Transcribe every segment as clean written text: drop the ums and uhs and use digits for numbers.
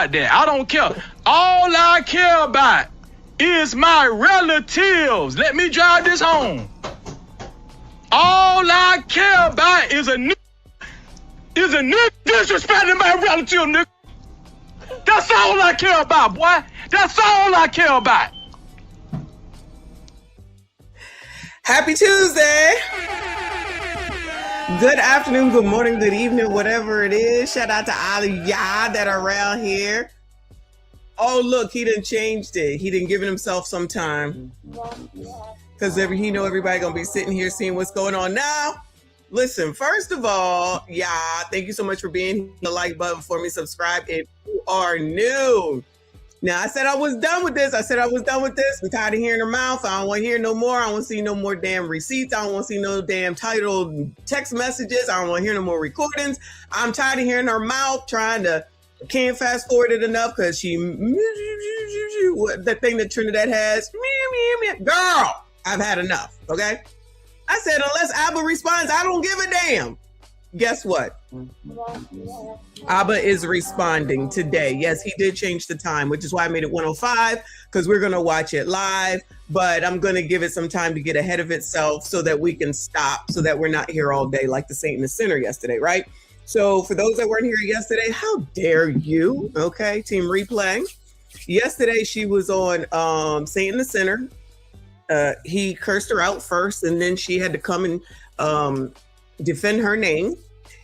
that. I don't care. All I care about is my relatives. Let me drive this home. All I care about is a nigga disrespecting my relative, nigga. That's all I care about, boy. That's all I care about. Happy Tuesday. Good afternoon, good morning, good evening, whatever it is. Shout out to all of y'all that are around here. Oh, look, he done changed it. He done given himself some time. Because he know everybody going to be sitting here seeing what's going on now. Listen, first of all, thank you so much for being here. The like button for me. Subscribe if you are new. Now, I said I was done with this. I'm tired of hearing her mouth. I don't want to hear no more. I don't want to see no more damn receipts. I don't want to see no damn titled text messages. I don't want to hear no more recordings. I'm tired of hearing her mouth can't fast forward it enough because that thing that Trinidad has. Girl, I've had enough, okay? I said, unless Abba responds, I don't give a damn. Guess what? Abba is responding today. Yes, he did change the time, which is why I made it 1:05, because we're going to watch it live, but I'm going to give it some time to get ahead of itself so that we can stop, so that we're not here all day like the Saint and the Sinner yesterday, right? So for those that weren't here yesterday, how dare you? Okay, team replay. Yesterday, she was on Saint and the Sinner. He cursed her out first, and then she had to come and defend her name.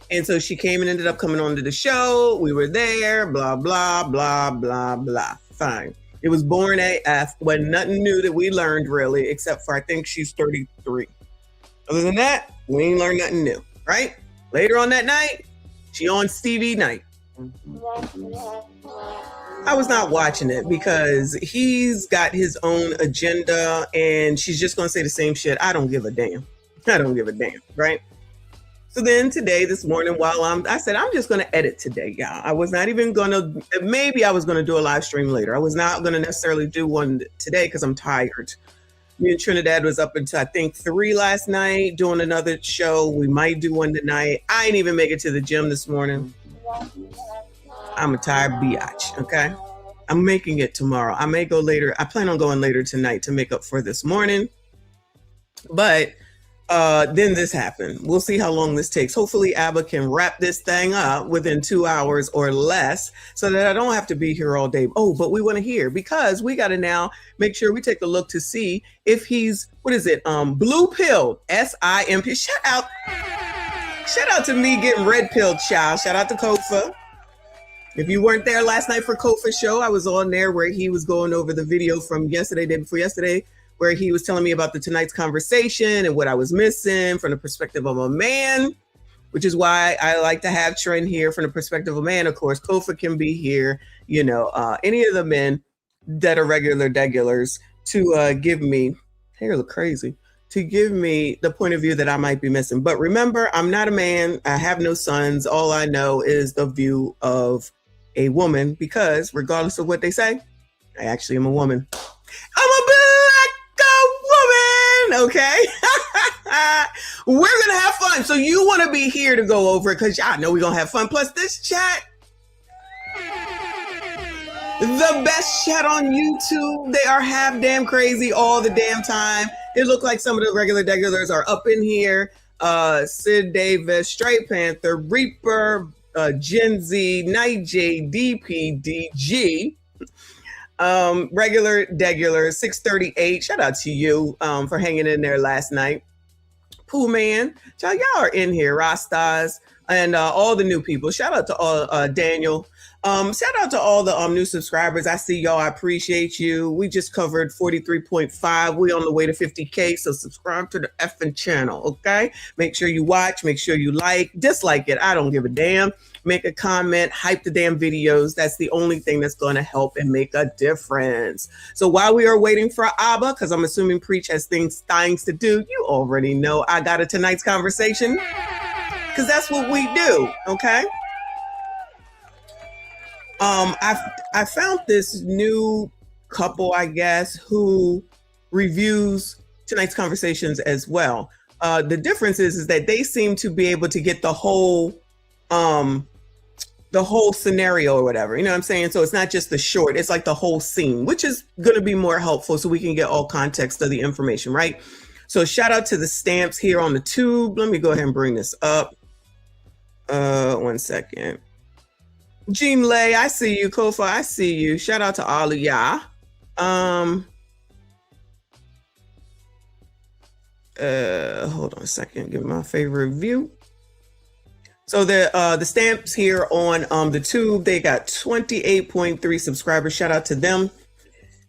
And so she came and ended up coming onto the show. We were there, blah, blah, blah, blah, blah. Fine. It was boring AF. Wasn't nothing new that we learned, really, except for I think she's 33. Other than that, we ain't learned nothing new, right? Later on that night, she on Stevie night. I was not watching it because he's got his own agenda and she's just going to say the same shit. I don't give a damn. Right? So then this morning, while I said, I'm just going to edit today, y'all. I was not even going to, maybe I was going to do a live stream later. I was not going to necessarily do one today because I'm tired. Me and Trinidad was up until I think 3 last night doing another show. We might do one tonight. I ain't even make it to the gym this morning. I'm a tired biatch, okay? I'm making it tomorrow. I may go later. I plan on going later tonight to make up for this morning. But then this happened. We'll see how long this takes. Hopefully Abba can wrap this thing up within 2 hours or less so that I don't have to be here all day. Oh, but we want to hear because we got to now make sure we take a look to see if he's, blue pilled, SIMP. Shout out to me getting red pilled, child. Shout out to Kofa. If you weren't there last night for Kofa's show, I was on there where he was going over the video from yesterday, day before yesterday, where he was telling me about tonight's conversation and what I was missing from the perspective of a man, which is why I like to have Trent here from the perspective of a man. Of course, Kofa can be here, any of the men that are regulars to give me, hair look crazy, to give me the point of view that I might be missing. But remember, I'm not a man. I have no sons. All I know is the view of a woman because regardless of what they say, I actually am a woman. I'm a woman, okay? We're going to have fun. So you want to be here to go over it because y'all know we're going to have fun. Plus this chat, the best chat on YouTube. They are half damn crazy all the damn time. It looked like some of the regulars are up in here. Sid Davis, Straight Panther, Reaper, Gen Z, Night J, DPDG. Regular 638. Shout out to you for hanging in there last night. Pooh Man, y'all are in here. Rastas and all the new people. Shout out to all Daniel. Shout out to all the new subscribers. I see y'all. I appreciate you. We just covered 43.5. We on the way to 50K. So subscribe to the effing channel. Okay. Make sure you watch. Make sure you dislike it. I don't give a damn. Make a comment, hype the damn videos. That's the only thing that's going to help and make a difference. So while we are waiting for Abba, because I'm assuming Preach has things to do, you already know I got tonight's conversation because that's what we do. Okay. I found this new couple, I guess, who reviews tonight's conversations as well. The difference is that they seem to be able to get the whole the whole scenario or whatever. You know what I'm saying? So it's not just the short, it's like the whole scene, which is going to be more helpful so we can get all context of the information, right? So shout out to the stamps here on the tube. Let me go ahead and bring this up. 1 second. Jean Lay, I see you. Kofa, I see you. Shout out to all of y'all. Hold on a second. Give me my favorite view. So the stamps here on the tube, they got 28.3 subscribers. Shout out to them.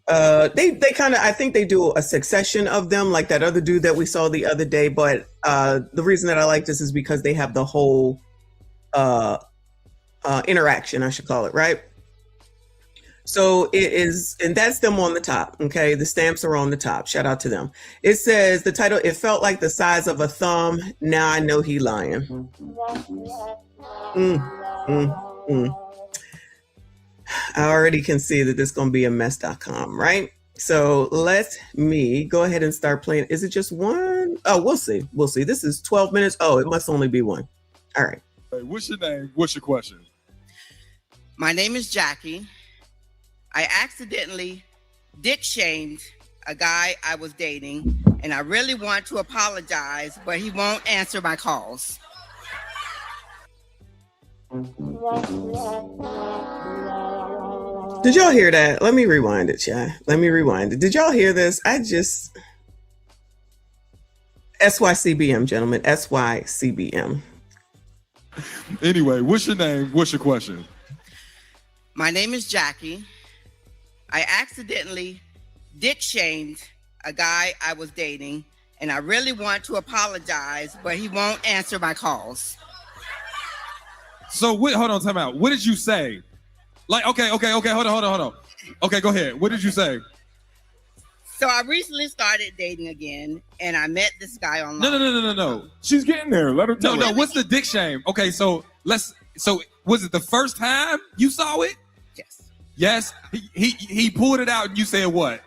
They kind of, I think they do a succession of them, like that other dude that we saw the other day. But the reason that I like this is because they have the whole interaction, I should call it, right? So it is, and that's them on the top. Okay, the stamps are on the top. Shout out to them. It says the title, "It felt like the size of a thumb. Now I know he lying." I already can see that this is going to be a mess.com, right? So let me go ahead and start playing. Is it just one? Oh, we'll see. We'll see. This is 12 minutes. Oh, it must only be one. All right. Hey, what's your name? What's your question? My name is Jackie. I accidentally dick shamed a guy I was dating, and I really want to apologize, but he won't answer my calls. Did y'all hear that? Let me rewind it, chat. Let me rewind it. Did y'all hear this? I just... SYCBM, gentlemen. SYCBM. Anyway, what's your name? What's your question? My name is Jackie. I accidentally dick shamed a guy I was dating, and I really want to apologize, but he won't answer my calls. So, hold on, time out. What did you say? Like, okay, hold on. Okay, go ahead. What did you say? So I recently started dating again, and I met this guy online. No. She's getting there. Let her tell No, her. what's the dick shame? Okay, so was it the first time you saw it? Yes. Yes? He pulled it out and you said what?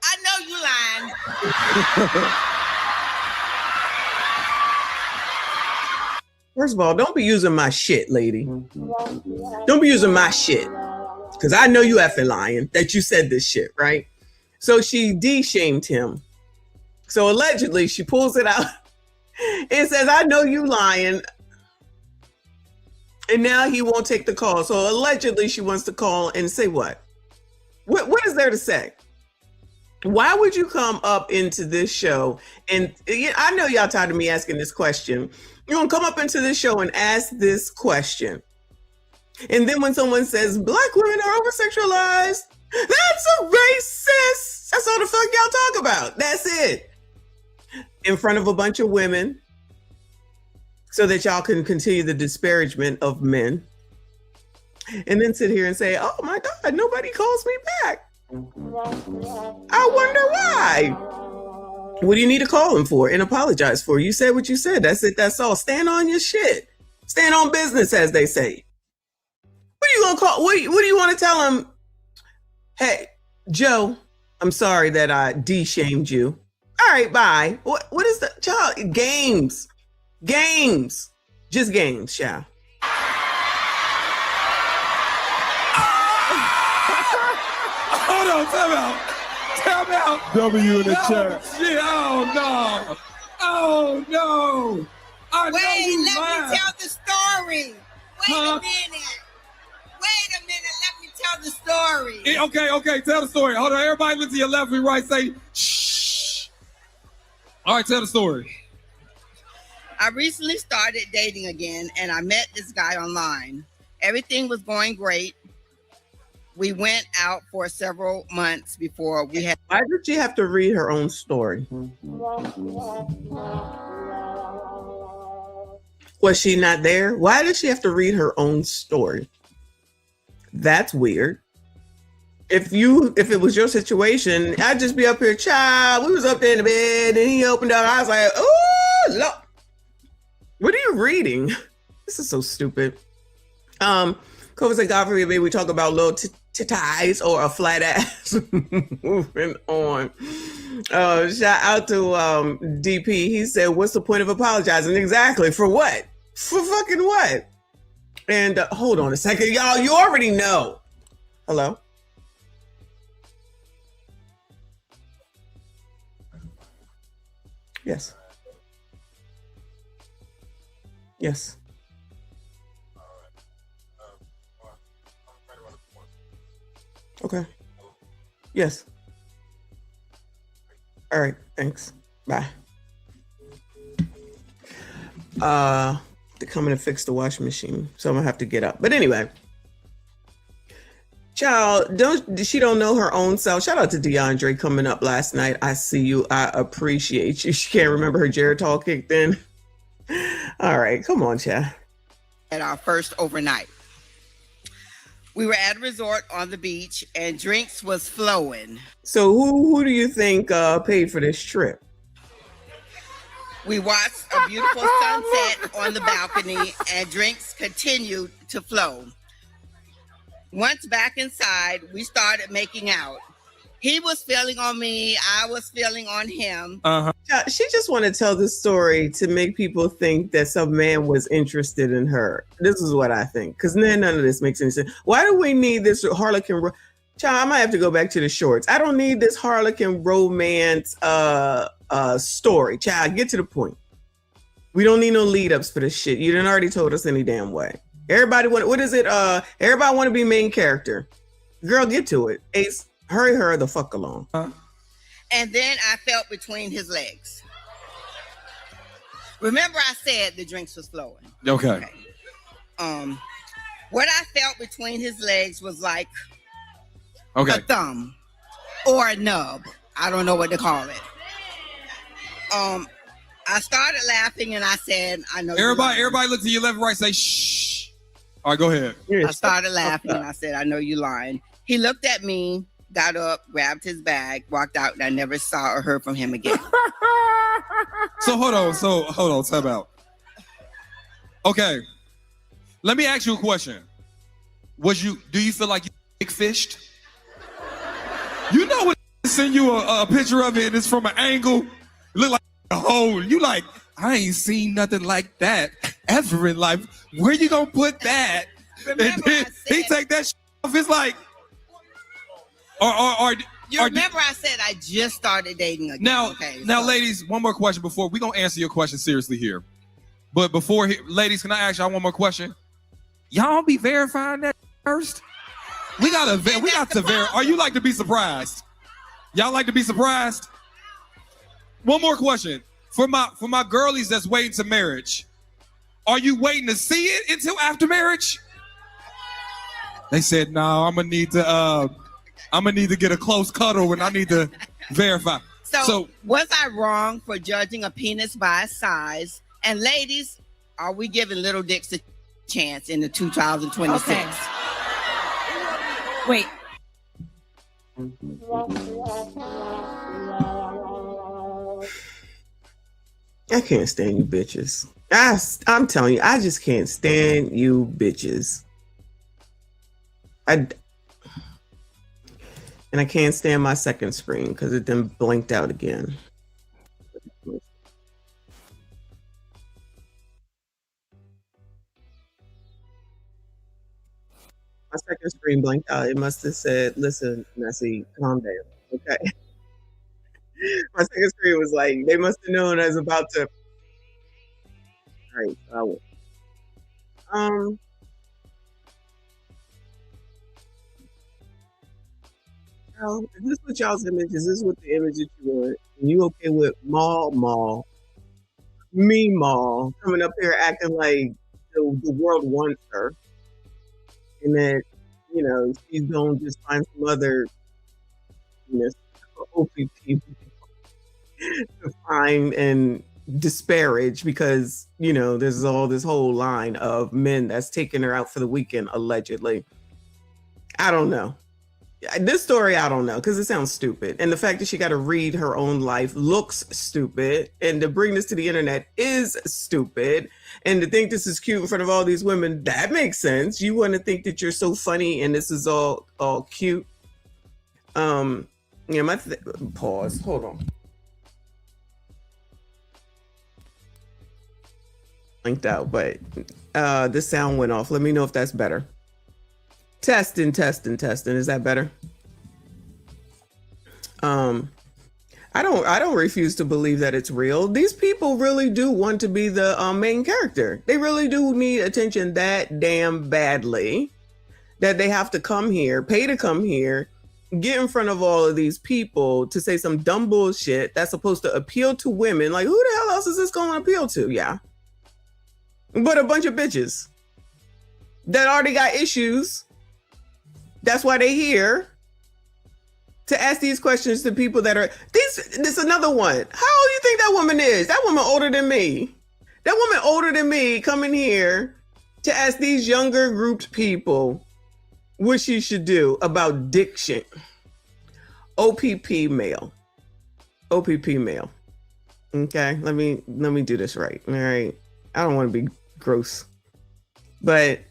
I know you lying. First of all, don't be using my shit, lady. Don't be using my shit. Because I know you effing lying that you said this shit, right? So she de-shamed him. So allegedly, she pulls it out and says, I know you lying. And now he won't take the call. So allegedly, she wants to call and say what? What is there to say? Why would you come up into this show? And I know y'all tired of me asking this question. You're going to come up into this show and ask this question. And then when someone says Black women are over-sexualized, that's a racist. That's all the fuck y'all talk about. That's it. In front of a bunch of women so that y'all can continue the disparagement of men. And then sit here and say, oh my God, nobody calls me back. I wonder why. What do you need to call him for and apologize for? You said what you said. That's it. That's all. Stand on your shit. Stand on business, as they say. What are you going to call? What do you want to tell him? Hey, Joe, I'm sorry that I de-shamed you. All right, bye. What is the child? Games. Just games, shall. Hold on, time out. W in the chat. Shit, oh no. I know Wait, you let lying. me tell the story. Wait Huh? a minute, let me tell the story. Okay, tell the story. Hold on, everybody look to your left and right, say shh. All right, tell the story. I recently started dating again, and I met this guy online. Everything was going great. We went out for several months before we had... Why did she have to read her own story? Was she not there? Why did she have to read her own story? That's weird. If it was your situation, I'd just be up here, child. We was up there in the bed, and he opened up. I was like, oh, look. What are you reading? This is so stupid. Kobe said, God forbid, we talk about little titties or a flat ass. Moving on. Shout out to DP. He said, what's the point of apologizing? Exactly. For what? For fucking what? And hold on a second, y'all. You already know. Hello? Yes. Yes. Okay. Yes. All right. Thanks. Bye. They're coming to fix the washing machine, so I'm gonna have to get up. But anyway, child, she don't know her own self. Shout out to DeAndre coming up last night. I see you. I appreciate you. She can't remember her Geritol kicked in. All right, come on, child. At our first overnight, we were at a resort on the beach, and drinks was flowing. So who do you think paid for this trip? We watched a beautiful sunset on the balcony, and drinks continued to flow. Once back inside, we started making out. He was feeling on me. I was feeling on him. She just want to tell this story to make people think that some man was interested in her. This is what I think, because none of this makes any sense. Why do we need this Harlequin? Child, I might have to go back to the shorts. I don't need this Harlequin romance story. Child, get to the point. We don't need no lead ups for this shit. You done already told us any damn way. Everybody want, what is it? Everybody want to be main character. Girl, get to it. Ace, hurry her the fuck along. And then I felt between his legs. Remember I said the drinks was flowing. Okay. What I felt between his legs was like a thumb or a nub. I don't know what to call it. I started laughing and I said, I know. Everybody look to your left and right, say shh. All right, go ahead. I started laughing and I said, I know you lying. He looked at me, got up, grabbed his bag, walked out, and I never saw or heard from him again. So hold on, time out. Okay. Let me ask you a question. Do you feel like you big fished? You know when I send you a picture of it and it's from an angle, it look like a hole. You like, I ain't seen nothing like that ever in life. Where you gonna put that? Remember I said, he take that shit off. It's like, remember I said I just started dating again. Now, ladies, one more question before we gonna answer your question seriously here. But before, ladies, can I ask y'all one more question? Y'all be verifying that first. We got to verify. Are you like to be surprised? Y'all like to be surprised? One more question for my girlies that's waiting to marriage. Are you waiting to see it until after marriage? They said, no, I'm gonna need to get a close cuddle and I need to verify. So was I wrong for judging a penis by its size? And ladies, are we giving little dicks a chance in the 2026? Okay. Wait. I can't stand you bitches. I'm telling you, I just can't stand you bitches. And I can't stand my second screen because it then blinked out again. My second screen blinked out. It must have said, listen, Nessie, calm down. Okay. My second screen was like, they must have known I was about to. All right, I will. Is this what y'all's image? Is this what the image that you want? And you okay with Maul, me Maul, coming up here acting like the world wants her? And that, she's going to just find some other, OPP to find and disparage because, there's all this whole line of men that's taking her out for the weekend, allegedly. I don't know. This story, I don't know, because it sounds stupid. And the fact that she got to read her own life looks stupid. And to bring this to the internet is stupid. And to think this is cute in front of all these women, that makes sense. You want to think that you're so funny and this is all cute. Pause. Hold on. linked out, but the sound went off. Let me know if that's better. Testing. Is that better? I don't refuse to believe that it's real. These people really do want to be the main character. They really do need attention that damn badly that they have to come here, pay to come here, get in front of all of these people to say some dumb bullshit that's supposed to appeal to women. Like, who the hell else is this going to appeal to? Yeah. But a bunch of bitches that already got issues. That's why they here. To ask these questions to people that are this another one. How old do you think that woman is? That woman older than me. That woman older than me coming here to ask these younger grouped people what she should do about diction. OPP male. OPP male. Okay, let me do this right. All right. I don't want to be gross. But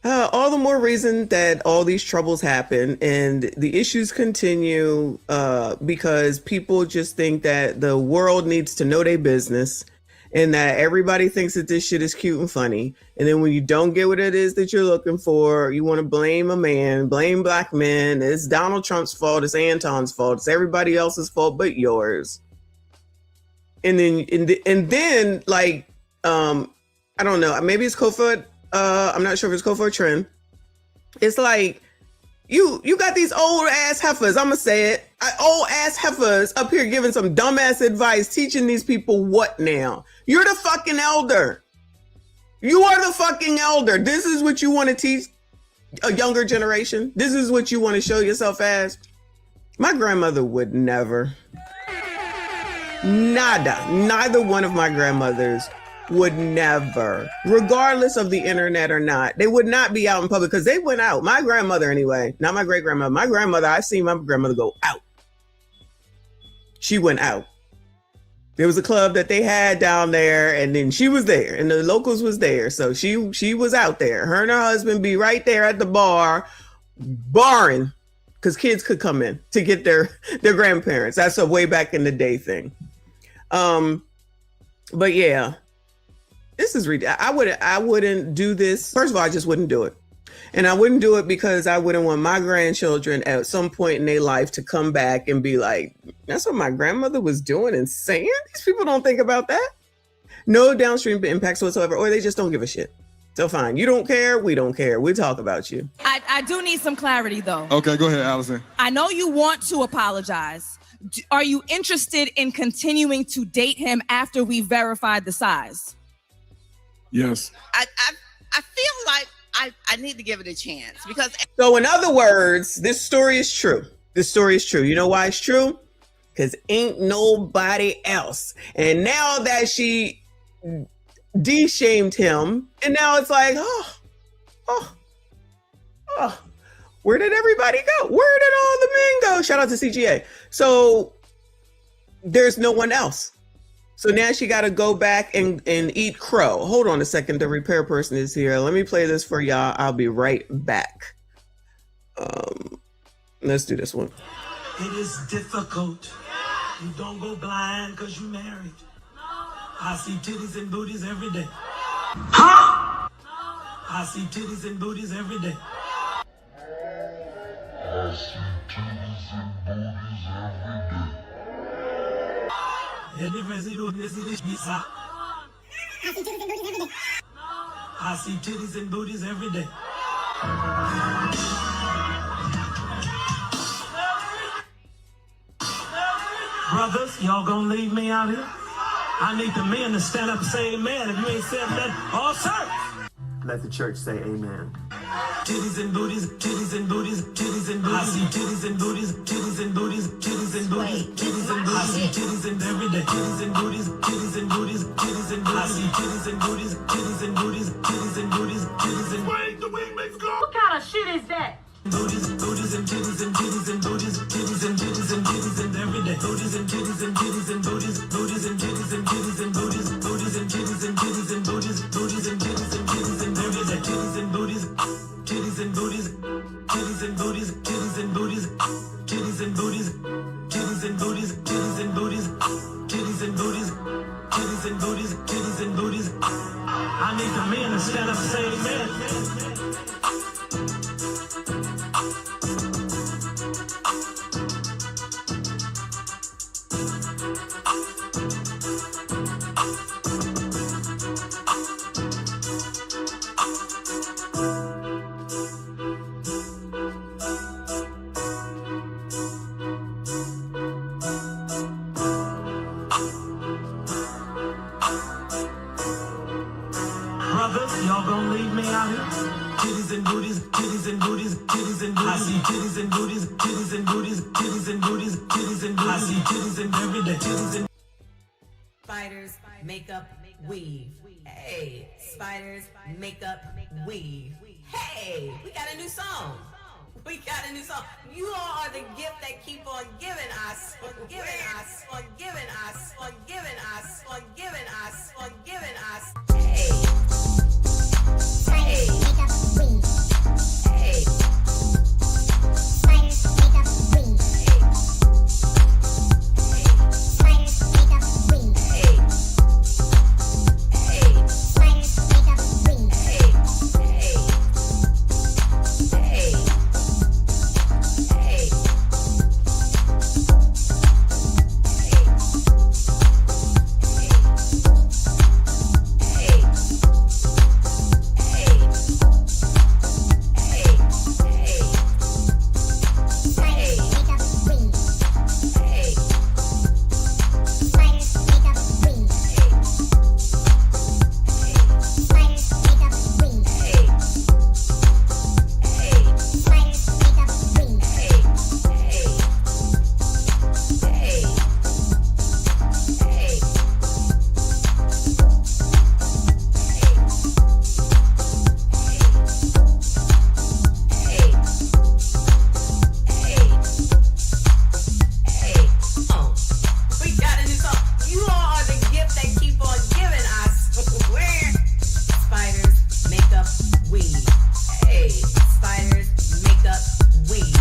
all the more reason that all these troubles happen and the issues continue because people just think that the world needs to know their business and that everybody thinks that this shit is cute and funny. And then when you don't get what it is that you're looking for, you want to blame a man, blame black men. It's Donald Trump's fault. It's Anton's fault. It's everybody else's fault but yours. And then like, I don't know, maybe it's Kofa. I'm not sure if it's Kofa or Trend. It's like, you got these old ass heifers, I'm gonna say it, old ass heifers up here giving some dumbass advice, teaching these people what now? You're the fucking elder. You are the fucking elder. This is what you want to teach a younger generation? This is what you want to show yourself as? My grandmother would never. Nada. Neither one of my grandmothers would never, regardless of the internet or not, they would not be out in public because they went out. My grandmother anyway, not my great grandmother. My grandmother, I've seen my grandmother go out. She went out. There was a club that they had down there and then she was there and the locals was there. So she was out there. Her and her husband be right there at the bar, barring because kids could come in to get their grandparents. That's a way back in the day thing. But yeah. This is ridiculous. I wouldn't do this. First of all, I just wouldn't do it. And I wouldn't do it because I wouldn't want my grandchildren at some point in their life to come back and be like, that's what my grandmother was doing and saying? These people don't think about that. No downstream impacts whatsoever, or they just don't give a shit. So fine. You don't care. We don't care. We talk about you. I do need some clarity though. Okay, go ahead, Allison. I know you want to apologize. Are you interested in continuing to date him after we verified the size? Yes. I feel like I need to give it a chance because. So in other words, this story is true. This story is true. You know why it's true? Because ain't nobody else. And now that she de-shamed him, and now it's like, oh, where did everybody go? Where did all the men go? Shout out to CGA. So there's no one else. So now she got to go back and eat crow. Hold on a second. The repair person is here. Let me play this for y'all. I'll be right back. Let's do this one. It is difficult. You don't go blind because you married. I see titties and booties every day. Huh? I see titties and booties every day. I see titties and booties every day. I see titties and booties every day. Brothers, y'all gonna leave me out here? I need the men to stand up and say amen. If you ain't said that, all sir. Let the church say amen. Titties and booties, titties and booties, titties and booties. I see titties and booties, titties and booties, titties and booties, titties and booties. I see titties and every day. Titties and booties, titties and booties, titties and booties. I see titties and booties, titties and booties, titties and booties, titties and. Wait, the wing makes go. What kind of shit is that? Booties, booties and titties and titties and booties, titties and titties and titties and every day. Booties and titties and titties and booties, booties and titties and titties and booties, booties and titties and titties and booties, booties and titties and titties and every day. Titties and booties, titties and booties, titties and booties, titties and booties, titties and booties, titties and booties, titties and booties. need the men to stand up and say amen. Brothers, y'all gonna leave me out here? Titties and booties, titties and booties, titties and booties. I see titties and booties, titties and booties, titties and booties, titties and booties. I see titties and every day, titties and Spiders, makeup, weave. Hey, spiders, makeup, weave. Hey, we got a new song. We got a new song. You all are the gift that keep on giving us, on giving us, on giving us, on giving us, on giving us, on giving us. Hey, hey, makeup, weave. Hey, spiders, makeup, weave. Hey, spiders, makeup, weave. Hey, hey, spiders, makeup, weave.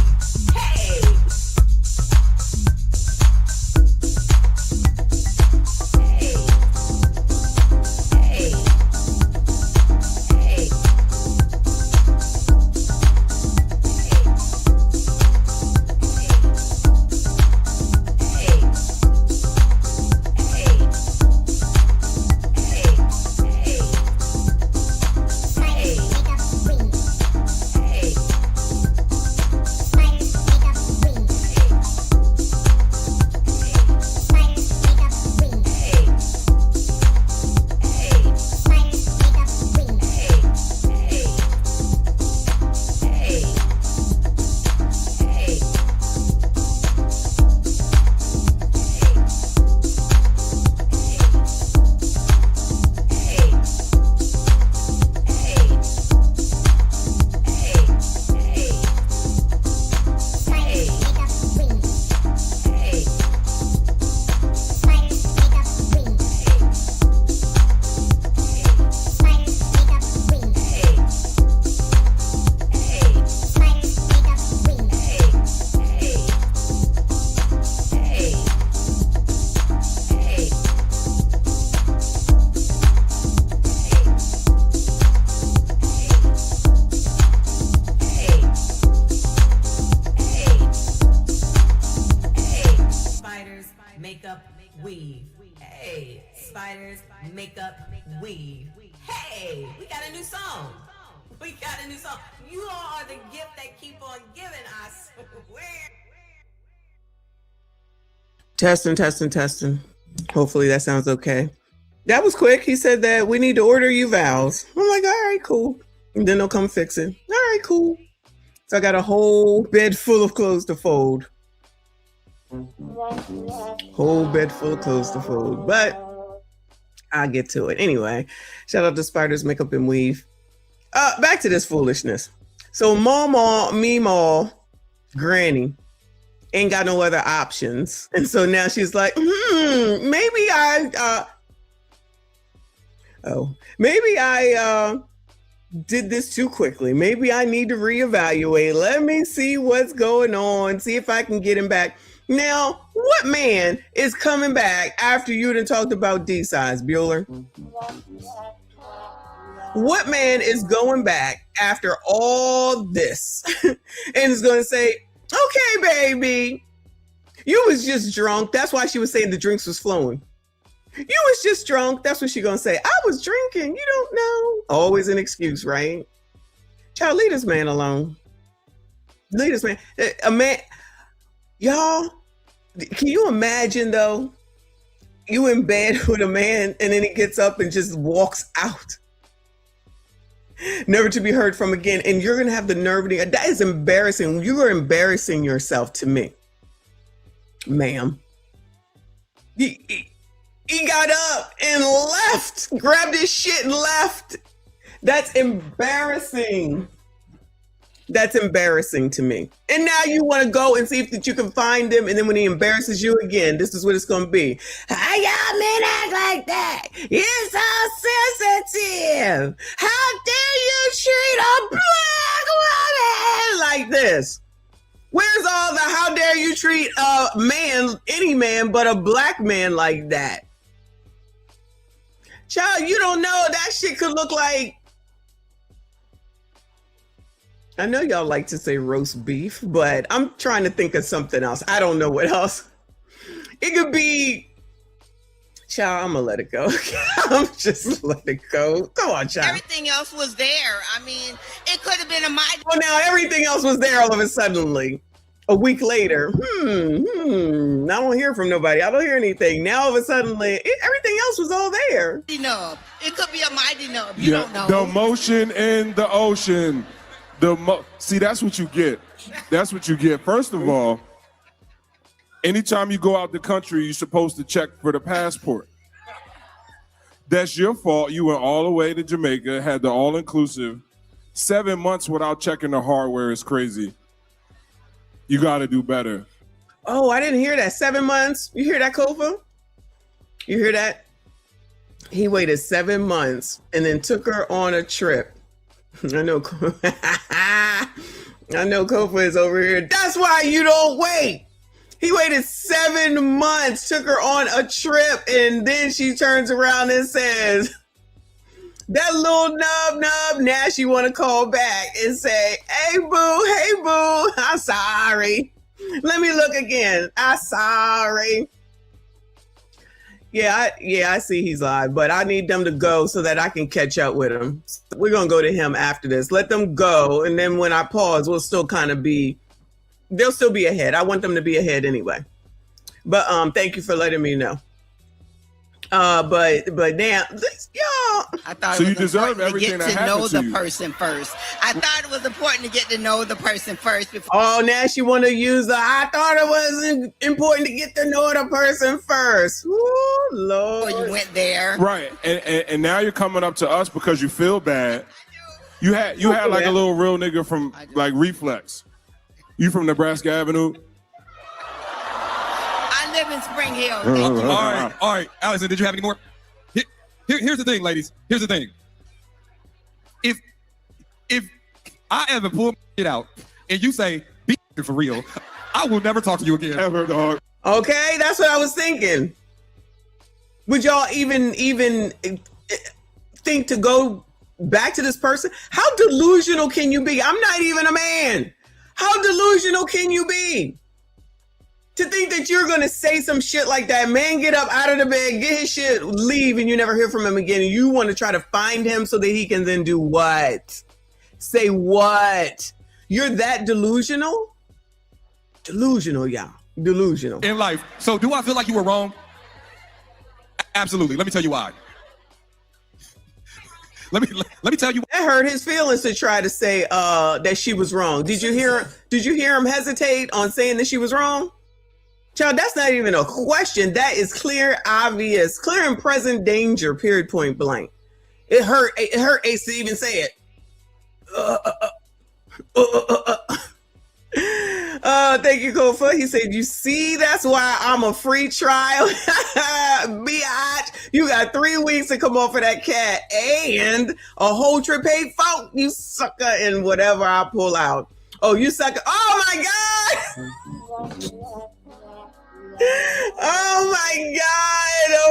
Hey, hey, hey. Makeup, weave. Hey, we got a new song. We got a new song. You all are the gift that keep on giving us. Testing. Hopefully that sounds okay. That was quick. He said that we need to order you vows. I'm like, all right, cool. And then they'll come fix it. All right, cool. So I got a whole bed full of clothes to fold. Whole bed full of clothes to fold. But I'll get to it. Anyway, shout out to Spiders Makeup and Weave. Back to this foolishness. So Meemaw, Granny ain't got no other options. And so now she's like, maybe I did this too quickly. Maybe I need to reevaluate. Let me see what's going on. See if I can get him back. Now, what man is coming back after you done talked about D-size, Bueller? What man is going back after all this and is going to say, okay, baby, you was just drunk. That's why she was saying the drinks was flowing. You was just drunk. That's what she going to say. I was drinking. You don't know. Always an excuse, right? Child, leave this man alone. Leave this man. A man, y'all, can you imagine though? You in bed with a man and then he gets up and just walks out. Never to be heard from again. And you're going to have the nerve to, that is embarrassing. You are embarrassing yourself to me, ma'am. He got up and left, grabbed his shit and left. That's embarrassing. That's embarrassing to me. And now you want to go and see if that you can find him. And then when he embarrasses you again, this is what it's going to be. How y'all men act like that? You're so sensitive. How dare you treat a black woman like this? Where's all the how dare you treat a man, any man, but a black man like that? Child, you don't know that shit could look like, I know y'all like to say roast beef, but I'm trying to think of something else. I don't know what else. It could be, child, I'm gonna let it go. I'm just let it go. Come on, child. Everything else was there. I mean, it could have been a mighty. Oh, now everything else was there all of a suddenly. A week later, I don't hear from nobody. I don't hear anything. Now all of a sudden, everything else was all there. Nub. It could be a mighty nub. You don't know. The motion in the ocean. See, that's what you get. That's what you get. First of all, anytime you go out the country, you're supposed to check for the passport. That's your fault. You went all the way to Jamaica, had the all-inclusive. 7 months without checking the hardware is crazy. You got to do better. Oh, I didn't hear that. 7 months. You hear that, Kofa? You hear that? He waited 7 months and then took her on a trip. I know Kofa is over here. That's why you don't wait. He waited 7 months, took her on a trip, and then she turns around and says, that little nub, now she want to call back and say, hey, boo, I'm sorry. Let me look again. I'm sorry. Yeah, I see he's live, but I need them to go so that I can catch up with him. We're going to go to him after this. Let them go, and then when I pause, we'll still kind of be, they'll still be ahead. I want them to be ahead anyway. But thank you for letting me know. But now, y'all. I thought So it was you deserve important to everything get that to know happened to the you. person first. I thought it was important to get to know the person first before. Oh, now she want to use the, I thought it was important to get to know the person first. Ooh, Lord. you went there. Right, and now you're coming up to us because you feel bad. You had like a little real nigga from like Reflex. You from Nebraska Avenue? I live in Spring Hill. All right. Allison, did you have any more? Here's the thing, ladies. Here's the thing. If I ever pull my shit out and you say, be for real, I will never talk to you again. Ever, dog. Okay, that's what I was thinking. Would y'all even think to go back to this person? How delusional can you be? I'm not even a man. How delusional can you be? To think that you're going to say some shit like that, man, get up out of the bed, get his shit, leave, and you never hear from him again. And you want to try to find him so that he can then do what? Say what? You're that delusional? Delusional, y'all. Delusional. In life. So do I feel like you were wrong? Absolutely. Let me tell you why. Let me tell you. That hurt his feelings to try to say that she was wrong. Did you hear him hesitate on saying that she was wrong? Child, that's not even a question. That is clear, obvious, clear and present danger, period, point blank. It hurt Ace to even say it. Thank you, Kofa. He said, you see, that's why I'm a free trial. Biatch, you got 3 weeks to come off of that cat and a whole trip paid for, you sucker, and whatever I pull out. Oh, you sucker. Oh, my God. Oh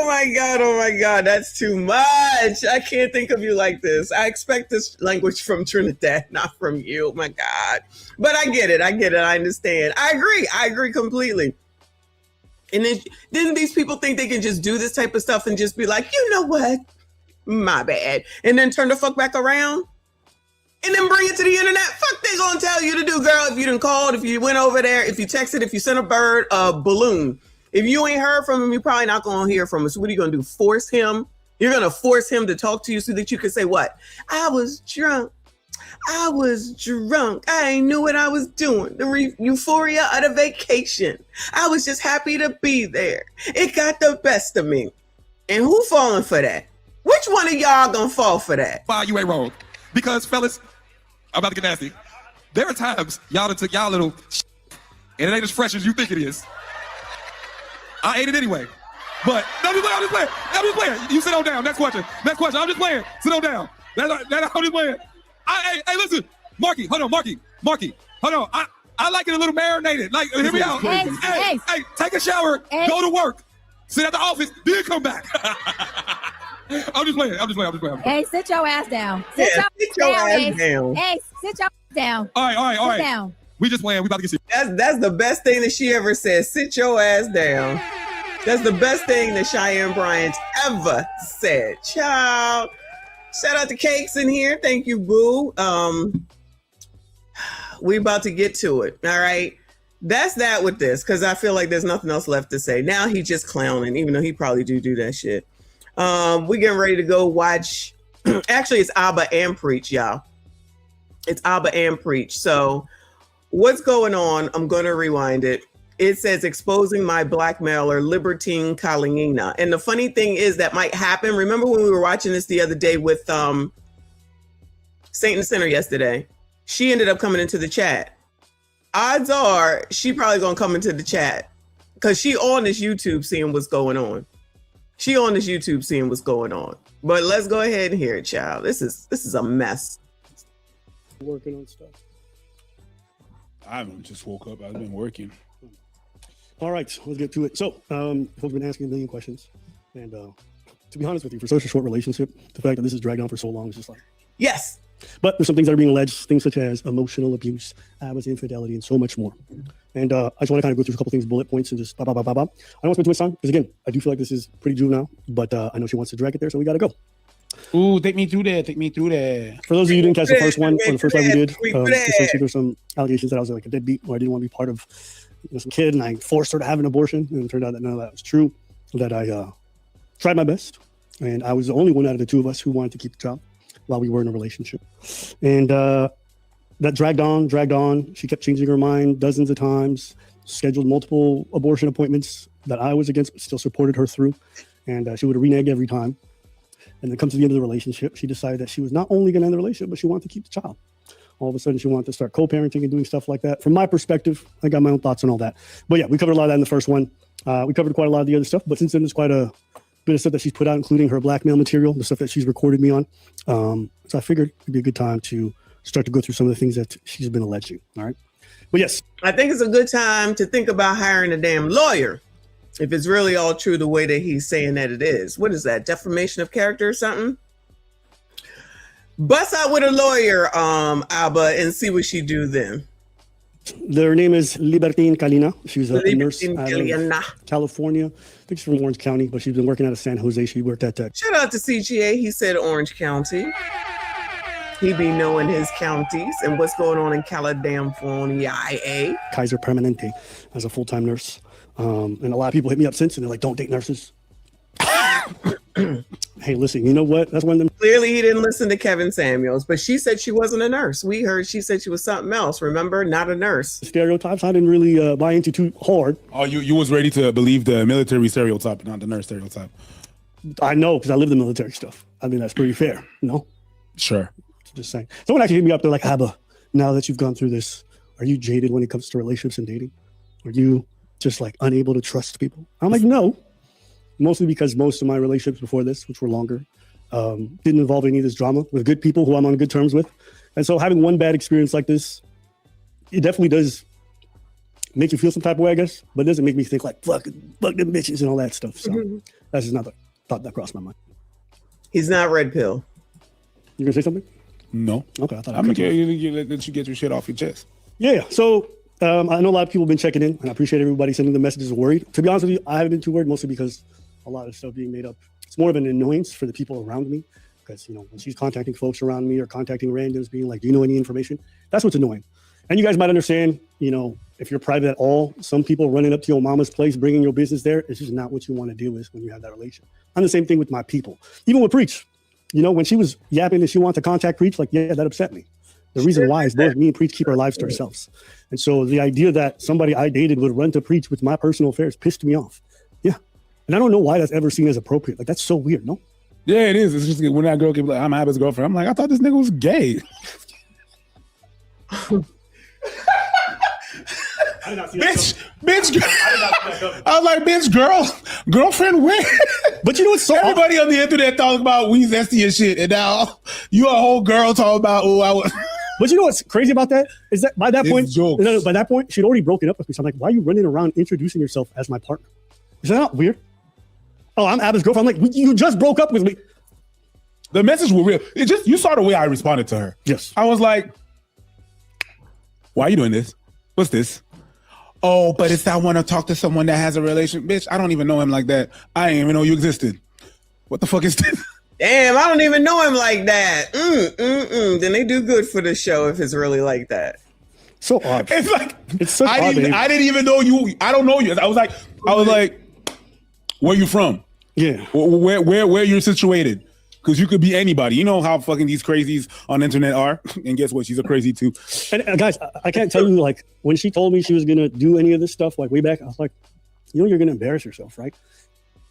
my God. God, oh my God, that's too much. I can't think of you like this. I expect this language from Trinidad, not from you. Oh my God. But I get it. I understand. I agree completely. And then these people think they can just do this type of stuff and just be like, you know what? My bad. And then turn the fuck back around and then bring it to the internet. Fuck they gonna tell you to do, girl. If you done called, if you went over there, if you texted, if you sent a bird a balloon. If you ain't heard from him, you're probably not gonna hear from him. So what are you gonna do? Force him? You're gonna force him to talk to you so that you can say what? I was drunk. I ain't knew what I was doing. The euphoria of the vacation. I was just happy to be there. It got the best of me. And who falling for that? Which one of y'all gonna fall for that? Why you ain't wrong? Because fellas, I'm about to get nasty. There are times y'all done took y'all little shit, and it ain't as fresh as you think it is. I ate it anyway. But I'm just playing. You sit on down. Next question. I'm just playing. Sit on down. I'm just playing. Hey, listen. Marky, hold on. Hold on. I like it a little marinated. Like, hear me out. Hey, take a shower, go to work, sit at the office, then come back. I'm just playing. Hey, sit your ass down. Sit your ass down. Hey, sit your ass down. All right. Sit down. We just playing. We about to get serious. That's the best thing that she ever said. Sit your ass down. That's the best thing that Cheyenne Bryant ever said. Child. Shout out to Cakes in here. Thank you, boo. We about to get to it. All right. That's that with this, because I feel like there's nothing else left to say. Now he just clowning, even though he probably do that shit. We getting ready to go watch. Actually, it's Abba and Preach, y'all. It's Abba and Preach. So what's going on? I'm going to rewind it. It says exposing my blackmailer, Libertine Kalingina. And the funny thing is that might happen. Remember when we were watching this the other day with Saint and Sinner yesterday? She ended up coming into the chat. Odds are she probably going to come into the chat because she on this YouTube seeing what's going on. But let's go ahead and hear it, child. This is a mess. Working on stuff. I haven't just woke up. I've been working. All right, let's get to it. So, folks have been asking a million questions. And to be honest with you, for such a short relationship, the fact that this has dragged on for so long is just like... Yes. But there's some things that are being alleged, things such as emotional abuse, Abba's infidelity, and so much more. And I just want to kind of go through a couple things, bullet points, and just I don't want to spend too much time, because again, I do feel like this is pretty juvenile, but I know she wants to drag it there, so we got to go. Ooh, take me through there. For those of you who didn't catch the first one, or the first time we did, essentially there's some allegations that I was like a deadbeat, or I didn't want to be part of some kid, and I forced her to have an abortion, and it turned out that none of that was true, that I tried my best, and I was the only one out of the two of us who wanted to keep the child while we were in a relationship. And that dragged on. She kept changing her mind dozens of times, scheduled multiple abortion appointments that I was against, but still supported her through. And she would renege every time. And then comes to the end of the relationship, she decided that she was not only going to end the relationship, but she wanted to keep the child. All of a sudden, she wanted to start co-parenting and doing stuff like that. From my perspective, I got my own thoughts on all that. But yeah, we covered a lot of that in the first one. We covered quite a lot of the other stuff, but since then, there's quite a bit of stuff that she's put out, including her blackmail material, the stuff that she's recorded me on. So I figured it'd be a good time to start to go through some of the things that she's been alleging. All right. But yes. I think it's a good time to think about hiring a damn lawyer if it's really all true the way that he's saying that it is. What is that? Defamation of character or something? Bust out with a lawyer, Abba, and see what she do then. Their name is Libertine Kalina. She's a nurse out of California. I think she's from Orange County, but she's been working out of San Jose. She worked at Tech. Shout out to CGA. He said Orange County. He be knowing his counties and what's going on in California. Kaiser Permanente as a full-time nurse. And a lot of people hit me up since, and they're like, don't date nurses. Hey, listen, you know what? That's one of them. Clearly, he didn't listen to Kevin Samuels, but she said she wasn't a nurse. We heard she said she was something else. Remember, not a nurse. Stereotypes I didn't really buy into too hard. Oh, you was ready to believe the military stereotype, not the nurse stereotype. I know, because I live the military stuff. I mean, that's pretty fair, no? Sure. Just saying. Someone actually hit me up. They're like, Abba, now that you've gone through this, are you jaded when it comes to relationships and dating? Are you just like unable to trust people? I'm like, no. Mostly because most of my relationships before this, which were longer, didn't involve any of this drama with good people who I'm on good terms with. And so having one bad experience like this, it definitely does make you feel some type of way, I guess, but it doesn't make me think like, fuck them bitches and all that stuff. So that's just not thought that crossed my mind. He's not red pill. You gonna say something? No. Okay, I thought I'm gonna let you get your shit off your chest. Yeah. So I know a lot of people have been checking in, and I appreciate everybody sending the messages worried. To be honest with you, I haven't been too worried, mostly because a lot of stuff being made up. It's more of an annoyance for the people around me, because when she's contacting folks around me or contacting randoms, being like, "Do you know any information?" That's what's annoying. And you guys might understand, if you're private at all, some people running up to your mama's place, bringing your business there, it's just not what you want to deal with when you have that relation. I'm the same thing with my people, even with Preach. When she was yapping that she wanted to contact Preach, that upset me. The reason why is both me and Preach keep our lives to ourselves. And so the idea that somebody I dated would run to Preach with my personal affairs pissed me off. Yeah. And I don't know why that's ever seen as appropriate. That's so weird, no? Yeah, it is. It's just when that girl keeps like, I'm Abba's girlfriend. I'm like, I thought this nigga was gay. bitch. I was like, bitch, girlfriend, where? But what's so everybody on the internet talking about we zesty and shit, and now you a whole girl talking about I was. But what's crazy about that is that by that point, she'd already broken up with me. So I'm like, why are you running around introducing yourself as my partner? Is that not weird? Oh, I'm Abba's girlfriend. I'm like, you just broke up with me. The message was real. You saw the way I responded to her. Yes. I was like, why are you doing this? What's this? Oh, but it's I want to talk to someone that has a relation. Bitch, I don't even know him like that. I didn't even know you existed. What the fuck is this? Damn, I don't even know him like that. Then they do good for the show if it's really like that. So odd. It's like it's so I didn't even know you. I don't know you. I was like, where you from? Yeah. Where you're situated? Because you could be anybody. You know how fucking these crazies on the internet are. And guess what? She's a crazy too. And guys, I can't tell you, when she told me she was going to do any of this stuff, way back, I was like, you're going to embarrass yourself, right?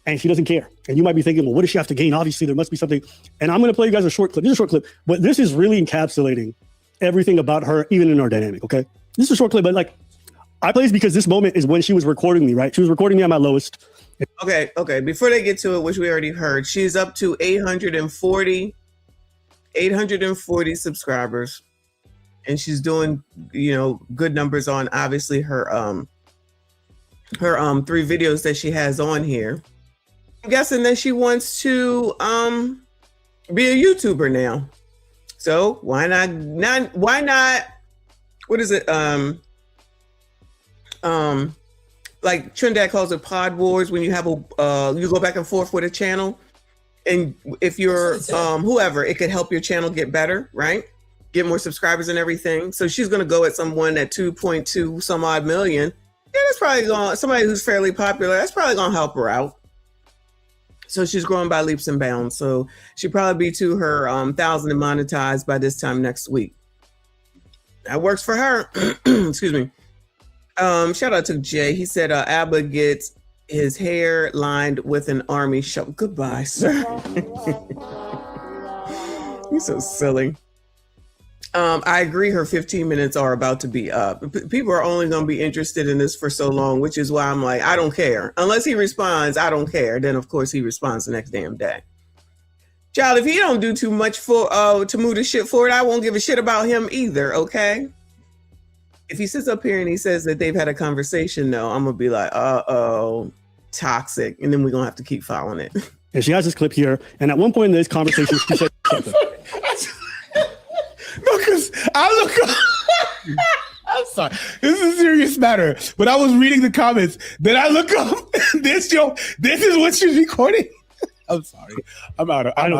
And she doesn't care. And you might be thinking, well, what does she have to gain? Obviously, there must be something. And I'm going to play you guys a short clip. This is a short clip. But this is really encapsulating everything about her, even in our dynamic, okay? This is a short clip, but I play this because this moment is when she was recording me, right? She was recording me at my lowest. Okay. Before they get to it, which we already heard, she's up to 840 subscribers, and she's doing, good numbers on obviously her 3 videos that she has on here. I'm guessing that she wants to be a YouTuber now. So why not? What is it? Like Trinidad calls it pod wars, when you have you go back and forth with a channel, and if you're whoever, it could help your channel get better, right? Get more subscribers and everything. So she's gonna go at someone at 2.2 some odd million. Yeah, that's probably somebody who's fairly popular. That's probably gonna help her out. So she's growing by leaps and bounds. So she'll probably be to her 1,000 and monetized by this time next week. That works for her. Excuse me. Shout out to Jay. He said Abba gets his hair lined with an army show. Goodbye, sir. You're so silly. I agree her 15 minutes are about to be up. People are only going to be interested in this for so long, which is why I'm like, I don't care. Unless he responds, I don't care. Then, of course, he responds the next damn day. Child, if he don't do too much for to move the shit forward, I won't give a shit about him either, okay? If he sits up here and he says that they've had a conversation, though, I'm going to be like, uh-oh, toxic. And then we're going to have to keep following it. And she has this clip here. And at one point in this conversation, she said something. No, because I look up. I'm sorry. This is a serious matter. But I was reading the comments. Then I look up. This is what she's recording. I'm sorry. I'm out of pocket.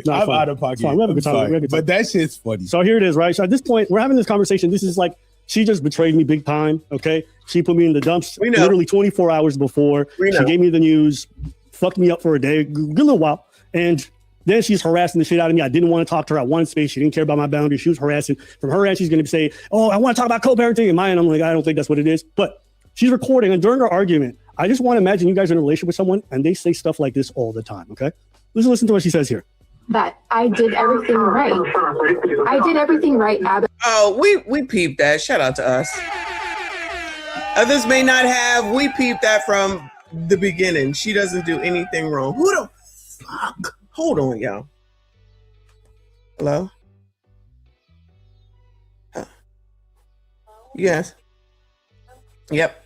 No, I'm out of pocket. We have a good time. But that shit's funny. So here it is, right? So at this point, we're having this conversation. This is like, she just betrayed me big time, okay? She put me in the dumps literally 24 hours before. She gave me the news, fucked me up for a day, good little while. And then she's harassing the shit out of me. I didn't want to talk to her. I wanted space. She didn't care about my boundaries. She was harassing. From her end, she's going to say, oh, I want to talk about co-parenting. And mine, I'm like, I don't think that's what it is. But she's recording. And during our argument, I just want to imagine you guys are in a relationship with someone and they say stuff like this all the time, okay? Let's listen to what she says here. That I did everything right. I did everything right, Abba. Oh, we peeped that. Shout out to us. Others may not have. We peeped that from the beginning. She doesn't do anything wrong. Who the fuck? Hold on, y'all. Hello? Yes. Yep.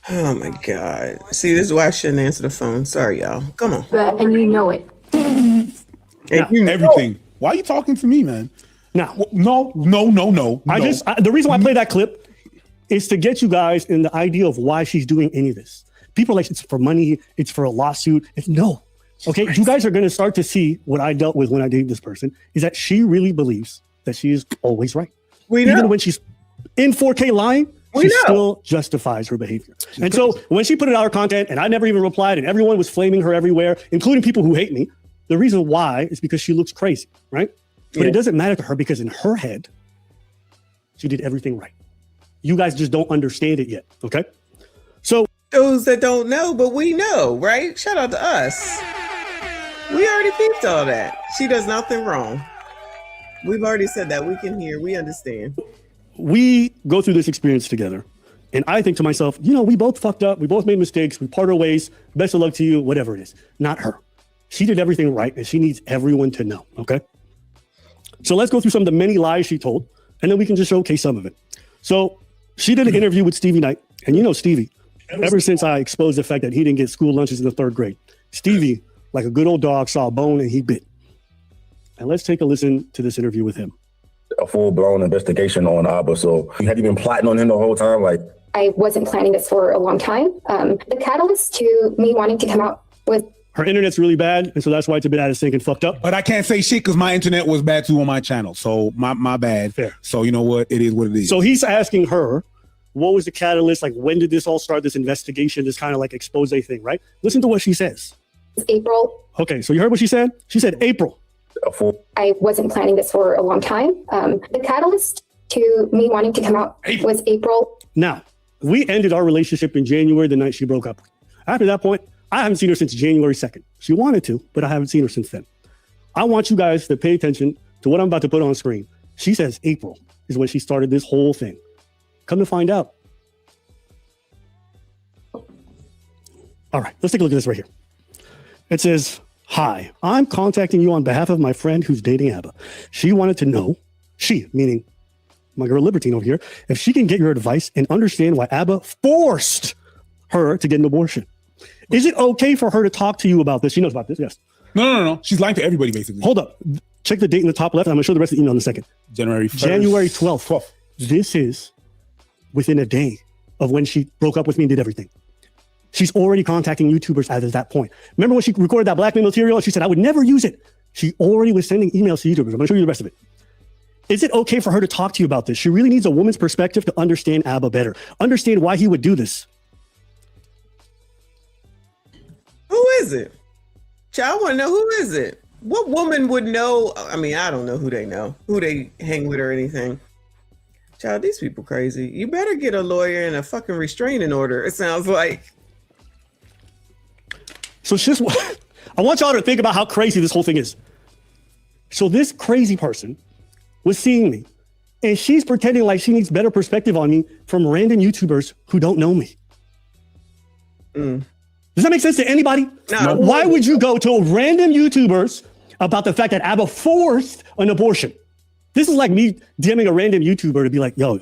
Oh my God. See, this is why I shouldn't answer the phone. Sorry, y'all. Come on. And you know it. Now, everything. Why are you talking to me, man? Now, no. The reason why I play that clip is to get you guys in the idea of why she's doing any of this. People are like, it's for money, it's for a lawsuit. No. Okay, you guys are going to start to see what I dealt with when I dated this person, is that she really believes that she is always right. Even when she's in 4K lying, she still justifies her behavior. And so when she put it out her content and I never even replied and everyone was flaming her everywhere, including people who hate me, the reason why is because she looks crazy, right? But it doesn't matter to her because in her head, she did everything right. You guys just don't understand it yet, okay? So those that don't know, but we know, right? Shout out to us. We already peeped all that. She does nothing wrong. We've already said that. We can hear, we understand. We go through this experience together. And I think to myself, we both fucked up. We both made mistakes. We part our ways. Best of luck to you, whatever it is. Not her. She did everything right, and she needs everyone to know, okay? So let's go through some of the many lies she told, and then we can just showcase some of it. So she did an interview with Stevie Knight, and Stevie, ever since I exposed the fact that he didn't get school lunches in the 3rd grade, Stevie, like a good old dog, saw a bone and he bit. And let's take a listen to this interview with him. A full-blown investigation on Abba. So had you been plotting on him the whole time? I wasn't planning this for a long time. The catalyst to me wanting to come out was her internet's really bad, and so that's why it's a bit out of sync and fucked up. But I can't say shit because my internet was bad too on my channel. So my bad. Fair. So you know what? It is what it is. So he's asking her, what was the catalyst? Like, when did this all start, this investigation, this kind of like expose thing, right? Listen to what she says. It's April. Okay, so you heard what she said? She said April. I wasn't planning this for a long time. The catalyst to me wanting to come out was April. Now, we ended our relationship in January, the night she broke up. After that point, I haven't seen her since January 2nd. She wanted to, but I haven't seen her since then. I want you guys to pay attention to what I'm about to put on screen. She says April is when she started this whole thing. Come to find out. All right, let's take a look at this right here. It says, "Hi, I'm contacting you on behalf of my friend who's dating Abba. She wanted to know, she, meaning my girl Libertine over here, if she can get your advice and understand why Abba forced her to get an abortion. Is it okay for her to talk to you about this?" She knows about this, yes. No. She's lying to everybody, basically. Hold up. Check the date in the top left. I'm going to show the rest of the email in a second. January 1st. January 12th. This is within a day of when she broke up with me and did everything. She's already contacting YouTubers as of that point. Remember when she recorded that blackmail material? She said, I would never use it. She already was sending emails to YouTubers. I'm going to show you the rest of it. Is it okay for her to talk to you about this? She really needs a woman's perspective to understand Abba better. Understand why he would do this. Who is it? Child, I want to know, who is it? What woman would know? I mean, I don't know who they know, who they hang with or anything. Child, these people crazy. You better get a lawyer and a fucking restraining order, it sounds like. So it's just, I want y'all to think about how crazy this whole thing is. So this crazy person was seeing me, and she's pretending like she needs better perspective on me from random YouTubers who don't know me. Does that make sense to anybody? No. Why would you go to random YouTubers about the fact that Abba forced an abortion? This is like me DMing a random YouTuber to be like, yo,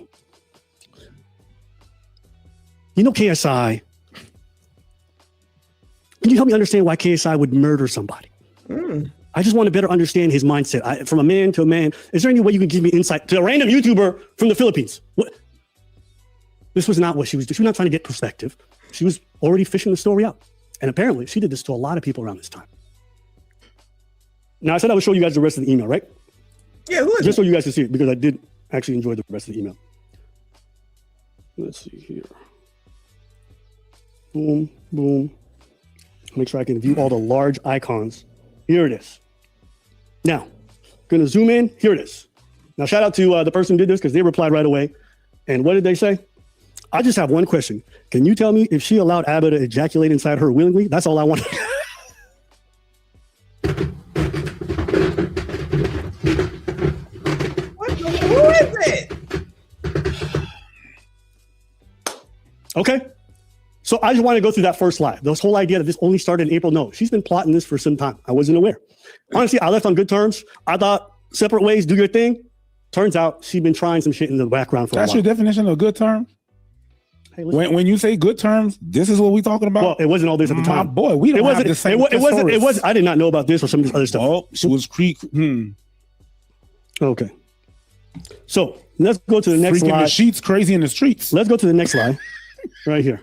KSI, can you help me understand why KSI would murder somebody? I just want to better understand his mindset. From a man to a man, is there any way you can give me insight to a random YouTuber from the Philippines? What? This was not what she was doing. She was not trying to get perspective. She was already fishing the story out. And apparently she did this to a lot of people around this time. Now I said I would show you guys the rest of the email, right? Yeah, who is just so you guys can see it, because I did actually enjoy the rest of the email. Let's see here. Boom, boom. Make sure I can view all the large icons. Here it is. Now, gonna zoom in. Here it is. Now, shout out to the person who did this because they replied right away. And what did they say? I just have one question. Can you tell me if she allowed Abba to ejaculate inside her willingly? That's all I want. Who is it? Okay. So I just want to go through that first lie. This whole idea that this only started in April. No, she's been plotting this for some time. I wasn't aware. Honestly, I left on good terms. I thought separate ways, do your thing. Turns out she'd been trying some shit in the background for a while. That's your definition of good term? hey, listen. When you say good terms, this is what we talking about. Well, it wasn't all this at the time. My boy, we don't have the same. It wasn't. I did not know about this or some of this other stuff. Oh, she was Okay. So let's go to the next freaking slide. The sheets crazy in the streets. Let's go to the next slide, right here.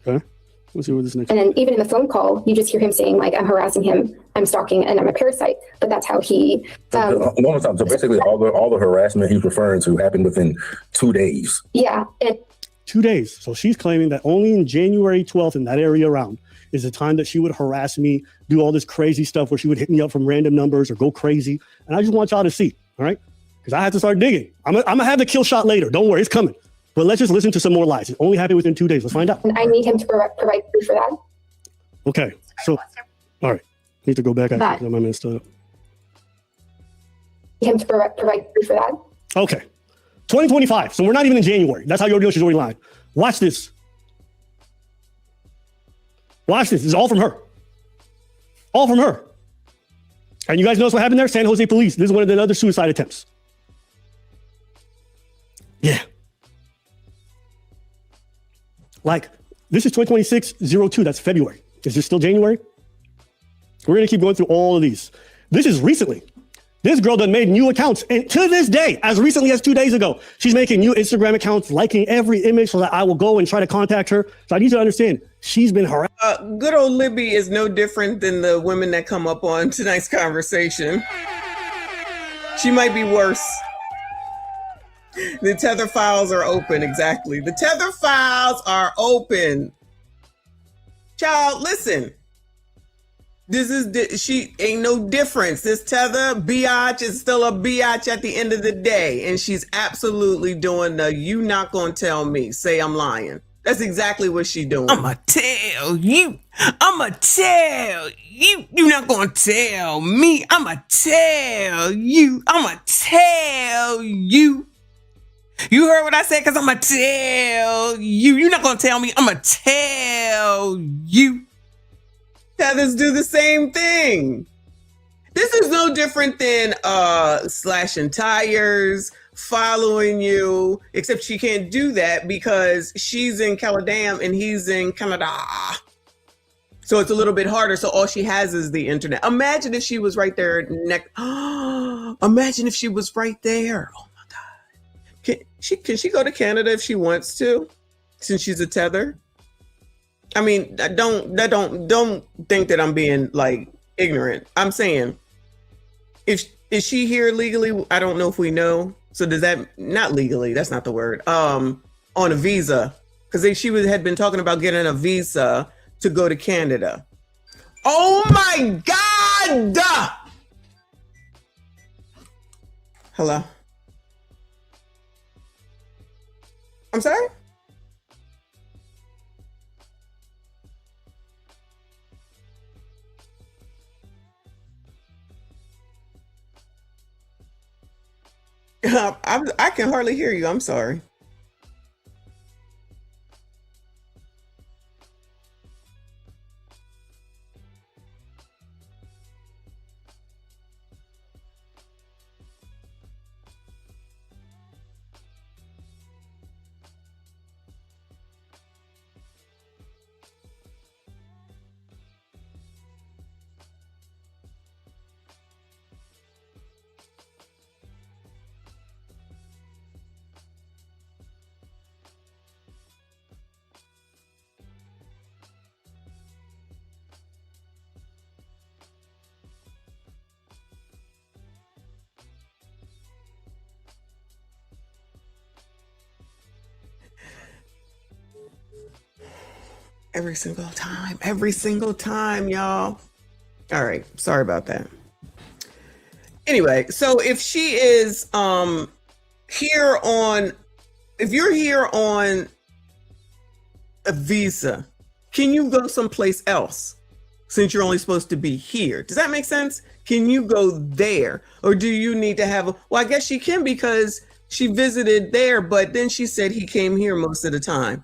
Okay. Let's see what this next. And then even in the phone call, you just hear him saying like, "I'm harassing him, I'm stalking, and I'm a parasite." But that's how he. One more time. So basically, all the harassment he's referring to happened within 2 days. Yeah. 2 days. So she's claiming that only in January 12th in that area around is the time that she would harass me, do all this crazy stuff where she would hit me up from random numbers or go crazy. And I just want y'all to see, all right? Because I have to start digging. I'm gonna have the kill shot later. Don't worry, it's coming. But let's just listen to some more lies. It only happened within 2 days. Let's find out. And I need him to provide proof for that. Okay. So, all right. Need to go back. I messed up. Him to provide proof for that. Okay. 2025. So we're not even in January. That's how you already know she's already lying. Watch this. Watch this. This is all from her. All from her. And you guys notice what happened there? San Jose police. This is one of the other suicide attempts. Yeah. Like, this is 2026-02. That's February. Is this still January? We're going to keep going through all of these. This is recently. This girl done made new accounts. And to this day, as recently as 2 days ago, she's making new Instagram accounts, liking every image so that I will go and try to contact her. So I need you to understand, she's been harassed. Good old Libby is no different than the women that come up on tonight's conversation. She might be worse. The tether files are open. Exactly. The tether files are open. Child, listen. She ain't no difference. This tether biatch is still a biatch at the end of the day. And she's absolutely doing the you not gonna tell me, say I'm lying. That's exactly what she doing. I'ma tell you. I'ma tell you. You not gonna tell me. I'ma tell you. I'ma tell you. You heard what I said? Because I'ma tell you. You're not gonna tell me. I'ma tell you. Tethers do the same thing. This is no different than slashing tires, following you, except she can't do that because she's in Caladam and he's in Canada. So it's a little bit harder. So all she has is the internet. Imagine if she was right there next. Imagine if she was right there. Oh my God. Can she go to Canada if she wants to, since she's a tether? I mean, don't think that I'm being like ignorant. I'm saying, is she here legally? I don't know if we know. So does that, not legally, that's not the word. On a visa, because she had been talking about getting a visa to go to Canada. Oh my God! Hello? I'm sorry? I can hardly hear you. I'm sorry. Every single time, y'all. All right, sorry about that. Anyway, so if she is if you're here on a visa, can you go someplace else since you're only supposed to be here? Does that make sense? Can you go there? Or do you need to have well, I guess she can because she visited there, but then she said he came here most of the time.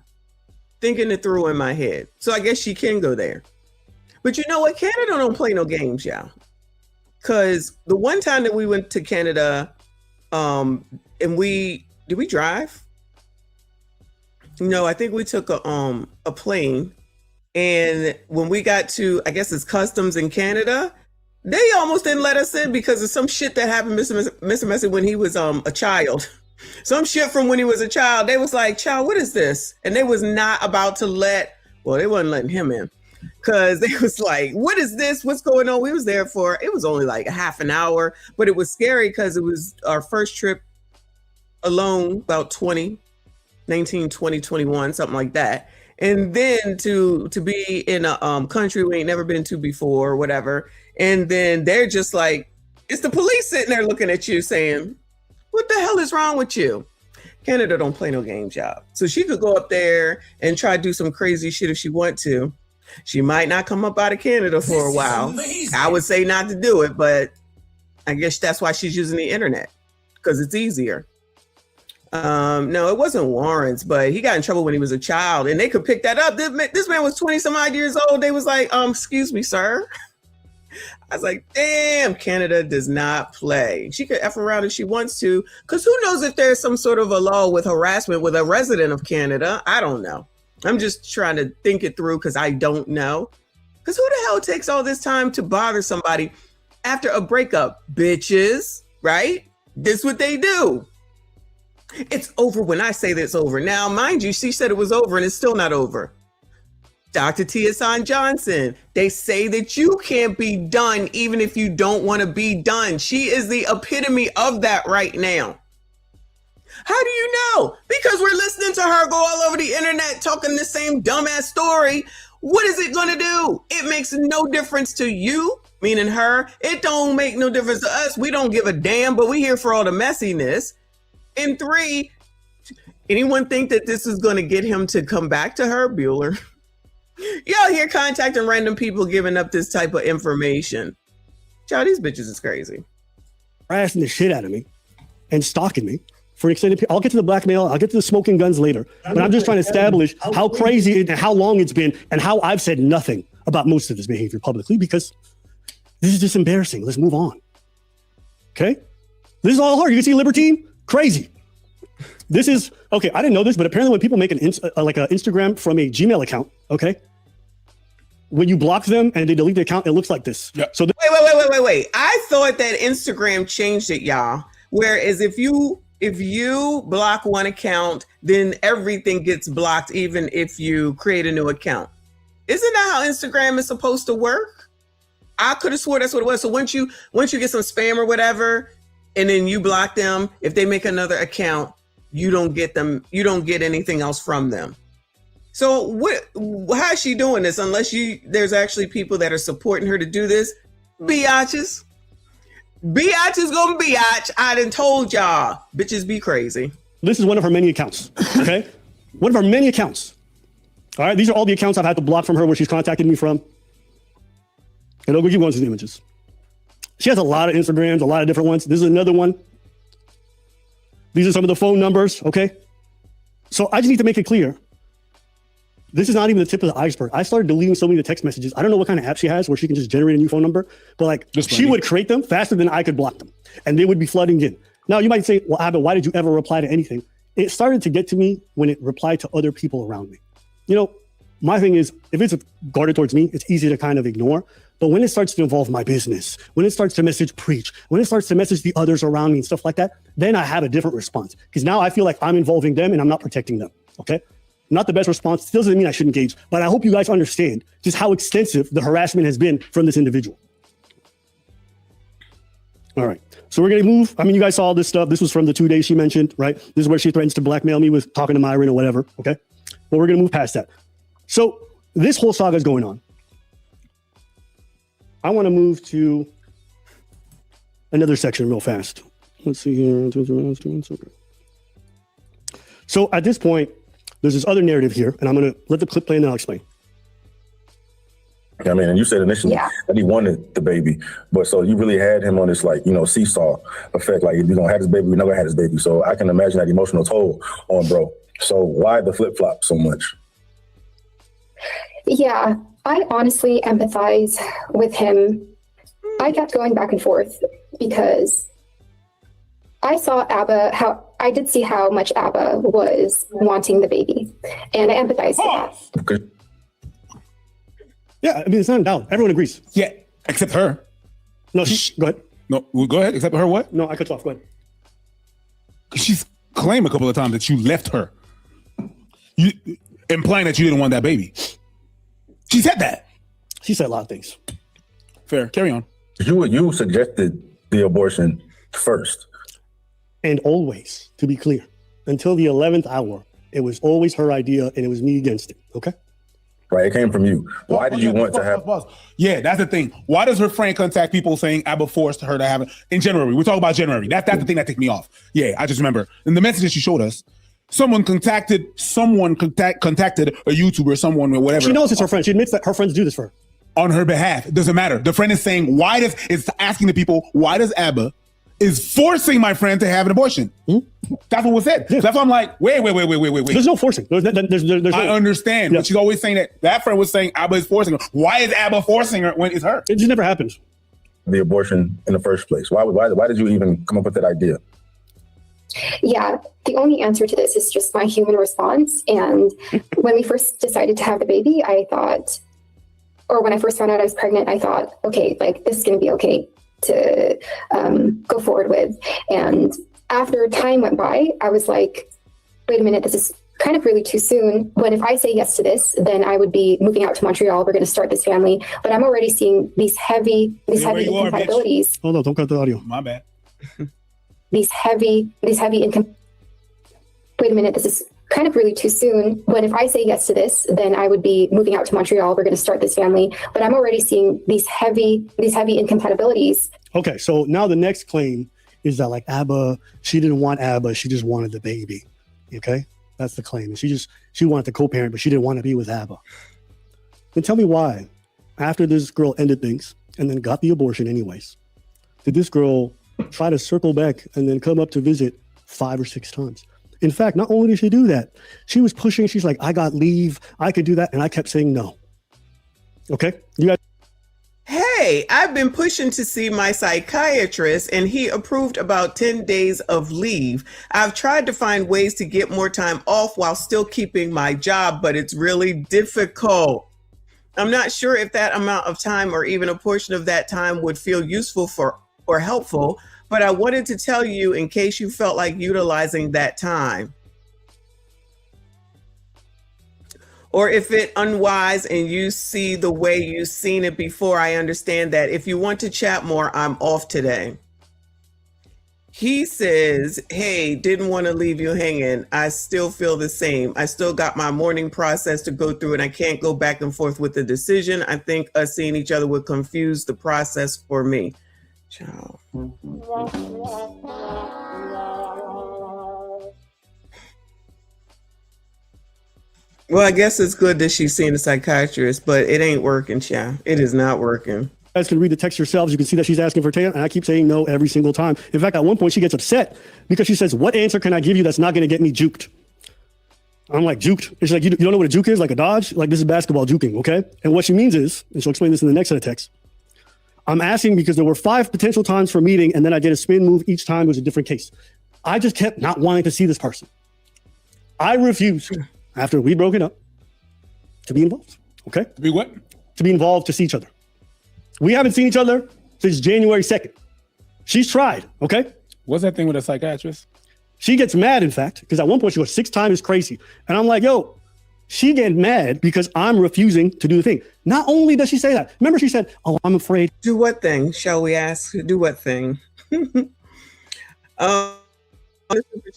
Thinking it through in my head. So I guess she can go there. But you know what? Canada don't play no games, y'all. Because the one time that we went to Canada, and did we drive? No, I think we took a plane, and when we got to, I guess it's customs in Canada, they almost didn't let us in because of some shit that happened, Mr. Messi, when he was a child. Some shit from when he was a child. They was like, "Child, what is this?" And they was not about to well, they wasn't letting him in because they was like, "What is this? What's going on?" We was there for, it was only like a half an hour, but it was scary because it was our first trip alone, about 19, 20, 21, something like that. And then to be in a country we ain't never been to before, or whatever. And then they're just like, it's the police sitting there looking at you saying, "What the hell is wrong with you?" Canada don't play no game, job. So she could go up there and try to do some crazy shit if she want to. She might not come up out of Canada for a while. I would say not to do it, but I guess that's why she's using the internet, because it's easier. No, it wasn't warrants, but he got in trouble when he was a child, and they could pick that up. This man was 20 some odd years old. They was like, excuse me, sir. I was like, damn, Canada does not play. She could F around if she wants to, because who knows if there's some sort of a law with harassment with a resident of Canada. I don't know. I'm just trying to think it through because I don't know. Because who the hell takes all this time to bother somebody after a breakup? Bitches, right? This is what they do. It's over when I say that it's over. Now, mind you, she said it was over and it's still not over. Dr. Tia Johnson, they say that you can't be done even if you don't want to be done. She is the epitome of that right now. How do you know? Because we're listening to her go all over the internet talking the same dumbass story. What is it going to do? It makes no difference to you, meaning her. It don't make no difference to us. We don't give a damn, but we here for all the messiness. And 3, anyone think that this is going to get him to come back to her, Bueller? Y'all here contacting random people giving up this type of information. Child, these bitches is crazy. Harassing the shit out of me and stalking me for an extended period. I'll get to the blackmail. I'll get to the smoking guns later. But I'm just trying to establish how crazy and how long it's been and how I've said nothing about most of this behavior publicly because this is just embarrassing. Let's move on. Okay? This is all hard. You can see Libertine? Crazy. This is, okay, I didn't know this, but apparently when people make an Instagram from a Gmail account, okay, when you block them and they delete the account, it looks like this. Yeah. So wait. I thought that Instagram changed it, y'all. Whereas if you block one account, then everything gets blocked, even if you create a new account. Isn't that how Instagram is supposed to work? I could have swore that's what it was. So once you get some spam or whatever, and then you block them, if they make another account, you don't get them. You don't get anything else from them. So how is she doing this? Unless there's actually people that are supporting her to do this. Biatches gonna biatch. I done told y'all, bitches be crazy. This is one of her many accounts, okay? One of her many accounts. All right, these are all the accounts I've had to block from her where she's contacted me from. And I'll go keep going to the images. She has a lot of Instagrams, a lot of different ones. This is another one. These are some of the phone numbers, okay? So I just need to make it clear. This is not even the tip of the iceberg. I started deleting so many of the text messages. I don't know what kind of app she has where she can just generate a new phone number, but like she would create them faster than I could block them. And they would be flooding in. Now you might say, well, Abba, why did you ever reply to anything? It started to get to me when it replied to other people around me. You know, my thing is, if it's guarded towards me, it's easy to kind of ignore. But when it starts to involve my business, when it starts to message preach, when it starts to message the others around me and stuff like that, then I have a different response. Because now I feel like I'm involving them and I'm not protecting them, okay? Not the best response. Still doesn't mean I shouldn't engage. But I hope you guys understand just how extensive the harassment has been from this individual. All right. So we're going to move. I mean, you guys saw all this stuff. This was from the 2 days she mentioned, right? This is where she threatens to blackmail me with talking to Myron or whatever, okay? But we're going to move past that. So this whole saga is going on. I want to move to another section real fast. Let's see here. So at this point, there's this other narrative here, and I'm going to let the clip play and then I'll explain. I mean, and you said initially that he wanted the baby, but so you really had him on this, like, you know, seesaw effect. Like, if you don't have this baby, we never had this baby. So I can imagine that emotional toll on bro. So why the flip flop so much? Yeah, I honestly empathize with him. I kept going back and forth because I saw Abba, how I did see how much Abba was wanting the baby, and I empathized with that. Yeah, I mean, it's not in doubt. Everyone agrees. Yeah, except her. No, go ahead. No, well, go ahead. Except her what? No, I cut you off. Go ahead. She's claimed a couple of times that you left her. You implying that you didn't want that baby. She said that. She said a lot of things. Fair. Carry on. You suggested the abortion first. And always, to be clear, until the 11th hour, it was always her idea and it was me against it. Okay? Right, it came from you. Why did you want to have... Yeah, that's the thing. Why does her friend contact people saying Abba forced her to have it in January? We're talking about January. That's the thing that ticked me off. Yeah, I just remember. In the message that she showed us, someone contacted a YouTuber, someone or whatever. She knows it's her friend. She admits that her friends do this for her. On her behalf. It doesn't matter. The friend is saying, it's asking the people, why does Abba is forcing my friend to have an abortion? That's what was said. Yeah. That's why I'm like, wait. There's no forcing. There's I understand, but she's always saying that friend was saying Abba is forcing her. Why is Abba forcing her when it's her? It just never happens. The abortion in the first place. Why did you even come up with that idea? Yeah, the only answer to this is just my human response. And when we first decided to have the baby, I thought, or when I first found out I was pregnant, I thought, okay, like this is going to be okay to go forward with. And after time went by, I was like, wait a minute, this is kind of really too soon. But if I say yes to this, then I would be moving out to Montreal. We're going to start this family. But I'm already seeing these heavy incompatibilities. Hold on, don't cut the audio. My bad. These heavy wait a minute, this is kind of really too soon. But if I say yes to this, then I would be moving out to Montreal. We're going to start this family. But I'm already seeing these heavy incompatibilities. Okay, so now the next claim is that like Abba, she didn't want Abba, she just wanted the baby. Okay, that's the claim. And she wanted to co-parent, but she didn't want to be with Abba. Then tell me why, after this girl ended things and then got the abortion anyways, did this girl try to circle back and then come up to visit 5 or 6 times? In fact, not only did she do that, she was pushing. She's like, I got leave. I could do that. And I kept saying no. Okay. You guys. Hey, I've been pushing to see my psychiatrist and he approved about 10 days of leave. I've tried to find ways to get more time off while still keeping my job, but it's really difficult. I'm not sure if that amount of time or even a portion of that time would feel useful or helpful, but I wanted to tell you in case you felt like utilizing that time. Or if it unwise and you see the way you've seen it before, I understand that. If you want to chat more, I'm off today. He says, hey, didn't want to leave you hanging. I still feel the same. I still got my mourning process to go through and I can't go back and forth with the decision. I think us seeing each other would confuse the process for me. Ciao. Well, I guess it's good that she's seeing a psychiatrist, but it ain't working, child. It is not working. You guys can read the text yourselves. You can see that she's asking for Taya, and I keep saying no every single time. In fact, at one point, she gets upset because she says, what answer can I give you that's not going to get me juked? I'm like, juked? It's like, you don't know what a juke is? Like a dodge? Like, this is basketball juking, okay? And what she means is, and she'll explain this in the next set of texts, I'm asking because there were 5 potential times for meeting, and then I did a spin move each time. It was a different case. I just kept not wanting to see this person. I refused, after we broke it up, to be involved, okay? To be what? To be involved, to see each other. We haven't seen each other since January 2nd. She's tried, okay? What's that thing with a psychiatrist? She gets mad, in fact, because at one point she goes, 6 times is crazy. And I'm like, yo, she get mad because I'm refusing to do the thing. Not only does she say that, remember she said, oh, I'm afraid. Do what thing, shall we ask? Do what thing? Super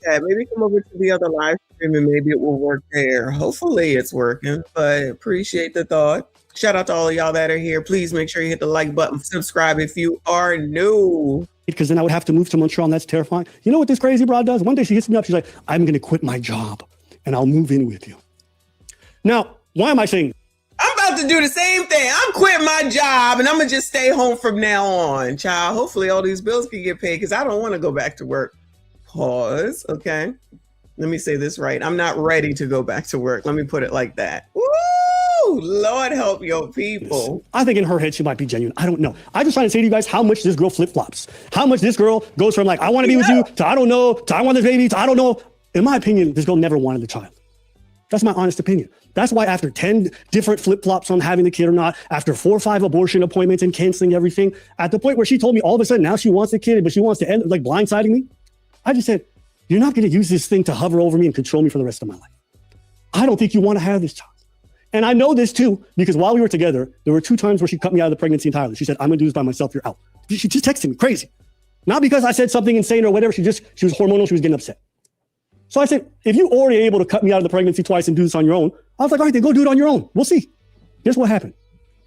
chat. Maybe come over to the other live stream and maybe it will work there. Hopefully it's working, but appreciate the thought. Shout out to all of y'all that are here. Please make sure you hit the like button, subscribe if you are new. Because then I would have to move to Montreal, and that's terrifying. You know what this crazy broad does? One day she hits me up. She's like, I'm going to quit my job and I'll move in with you. Now, why am I saying? I'm about to do the same thing. I'm quitting my job and I'm going to just stay home from now on, child. Hopefully all these bills can get paid because I don't want to go back to work. Pause. Okay. Let me say this right. I'm not ready to go back to work. Let me put it like that. Woo! Woo! Lord help your people. I think in her head she might be genuine. I don't know. I'm just trying to say to you guys how much this girl flip-flops. How much this girl goes from like, I want to be with you, to I don't know, to I want this baby, to I don't know. In my opinion, this girl never wanted the child. That's my honest opinion. That's why after 10 different flip-flops on having the kid or not, after 4 or 5 abortion appointments and canceling everything, at the point where she told me all of a sudden now she wants the kid, but she wants to end like blindsiding me, I just said, you're not going to use this thing to hover over me and control me for the rest of my life. I don't think you want to have this child. And I know this too, because while we were together, there were 2 times where she cut me out of the pregnancy entirely. She said, I'm going to do this by myself, you're out. She just texted me crazy. Not because I said something insane or whatever, she was hormonal, she was getting upset. So I said, if you already able to cut me out of the pregnancy twice and do this on your own, I was like, all right, then go do it on your own. We'll see. Guess what happened?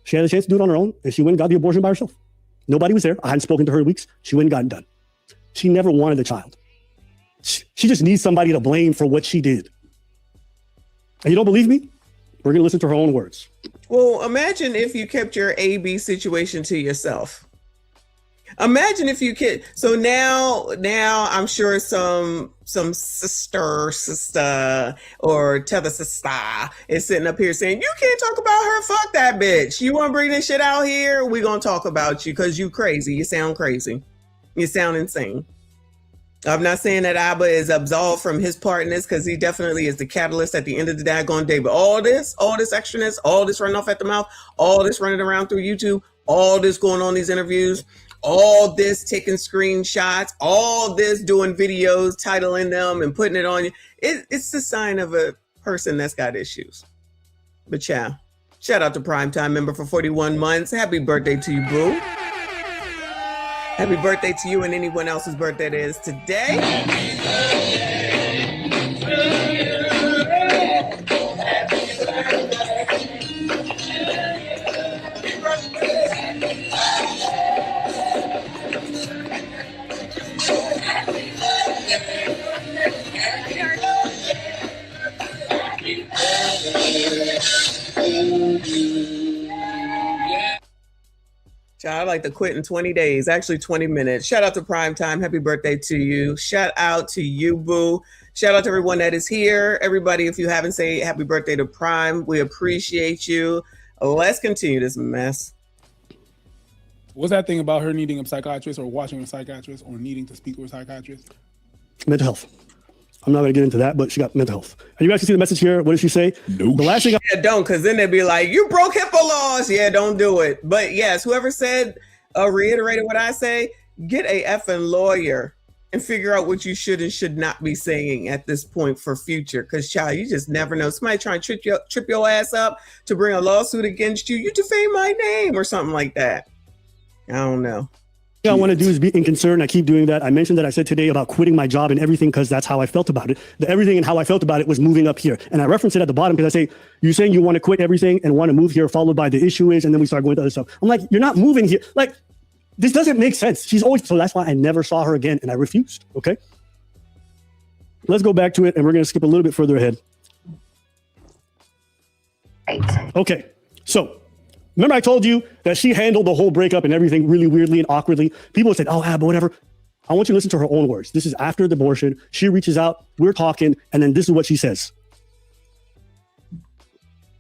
She had a chance to do it on her own, and she went and got the abortion by herself. Nobody was there. I hadn't spoken to her in weeks. She went and got it done. She never wanted the child. She just needs somebody to blame for what she did. And you don't believe me? We're going to listen to her own words. Well, imagine if you kept your AB situation to yourself. Imagine if you could. So now I'm sure some sister or tether sister is sitting up here saying, you can't talk about her. Fuck that bitch. You want to bring this shit out here? We're going to talk about you because you crazy. You sound crazy. You sound insane. I'm not saying that Abba is absolved from his part in this, because he definitely is the catalyst at the end of the daggone day. But all this extraness, all this running off at the mouth, all this running around through YouTube, all this going on in these interviews, all this taking screenshots, all this doing videos, titling them and putting it on you. It's the sign of a person that's got issues. But yeah, shout out to Primetime member for 41 months. Happy birthday to you, boo. Happy birthday to you and anyone else's birthday it is today. I'd like to quit in 20 days, actually 20 minutes. Shout out to Primetime. Happy birthday to you. Shout out to you, boo. Shout out to everyone that is here. Everybody, if you haven't said happy birthday to Prime, we appreciate you. Let's continue this mess. What's that thing about her needing a psychiatrist or watching a psychiatrist or needing to speak with a psychiatrist? Mental health. I'm not going to get into that, but she got mental health. And you guys can see the message here. What did she say? No. The last thing don't, because then they'd be like, you broke HIPAA laws. Yeah, don't do it. But yes, whoever said, reiterated what I say, get a effing lawyer and figure out what you should and should not be saying at this point for future. Because, child, you just never know. Somebody trying to trip your ass up to bring a lawsuit against you. You defame my name or something like that. I don't know. I want to do is be in concern. I keep doing that. I mentioned that I said today about quitting my job and everything because that's how I felt about it. The everything and how I felt about it was moving up here. And I reference it at the bottom because I say, you're saying you want to quit everything and want to move here, followed by the issue is, and then we start going to other stuff. I'm like, you're not moving here. Like, this doesn't make sense. She's always, so that's why I never saw her again and I refused. Okay. Let's go back to it and we're going to skip a little bit further ahead. Right. Okay. So, remember I told you that she handled the whole breakup and everything really weirdly and awkwardly? People said, oh, but whatever. I want you to listen to her own words. This is after the abortion. She reaches out, we're talking, and then this is what she says.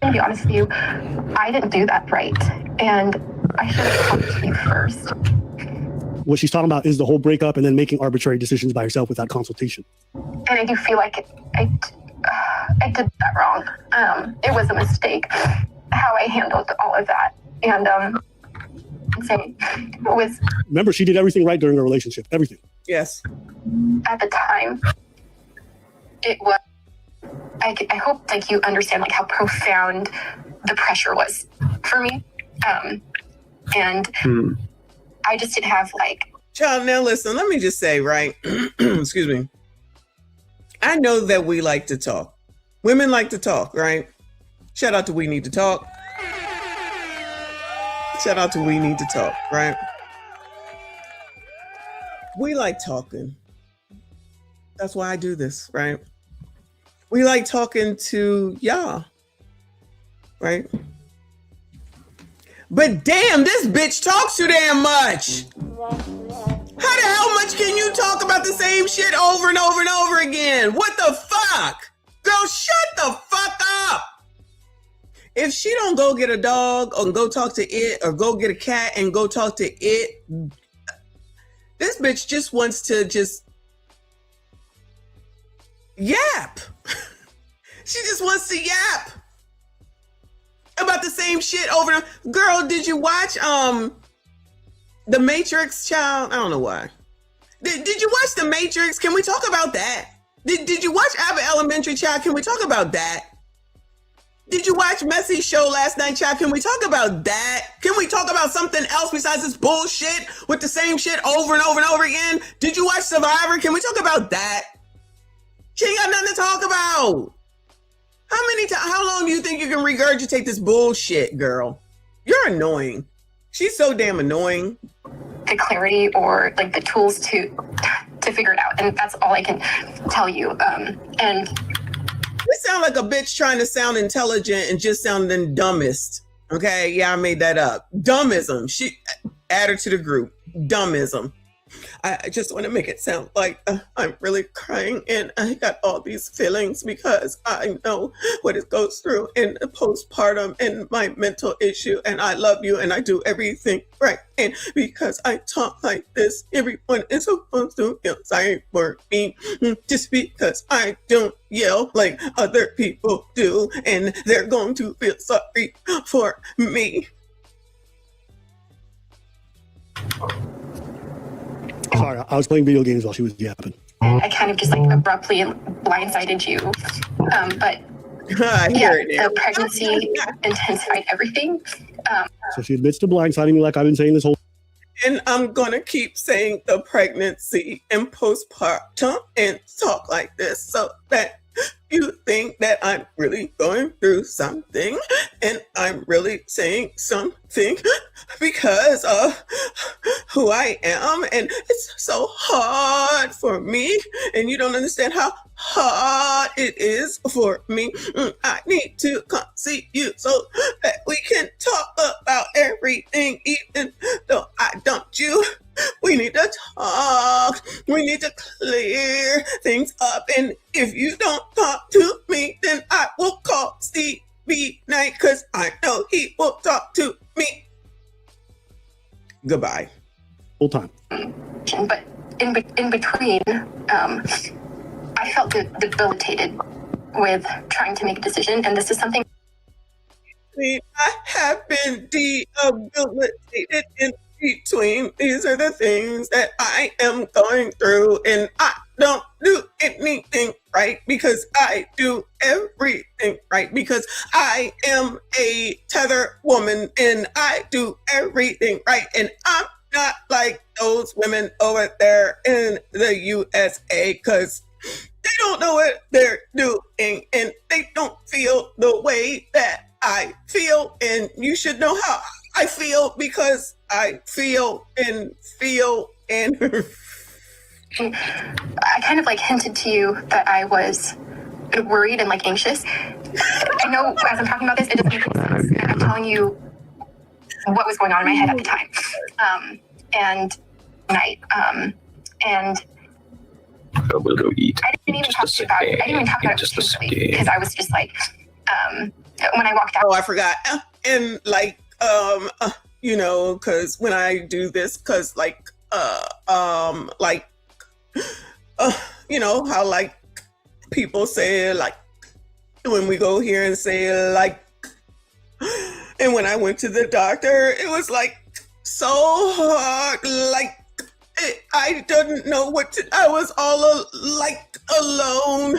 To be honest with you, I didn't do that right. And I should have talked to you first. What she's talking about is the whole breakup and then making arbitrary decisions by herself without consultation. And I do feel like I did that wrong. It was a mistake how I handled all of that. And say it was. Remember, she did everything right during her relationship. Everything. Yes. At the time, it was. I hope like you understand like how profound the pressure was for me. And I just didn't have like. Child, now listen. Let me just say, right? Excuse me. I know that we like to talk. Women like to talk, right? Shout out to We Need to Talk. Shout out to We Need to Talk, right? We like talking. That's why I do this, right? We like talking to y'all, right? But damn, this bitch talks too damn much. How the hell much can you talk about the same shit over and over and over again? What the fuck? Girl, shut the fuck up. If she don't go get a dog or go talk to it or go get a cat and go talk to it, this bitch just wants to just yap. She just wants to yap about the same shit over and over. Girl, did you watch The Matrix, child? I don't know why. Did you watch The Matrix? Can we talk about that? Did you watch Abbott Elementary, child? Can we talk about that? Did you watch Messy's show last night, child? Can we talk about that? Can we talk about something else besides this bullshit with the same shit over and over and over again? Did you watch Survivor? Can we talk about that? She ain't got nothing to talk about. How long do you think you can regurgitate this bullshit, girl? You're annoying. She's so damn annoying. The clarity or like the tools to figure it out, and that's all I can tell you. And you sound like a bitch trying to sound intelligent and just sounding dumbest. Okay, yeah, I made that up. Dummism. She add her to the group. Dummism. I just want to make it sound like I'm really crying and I got all these feelings because I know what it goes through in the postpartum and my mental issue, and I love you and I do everything right. And because I talk like this, everyone is supposed to feel sorry for me just because I don't yell like other people do, and they're going to feel sorry for me. Sorry, I was playing video games while she was yapping. I kind of just like abruptly blindsided you. But the pregnancy intensified everything. So she admits to blindsiding me like I've been saying this whole. And I'm going to keep saying the pregnancy and postpartum and talk like this so that you think that I'm really going through something and I'm really saying something because of who I am, and it's so hard for me and you don't understand how hard it is for me. I need to come see you so that we can talk about everything even though I don't you. We need to talk. We need to clear things up. And if you don't talk to me, then I will call Stevie Knight because I know he will talk to me. Goodbye. Full time. But in between, I felt debilitated with trying to make a decision. And this is something. I have been debilitated in between. These are the things that I am going through, and I don't do anything right because I do everything right because I am a tether woman and I do everything right, and I'm not like those women over there in the USA because they don't know what they're doing and they don't feel the way that I feel, and you should know how I feel because I feel and I kind of like hinted to you that I was worried and like anxious. I know as I'm talking about this, it doesn't make sense. I'm telling you what was going on in my head at the time. And we'll go eat. I didn't even talk about it truthfully because I was just like, when I walked out. Oh, I forgot. And like, you know, because when I do this, because like, you know how like people say like when we go here and say like, and when I went to the doctor, it was like so hard, like I didn't know what to. I was all like alone,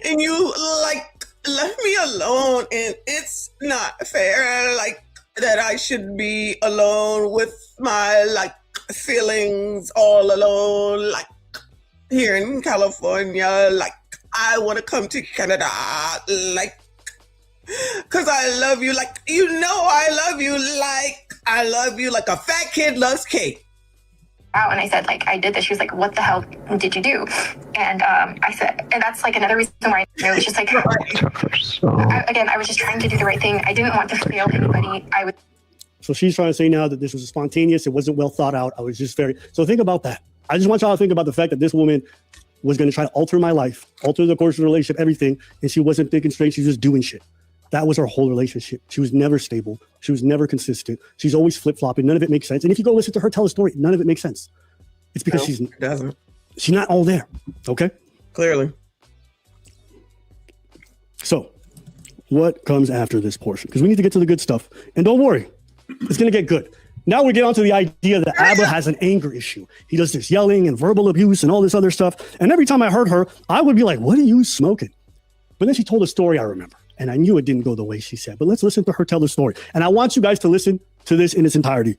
and you like left me alone, and it's not fair. Like that I should be alone with my like feelings all alone, like here in California. Like I want to come to Canada, like because I love you. Like you know I love you. Like I love you like a fat kid loves cake. Out and I said like I did this. She was like, what the hell did you do? And I said, and that's like another reason why it was just like I was just trying to do the right thing. I didn't want to fail anybody. So she's trying to say now that this was spontaneous, it wasn't well thought out. I was just so think about that. I just want y'all to think about the fact that this woman was going to try to alter my life, alter the course of the relationship, everything, and she wasn't thinking straight. She was just doing shit. That was our whole relationship. She was never stable. She was never consistent. She's always flip-flopping. None of it makes sense. And if you go listen to her tell a story, none of it makes sense. It's because she's not all there. Okay? Clearly. So, what comes after this portion? Because we need to get to the good stuff. And don't worry, it's going to get good. Now we get onto the idea that Abba has an anger issue. He does this yelling and verbal abuse and all this other stuff. And every time I heard her, I would be like, what are you smoking? But then she told a story I remember. And I knew it didn't go the way she said. But let's listen to her tell the story. And I want you guys to listen to this in its entirety.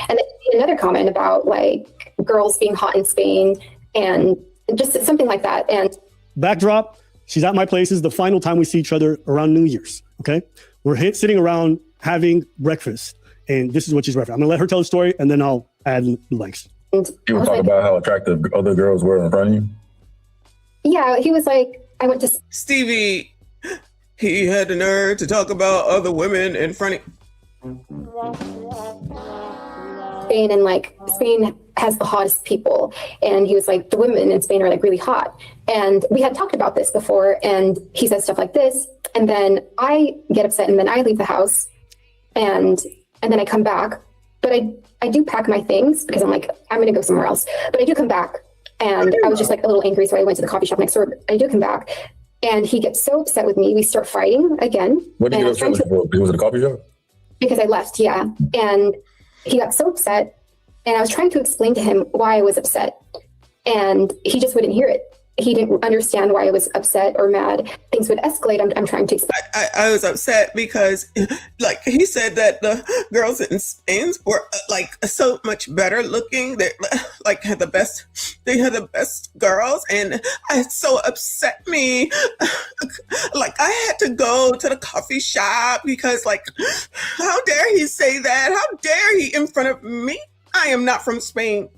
And another comment about like girls being hot in Spain and just something like that. And backdrop, she's at my place. This is the final time we see each other around New Year's. Okay. We're sitting around having breakfast. And this is what she's referencing. I'm going to let her tell the story and then I'll add blanks. You were talking about how attractive other girls were in front of you? Yeah, he was like, I went to Stevie. He had the nerve to talk about other women in front of Spain, and like Spain has the hottest people. And he was like, the women in Spain are like really hot. And we had talked about this before. And he said stuff like this. And then I get upset and then I leave the house and then I come back. But I do pack my things because I'm like, I'm going to go somewhere else. But I do come back. And I was just like a little angry, so I went to the coffee shop next door. I do come back, and he gets so upset with me. We start fighting again. What did you get upset with? Because he was at the coffee shop? Because I left, yeah. And he got so upset, and I was trying to explain to him why I was upset, and he just wouldn't hear it. He didn't understand why I was upset or mad. Things would escalate. I'm trying to explain. I was upset because, like, he said that the girls in Spain were like so much better looking. They like had the best. They had the best girls, and it so upset me. Like I had to go to the coffee shop because, like, how dare he say that? How dare he in front of me? I am not from Spain.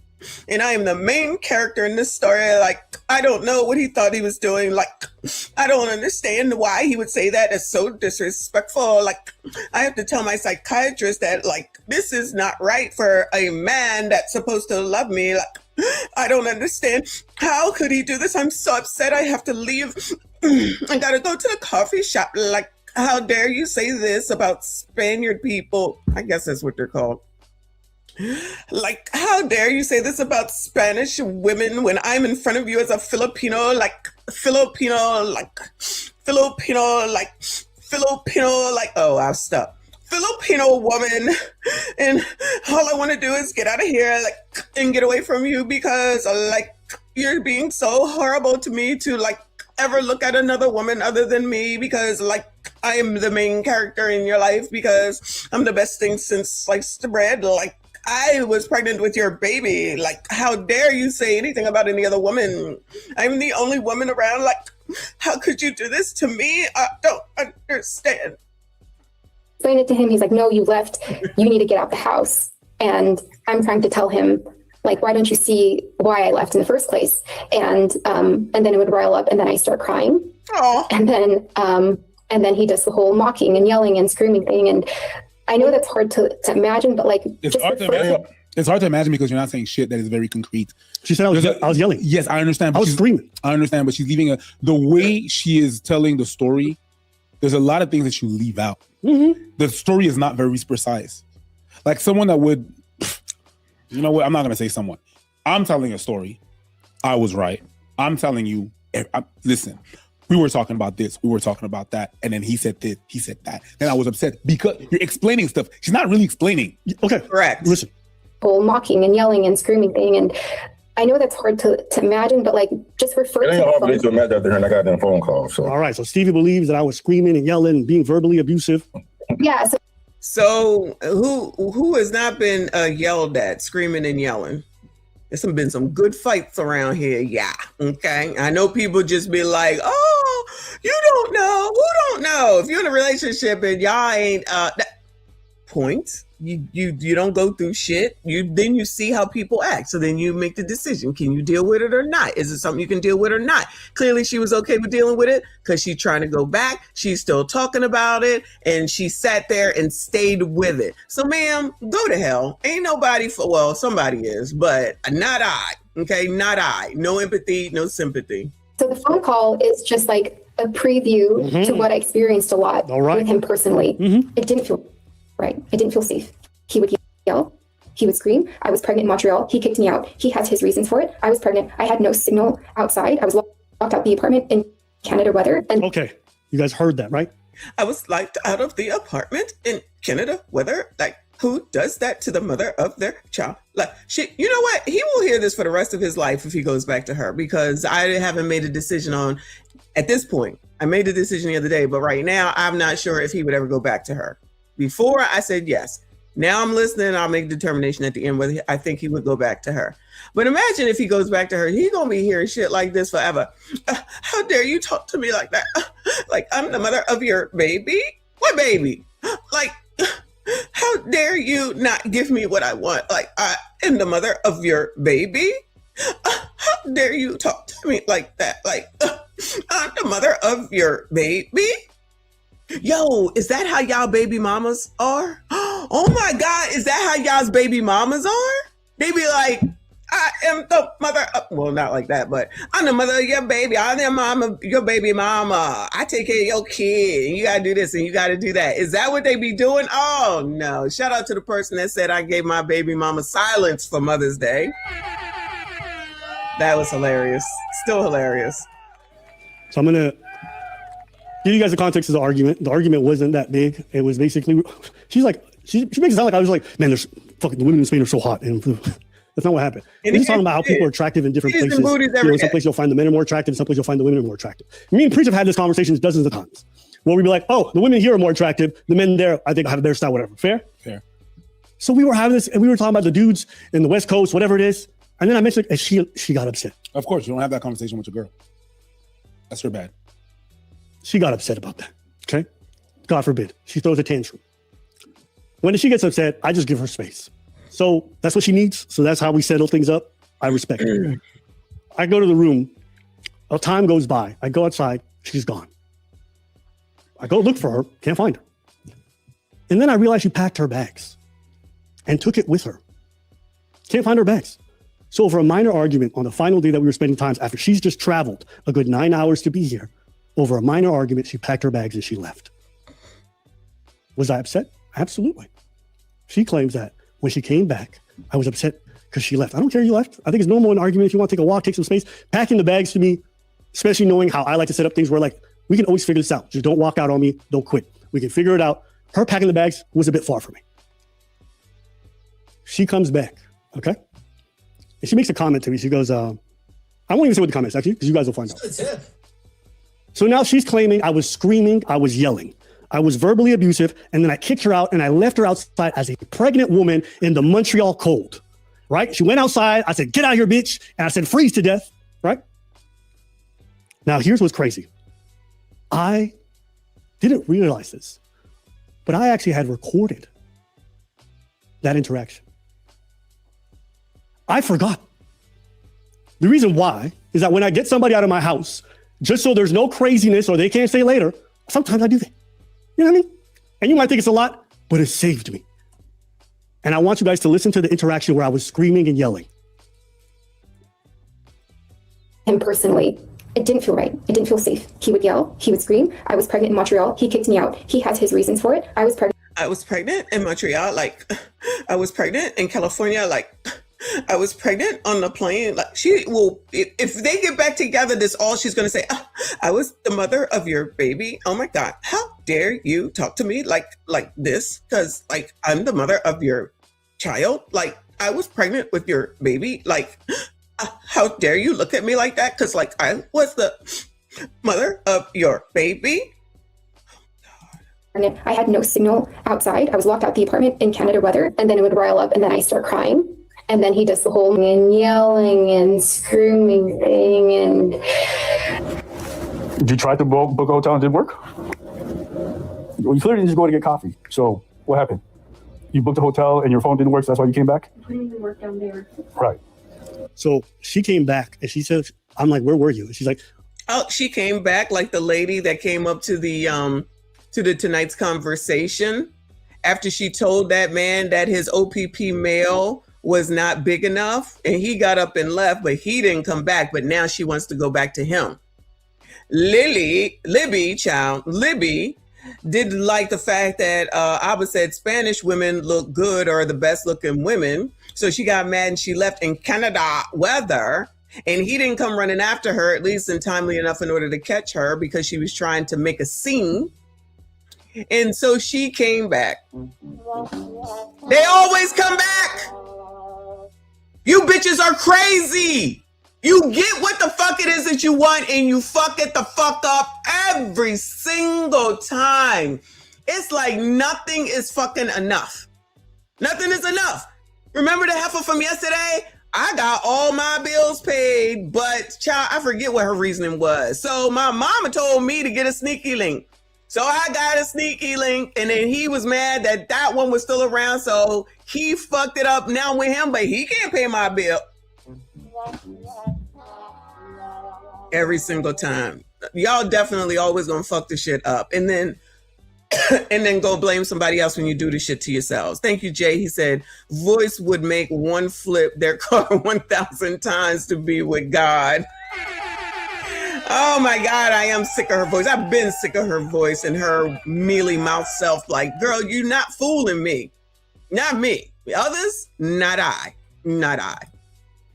And I am the main character in this story. Like, I don't know what he thought he was doing. Like, I don't understand why he would say that. It's so disrespectful. Like, I have to tell my psychiatrist that, like, this is not right for a man that's supposed to love me. Like, I don't understand. How could he do this? I'm so upset. I have to leave. I gotta go to the coffee shop. Like, how dare you say this about Spaniard people? I guess that's what they're called. Like, how dare you say this about Spanish women when I'm in front of you as a Filipino, oh, I'll stop. Filipino woman, and all I want to do is get out of here, like, and get away from you because, like, you're being so horrible to me to, like, ever look at another woman other than me because, like, I am the main character in your life because I'm the best thing since sliced bread, like, I was pregnant with your baby. Like, how dare you say anything about any other woman? I'm the only woman around. Like, how could you do this to me? I don't understand. Explain it to him. He's like, no, you left. You need to get out the house. And I'm trying to tell him, like, why don't you see why I left in the first place? And then it would rile up, and then I start crying. Aww. And then he does the whole mocking and yelling and screaming thing. And I know that's hard to imagine, but like it's hard to imagine because you're not saying shit that is very concrete. She said I was yelling. Yes, I understand. I was screaming. I understand, but she's leaving the way she is telling the story. There's a lot of things that you leave out. Mm-hmm. The story is not very precise. Like someone that would, you know what? I'm not gonna say someone. I'm telling a story. I was right. I'm telling you. Listen. We were talking about this, we were talking about that, and then he said this, he said that. Then I was upset because you're explaining stuff. She's not really explaining. Okay, correct. Listen. Whole mocking and yelling and screaming thing, and I know that's hard to imagine, but like just refer to it. Ain't hard to imagine after hearing that goddamn phone call. So. All right, so Stevie believes that I was screaming and yelling and being verbally abusive. Yeah. So who has not been yelled at, screaming and yelling? There's been some good fights around here, yeah. Okay, I know people just be like, "Oh, you don't know, who don't know?" If you're in a relationship and y'all ain't point, you don't go through shit. Then you see how people act. So then you make the decision: can you deal with it or not? Is it something you can deal with or not? Clearly, she was okay with dealing with it because she's trying to go back. She's still talking about it, and she sat there and stayed with it. So, ma'am, go to hell. Ain't nobody somebody is, but not I. Okay, not I. No empathy, no sympathy. So the phone call is just like a preview to what I experienced a lot with him personally. It didn't feel right. I didn't feel safe. He would yell. He would scream. I was pregnant in Montreal. He kicked me out. He has his reasons for it. I was pregnant. I had no signal outside. I was locked out the apartment in Canada weather. And okay, you guys heard that, right? I was locked out of the apartment in Canada weather. Like, who does that to the mother of their child? Like, you know what? He will hear this for the rest of his life if he goes back to her, because I haven't made a decision on, at this point. I made a decision the other day, but right now I'm not sure if he would ever go back to her. Before I said yes. Now I'm listening. I'll make a determination at the end whether I think he would go back to her. But imagine if he goes back to her, he's going to be hearing shit like this forever. How dare you talk to me like that? Like, I'm the mother of your baby? What baby? Like, how dare you not give me what I want? Like, I am the mother of your baby? How dare you talk to me like that? Like, I'm the mother of your baby? Yo, is that how y'all baby mamas are? Oh my God, is that how y'all's baby mamas are? They be like, I am the mother of, well, not like that, but I'm the mother of your baby. I'm the mama, your baby mama. I take care of your kid, and you gotta do this and you gotta do that. Is that what they be doing? Oh no. Shout out to the person that said I gave my baby mama silence for Mother's Day. That was hilarious. Still hilarious. So I'm gonna give you guys the context of the argument. The argument wasn't that big. It was basically, she's like, she makes it sound like I was like, man, there's fucking, the women in Spain are so hot. And that's not what happened. We're just talking about how people are attractive in different places. You know, in some place you'll find the men are more attractive. In some place you'll find the women are more attractive. Me and Preach have had this conversation dozens of times. Where we'd be like, oh, the women here are more attractive. The men there, I think, have their style, whatever. Fair? Fair. So we were having this, and we were talking about the dudes in the West Coast, whatever it is. And then I mentioned, and she got upset. Of course, you don't have that conversation with your girl. That's her bad. She got upset about that. Okay? God forbid. She throws a tantrum. When she gets upset, I just give her space. So that's what she needs. So that's how we settle things up. I respect it. I go to the room. A time goes by. I go outside. She's gone. I go look for her. Can't find her. And then I realize she packed her bags and took it with her. Can't find her bags. So over a minor argument on the final day that we were spending time after she's just traveled a good 9 hours to be here, over a minor argument, she packed her bags and she left. Was I upset? Absolutely. She claims that when she came back, I was upset because she left. I don't care you left. I think it's normal in an argument. If you want to take a walk, take some space, packing the bags to me, especially knowing how I like to set up things where like, we can always figure this out. Just don't walk out on me. Don't quit. We can figure it out. Her packing the bags was a bit far for me. She comes back. Okay. And she makes a comment to me. She goes, I won't even say what the comment is actually, because you guys will find out. So now she's claiming I was screaming, I was yelling, I was verbally abusive, and then I kicked her out and I left her outside as a pregnant woman in the Montreal cold, right? She went outside, I said, get out here, bitch, and I said, freeze to death, right? Now here's what's crazy. I didn't realize this, but I actually had recorded that interaction. I forgot. The reason why is that when I get somebody out of my house, just so there's no craziness or they can't stay later, sometimes I do that. You know what I mean? And you might think it's a lot, but it saved me. And I want you guys to listen to the interaction where I was screaming and yelling. Him personally, it didn't feel right. It didn't feel safe. He would yell. He would scream. I was pregnant in Montreal. He kicked me out. He has his reasons for it. I was pregnant in Montreal. Like, I was pregnant in California. Like, I was pregnant on the plane. Like, she will, if they get back together, this all she's going to say, oh, I was the mother of your baby. Oh my God. How dare you talk to me like this? Because like, I'm the mother of your child. Like, I was pregnant with your baby. Like, how dare you look at me like that? Because like, I was the mother of your baby. I had no signal outside. I was locked out the apartment in Canada weather, and then it would rile up and then I start crying. And then he does the whole and yelling and screaming thing. And did you try to book a hotel and it didn't work? Well, you clearly didn't just go to get coffee. So what happened? You booked a hotel and your phone didn't work, so that's why you came back? I couldn't even work down there. Right. So she came back and she said, I'm like, where were you? And she's like, oh, she came back like the lady that came up to the tonight's conversation after she told that man that his OPP mail was not big enough and he got up and left, but he didn't come back. But now she wants to go back to him. Libby didn't like the fact that Abba said Spanish women look good or the best looking women. So she got mad and she left in Canada weather. And he didn't come running after her, at least in timely enough in order to catch her because she was trying to make a scene. And so she came back. They always come back. You bitches are crazy. You get what the fuck it is that you want and you fuck it the fuck up every single time. It's like nothing is fucking enough. Nothing is enough. Remember the heifer from yesterday? I got all my bills paid, but child, I forget what her reasoning was. So my mama told me to get a sneaky link. So I got a sneaky link, and then he was mad that that one was still around, so he fucked it up now with him, but he can't pay my bill. Every single time. Y'all definitely always gonna fuck the shit up. And then go blame somebody else when you do the shit to yourselves. Thank you, Jay. He said, voice would make one flip their car 1,000 times to be with God. Oh my God, I am sick of her voice. I've been sick of her voice and her mealy mouth self. Like, girl, you're not fooling me. Not me. The others, not I. Not I.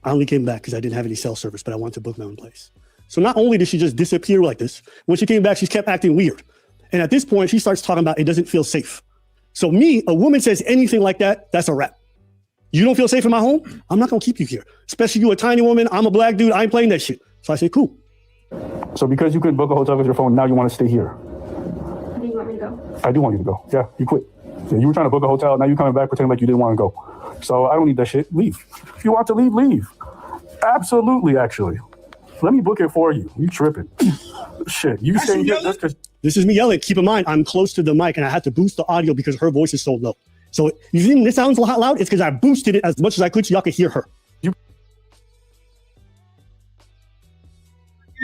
I only came back because I didn't have any cell service, but I wanted to book my own place. So not only did she just disappear like this, when she came back, she kept acting weird. And at this point, she starts talking about it doesn't feel safe. So me, a woman says anything like that, that's a wrap. You don't feel safe in my home? I'm not going to keep you here. Especially you, a tiny woman. I'm a black dude. I ain't playing that shit. So I say, cool. So because you couldn't book a hotel with your phone, now you want to stay here? Do you want me to go? I do want you to go. Yeah, you quit. So you were trying to book a hotel. Now you're coming back pretending like you didn't want to go. So I don't need that shit. Leave. If you want to leave, leave. Absolutely, actually. Let me book it for you. You tripping. Shit. You staying here just because... This is me yelling. Keep in mind, I'm close to the mic and I had to boost the audio because her voice is so low. So you think this sounds loud? It's because I boosted it as much as I could so y'all could hear her.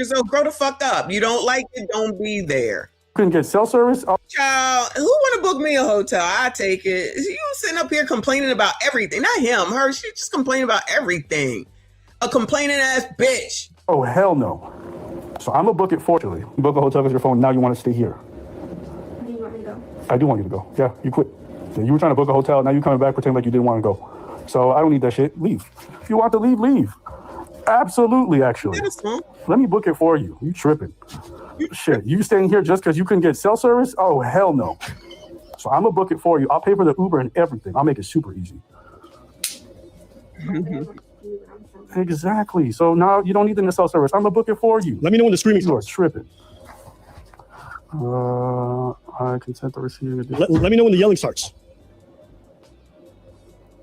So grow the fuck up. You don't like it, don't be there. Couldn't get cell service? Oh. Child, who want to book me a hotel? I take it. You sitting up here complaining about everything. Not him, her. She just complaining about everything. A complaining ass bitch. Oh, hell no. So I'm going to book it for you. You book a hotel with your phone. Now you want to stay here. Do you want me to go? I do want you to go. Yeah, you quit. So you were trying to book a hotel. Now you're coming back pretending like you didn't want to go. So I don't need that shit. Leave. If you want to leave, leave. Absolutely, actually. Let me book it for you. You tripping. Shit, you staying here just because you couldn't get cell service? Oh, hell no. So I'm going to book it for you. I'll pay for the Uber and everything. I'll make it super easy. Exactly. So now you don't need the cell service. I'm going to book it for you. Let me know when the streaming starts. You are tripping. I consent to receiving it. Let me know when the yelling starts.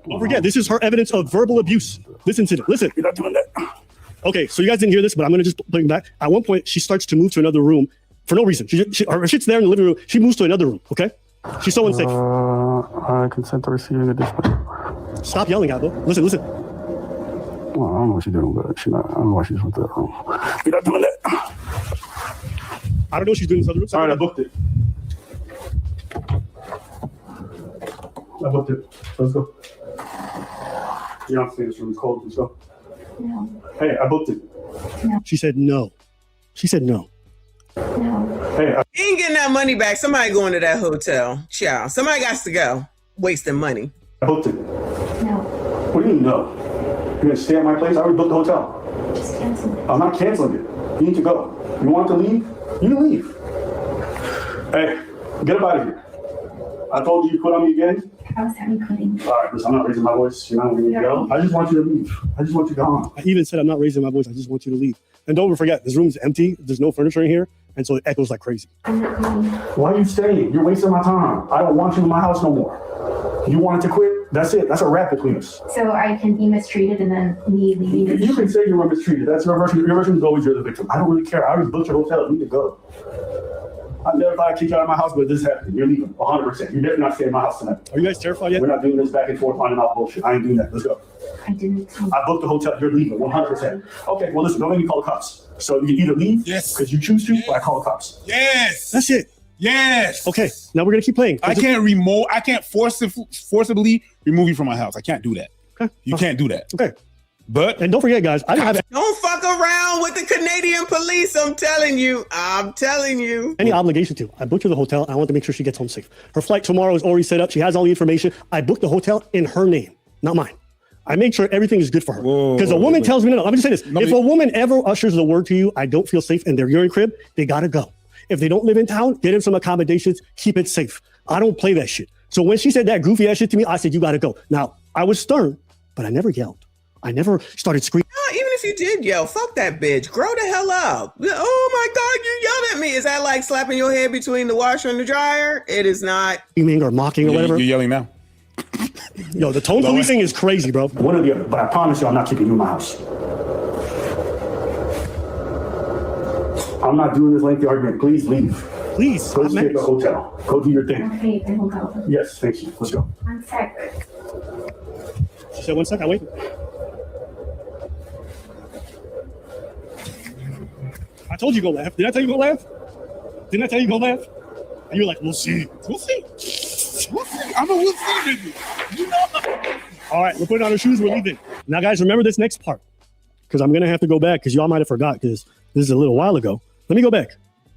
Don't forget, this is her evidence of verbal abuse. Listen to it. Listen. You're not doing that. Okay, so you guys didn't hear this, but I'm going to just bring it back. At one point, she starts to move to another room for no reason. Her shit's there in the living room. She moves to another room, okay? She's so unsafe. I consent to receiving it. Stop yelling at her. Listen. Well, I don't know what she's doing, but I don't know why she's with that room. You're not doing that. I don't know what she's doing in this other room. All right, I booked it. Let's go. You're not staying in this room. It's cold. Let's go. No. Hey, I booked it. No. She said no. She said no. No. Hey, he ain't getting that money back. Somebody going to that hotel. Ciao. Somebody got to go. Wasting money. I booked it. No. What do you mean no? You're going to stay at my place? I already booked the hotel. Just cancel it. I'm not canceling it. You need to go. You want to leave? You leave. Hey, get up out of here. I told you quit on me again. How is that me quitting? All right, listen, I'm not raising my voice. You're not letting me go. I just want you to leave. I just want you gone. I even said I'm not raising my voice. I just want you to leave. And don't forget, this room is empty. There's no furniture in here. And so it echoes like crazy. I'm not going. Why are you staying? You're wasting my time. I don't want you in my house no more. You wanted to quit? That's it. That's a wrap between us. So I can be mistreated and then me leaving. You can say you were mistreated. That's your version. Your version is always you're the victim. I don't really care. I already booked your hotel. You need to go. I never thought I'd kick you out of my house, but this happened. You're leaving 100%. You're definitely not staying in my house tonight. Are you guys terrified yet? We're not doing this back and forth on and off bullshit. I ain't doing that. Let's go. I didn't. I booked the hotel. You're leaving 100%. Okay, well, listen, don't make me call the cops. So you can either leave because you choose to, or I call the cops. Yes. That's it. Yes. Okay, now we're going to keep playing. I can't forcibly remove you from my house. I can't do that. Okay. You can't do that. Okay. And don't forget, guys, I didn't have Don't fuck around with the Canadian police. I'm telling you. any obligation to. I booked her the hotel. I want to make sure she gets home safe. Her flight tomorrow is already set up. She has all the information. I booked the hotel in her name, not mine. I make sure everything is good for her. Because a woman tells me, no, I'm just saying this. If a woman ever ushers the word to you, I don't feel safe in their urine crib, they got to go. If they don't live in town, get them some accommodations, keep it safe. I don't play that shit. So when she said that goofy ass shit to me, I said, you got to go. Now, I was stern, but I never yelled. I never started screaming. Even if you did yell, fuck that bitch. Grow the hell up. Oh my God, you yelled at me. Is that like slapping your head between the washer and the dryer? It is not. Screaming or mocking or whatever. You're yelling now. Yo, the tone policing is crazy, bro. One or the other, but I promise you I'm not keeping you in my house. I'm not doing this lengthy argument. Please leave. Please. Go stay at the hotel. Go do your thing. Okay, I will go. Yes, thank you. Let's go. I'm sick. She said 1 second, wait. I told you go laugh. Did I tell you go laugh? Didn't I tell you go laugh? And you're like, we'll see. We'll see. We'll see. I'm a we'll see, baby. You know. All right, we're putting on our shoes. We're leaving. Now, guys, remember this next part. Because I'm going to have to go back because y'all might have forgot because this is a little while ago. Let me go back.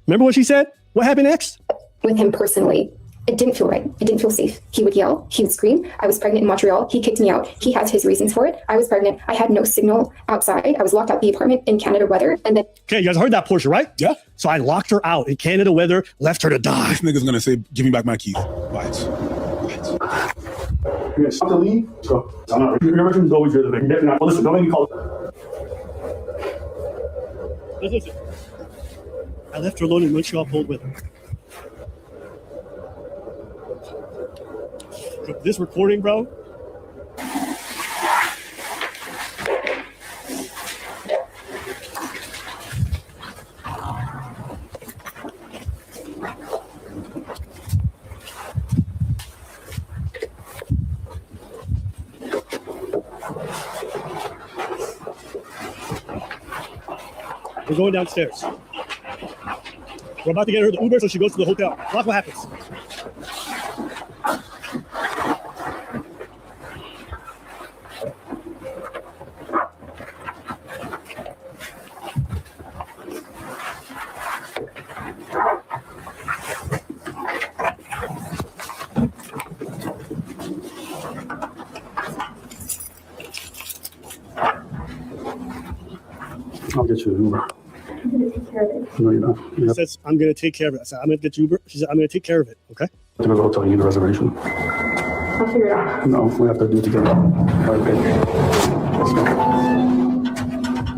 Remember what she said? What happened next? With him personally, it didn't feel right. It didn't feel safe. He would yell. He would scream. I was pregnant in Montreal. He kicked me out. He has his reasons for it. I was pregnant. I had no signal outside. I was locked out the apartment in Canada weather. And then. Okay, you guys heard that portion, right? Yeah. So I locked her out in Canada weather, left her to die. This nigga's gonna say, give me back my keys. Watch. You're gonna stop to leave? Go. I'm not. Your everything's always here. Well, listen, don't make me call. Listen. I left her alone in Montreal cold weather. This recording, bro. We're going downstairs. We're about to get her the Uber so she goes to the hotel. Watch what happens. I'll get you an Uber. I'm going to take care of it. No, you're not. She says, I'm going to take care of it. I said, I'm going to get you Uber. She said, I'm going to take care of it. Okay? To go to the hotel, you need a reservation. I'll figure it out. No, we have to do it together. All right, baby. Let's go.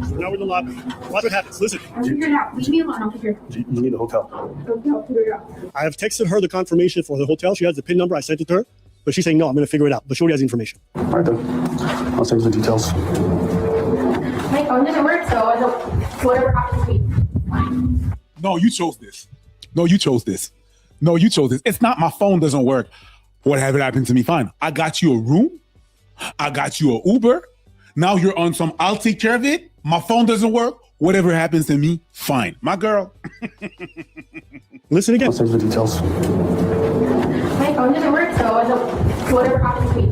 So now we're in the lobby. Watch what happens. Listen. I'll figure it out. Leave me alone. I'll figure it out. You need a hotel. Okay, I'll figure it out. I have texted her the confirmation for the hotel. She has the PIN number. I sent it to her. But she's saying, no, I'm going to figure it out. But Shorty has the information. All right, then. I'll send you the details. My phone doesn't work, so I don't. Whatever happens to me. No, you chose this. No, you chose this. No, you chose this. It's not my phone doesn't work. Whatever happened to me, fine. I got you a room. I got you an Uber. Now you're on some, I'll take care of it. My phone doesn't work. Whatever happens to me, fine. My girl. Listen again. I'll send you the details. My phone doesn't work, so I don't. Whatever happens to me.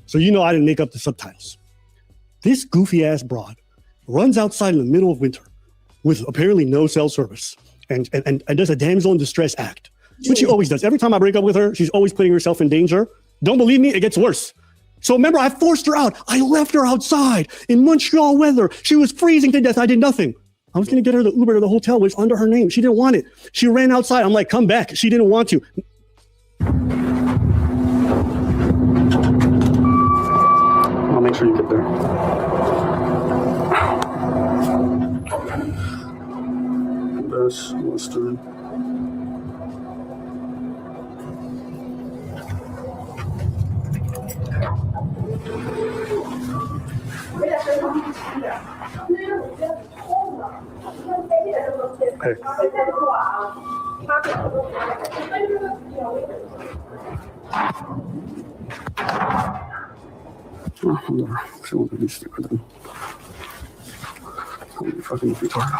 So you know I didn't make up the subtitles. This goofy ass broad runs outside in the middle of winter with apparently no cell service and does a damsel in distress act, which she always does. Every time I break up with her, she's always putting herself in danger. Don't believe me? It gets worse. So remember, I forced her out. I left her outside in Montreal weather. She was freezing to death. I did nothing. I was going to get her the Uber to the hotel, which was under her name. She didn't want it. She ran outside. I'm like, come back. She didn't want to. I'll make sure you get there. Best Western. Hey. Fucking retard.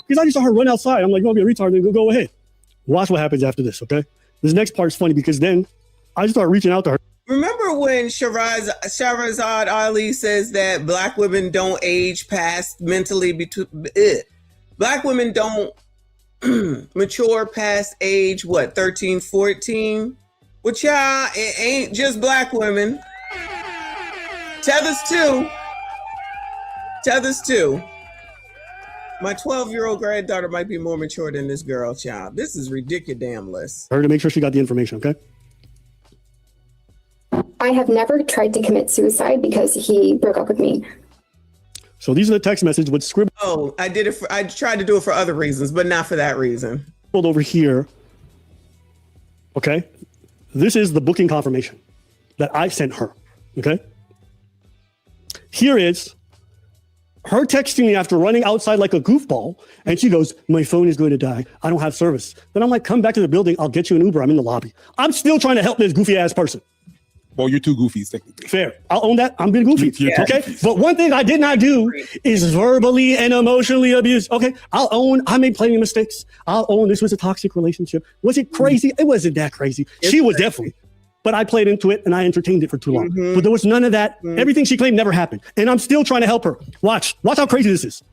Because I just saw her run outside. I'm like, you want to be a retard? Then go ahead. Watch what happens after this, okay? This next part is funny because then I just start reaching out to her. Remember when when Shahrazad Ali says that black women don't age past mentally black women don't mature past age, what, 13, 14? Well, child, it ain't just black women. Tethers too. My 12-year-old granddaughter might be more mature than this girl, child. This is ridiculous. Her to make sure she got the information, okay? I have never tried to commit suicide because he broke up with me. So these are the text messages with scribbled. Oh, I tried to do it for other reasons, but not for that reason. Over here, okay? This is the booking confirmation that I sent her, okay? Here is her texting me after running outside like a goofball, and she goes, my phone is going to die. I don't have service. Then I'm like, come back to the building. I'll get you an Uber. I'm in the lobby. I'm still trying to help this goofy ass person. Well, you're two goofies, technically. Fair. I'll own that. I'm being goofy. You're okay? goofies. But one thing I did not do is verbally and emotionally abuse. Okay? I'll own I made plenty of mistakes. I'll own this was a toxic relationship. Was it crazy? It wasn't that crazy. She was definitely. But I played into it and I entertained it for too long. But there was none of that. Everything she claimed never happened. And I'm still trying to help her. Watch how crazy this is.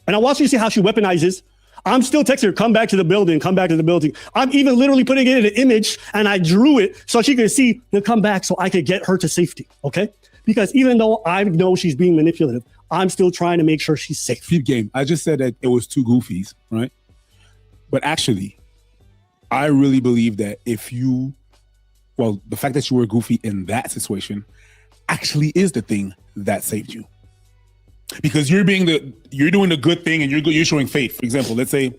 And I want you to see how she weaponizes. I'm still texting her, come back to the building, come back to the building. I'm even literally putting it in an image and I drew it so she could see to come back so I could get her to safety, okay? Because even though I know she's being manipulative, I'm still trying to make sure she's safe. Peep game. I just said that it was two goofies, right? But actually, I really believe that the fact that you were goofy in that situation actually is the thing that saved you. Because you're doing the good thing and you're showing faith. For example, let's say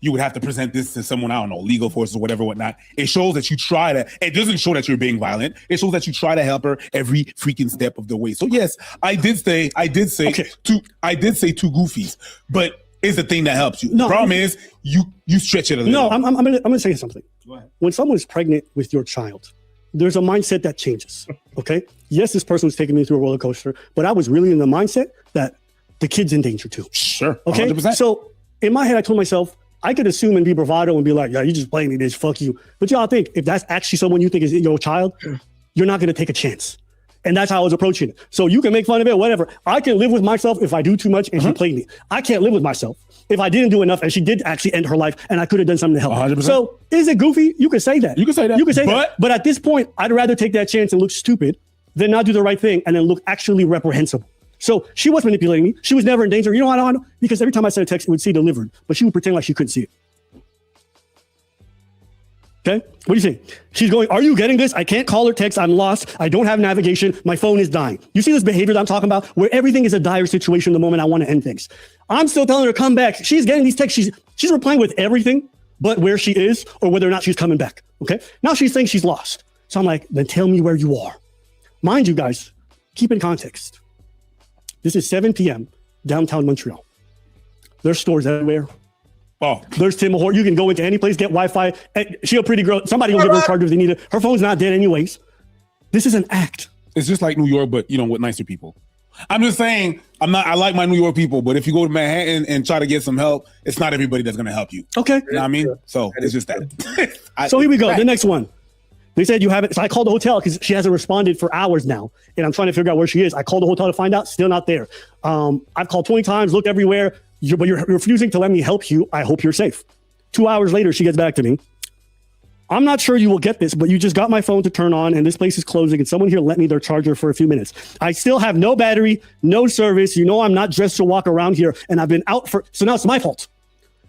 you would have to present this to someone, I don't know, legal forces or whatever, whatnot. It shows that you try to, it doesn't show that you're being violent. It shows that you try to help her every freaking step of the way. So yes, I did say two goofies, but it's the thing that helps you. The problem is you stretch it a little. No, I'm gonna say something. Go ahead. When someone's pregnant with your child, there's a mindset that changes, okay? Yes, this person was taking me through a roller coaster, but I was really in the mindset that the kid's in danger too. Sure, okay? 100%. So in my head, I told myself, I could assume and be bravado and be like, yeah, you just playing me, bitch, fuck you. But y'all think, if that's actually someone you think is your child, you're not gonna take a chance. And that's how I was approaching it. So you can make fun of it, whatever. I can live with myself if I do too much and she played me. I can't live with myself if I didn't do enough and she did actually end her life and I could have done something to help. 100%. So is it goofy? You can say that. You can say that. But at this point, I'd rather take that chance and look stupid than not do the right thing and then look actually reprehensible. So she was manipulating me. She was never in danger. You know what I know? Because every time I sent a text, it would say delivered, but she would pretend like she couldn't see it. Okay, what do you think? She's going, are you getting this? I can't call or text. I'm lost. I don't have navigation. My phone is dying. You see this behavior that I'm talking about where everything is a dire situation the moment I want to end things. I'm still telling her to come back. She's getting these texts. She's replying with everything but where she is or whether or not she's coming back. Okay, now she's saying she's lost. So I'm like, then tell me where you are. Mind you guys, keep in context. This is 7 p.m. downtown Montreal. There's stores everywhere. Oh, there's Tim Hortons. You can go into any place, get Wi-Fi. She a pretty girl. Somebody will give her a charger if they need it. Her phone's not dead anyways. This is an act. It's just like New York, but with nicer people. I'm just saying, I like my New York people, but if you go to Manhattan and try to get some help, it's not everybody that's going to help you. Okay. You know what I mean? So it's just that. So here we go. The next one. They said you haven't. So I called the hotel because she hasn't responded for hours now. And I'm trying to figure out where she is. I called the hotel to find out. Still not there. I've called 20 times, looked everywhere. But you're refusing to let me help you. I hope you're safe. 2 hours later, she gets back to me. I'm not sure you will get this, but you just got my phone to turn on and this place is closing and someone here lent me their charger for a few minutes. I still have no battery, no service. You know I'm not dressed to walk around here and I've been out so now it's my fault.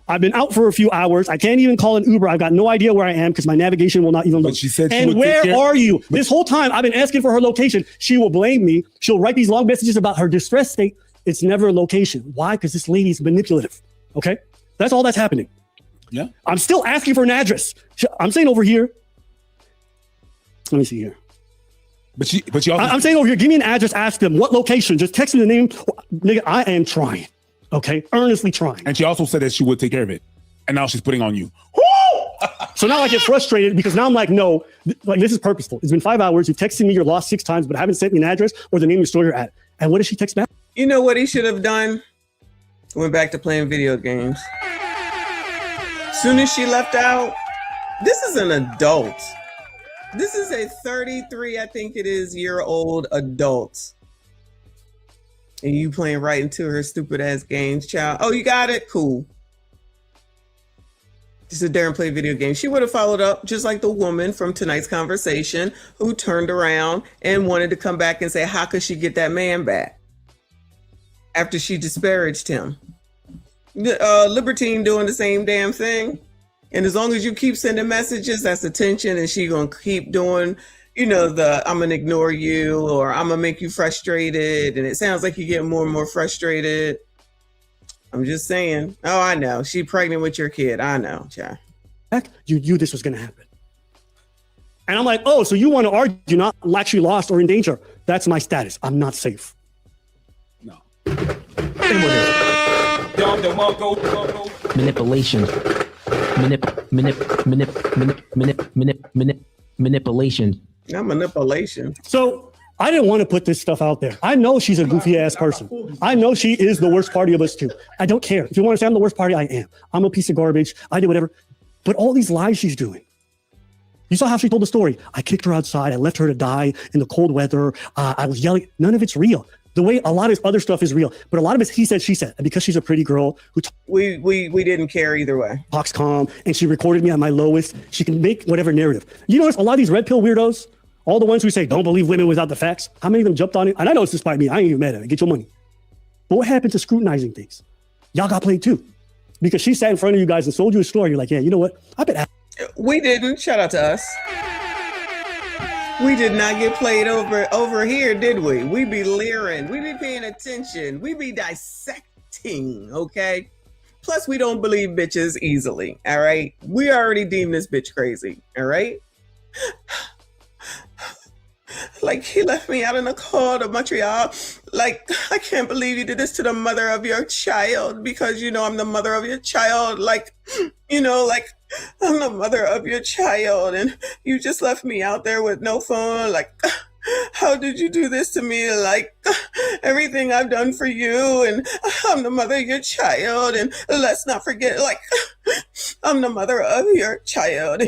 I've been out for a few hours. I can't even call an Uber. I've got no idea where I am because my navigation will not even load. She said and where are you? This whole time I've been asking for her location. She will blame me. She'll write these long messages about her distressed state. It's never a location. Why? Because this lady's manipulative. Okay? That's all that's happening. Yeah. I'm still asking for an address. I'm saying over here. Let me see here. But you also I'm saying over here, give me an address, ask them what location. Just text me the name. Nigga, I am trying. Okay? Earnestly trying. And she also said that she would take care of it. And now she's putting on you. So now I get frustrated because now I'm like, no, like this is purposeful. It's been 5 hours. You've texted me you're lost 6 times, but haven't sent me an address or the name of the store you're at. And what does she text back? You know what he should have done? Went back to playing video games. Soon as she left out, this is an adult. This is a 33, I think it is, year-old adult. And you playing right into her stupid ass games, child. Oh, you got it? Cool. Just sit there and play video games. She would have followed up just like the woman from tonight's conversation who turned around and wanted to come back and say, how could she get that man back after she disparaged him? Libertine doing the same damn thing. And as long as you keep sending messages, that's attention, and she gonna keep doing, you know, the I'm gonna ignore you or I'm gonna make you frustrated. And it sounds like you're getting more and more frustrated. I'm just saying. Oh, I know. She pregnant with your kid. I know, child. You knew this was gonna happen. And I'm like, oh, so you want to argue not actually lost or in danger? That's my status. I'm not safe. No. Manipulation. Manipulation. Not manipulation. So I didn't want to put this stuff out there. I know she's a goofy ass person. I know she is the worst party of us two. I don't care. If you want to say I'm the worst party, I am. I'm a piece of garbage. I did whatever. But all these lies she's doing. You saw how she told the story. I kicked her outside. I left her to die in the cold weather. I was yelling. None of it's real. The way a lot of other stuff is real, but a lot of it's he said, she said. And because she's a pretty girl who we didn't care either way. Talks calm, and she recorded me at my lowest. She can make whatever narrative. You notice a lot of these red pill weirdos, all the ones who say don't believe women without the facts. How many of them jumped on it? And I know it's despite me. I ain't even mad at it. Get your money. But what happened to scrutinizing things? Y'all got played too, because she sat in front of you guys and sold you a story. You're like, yeah, you know what? I bet. We didn't. Shout out to us. We did not get played over here, did we? We be leering. We be paying attention. We be dissecting, okay? Plus, we don't believe bitches easily, all right? We already deemed this bitch crazy, all right? Like, he left me out in the cold of Montreal. Like, I can't believe you did this to the mother of your child because, you know, I'm the mother of your child. Like, you know, like, I'm the mother of your child and you just left me out there with no phone. Like, how did you do this to me? Like, everything I've done for you, and I'm the mother of your child, and let's not forget, like, I'm the mother of your child.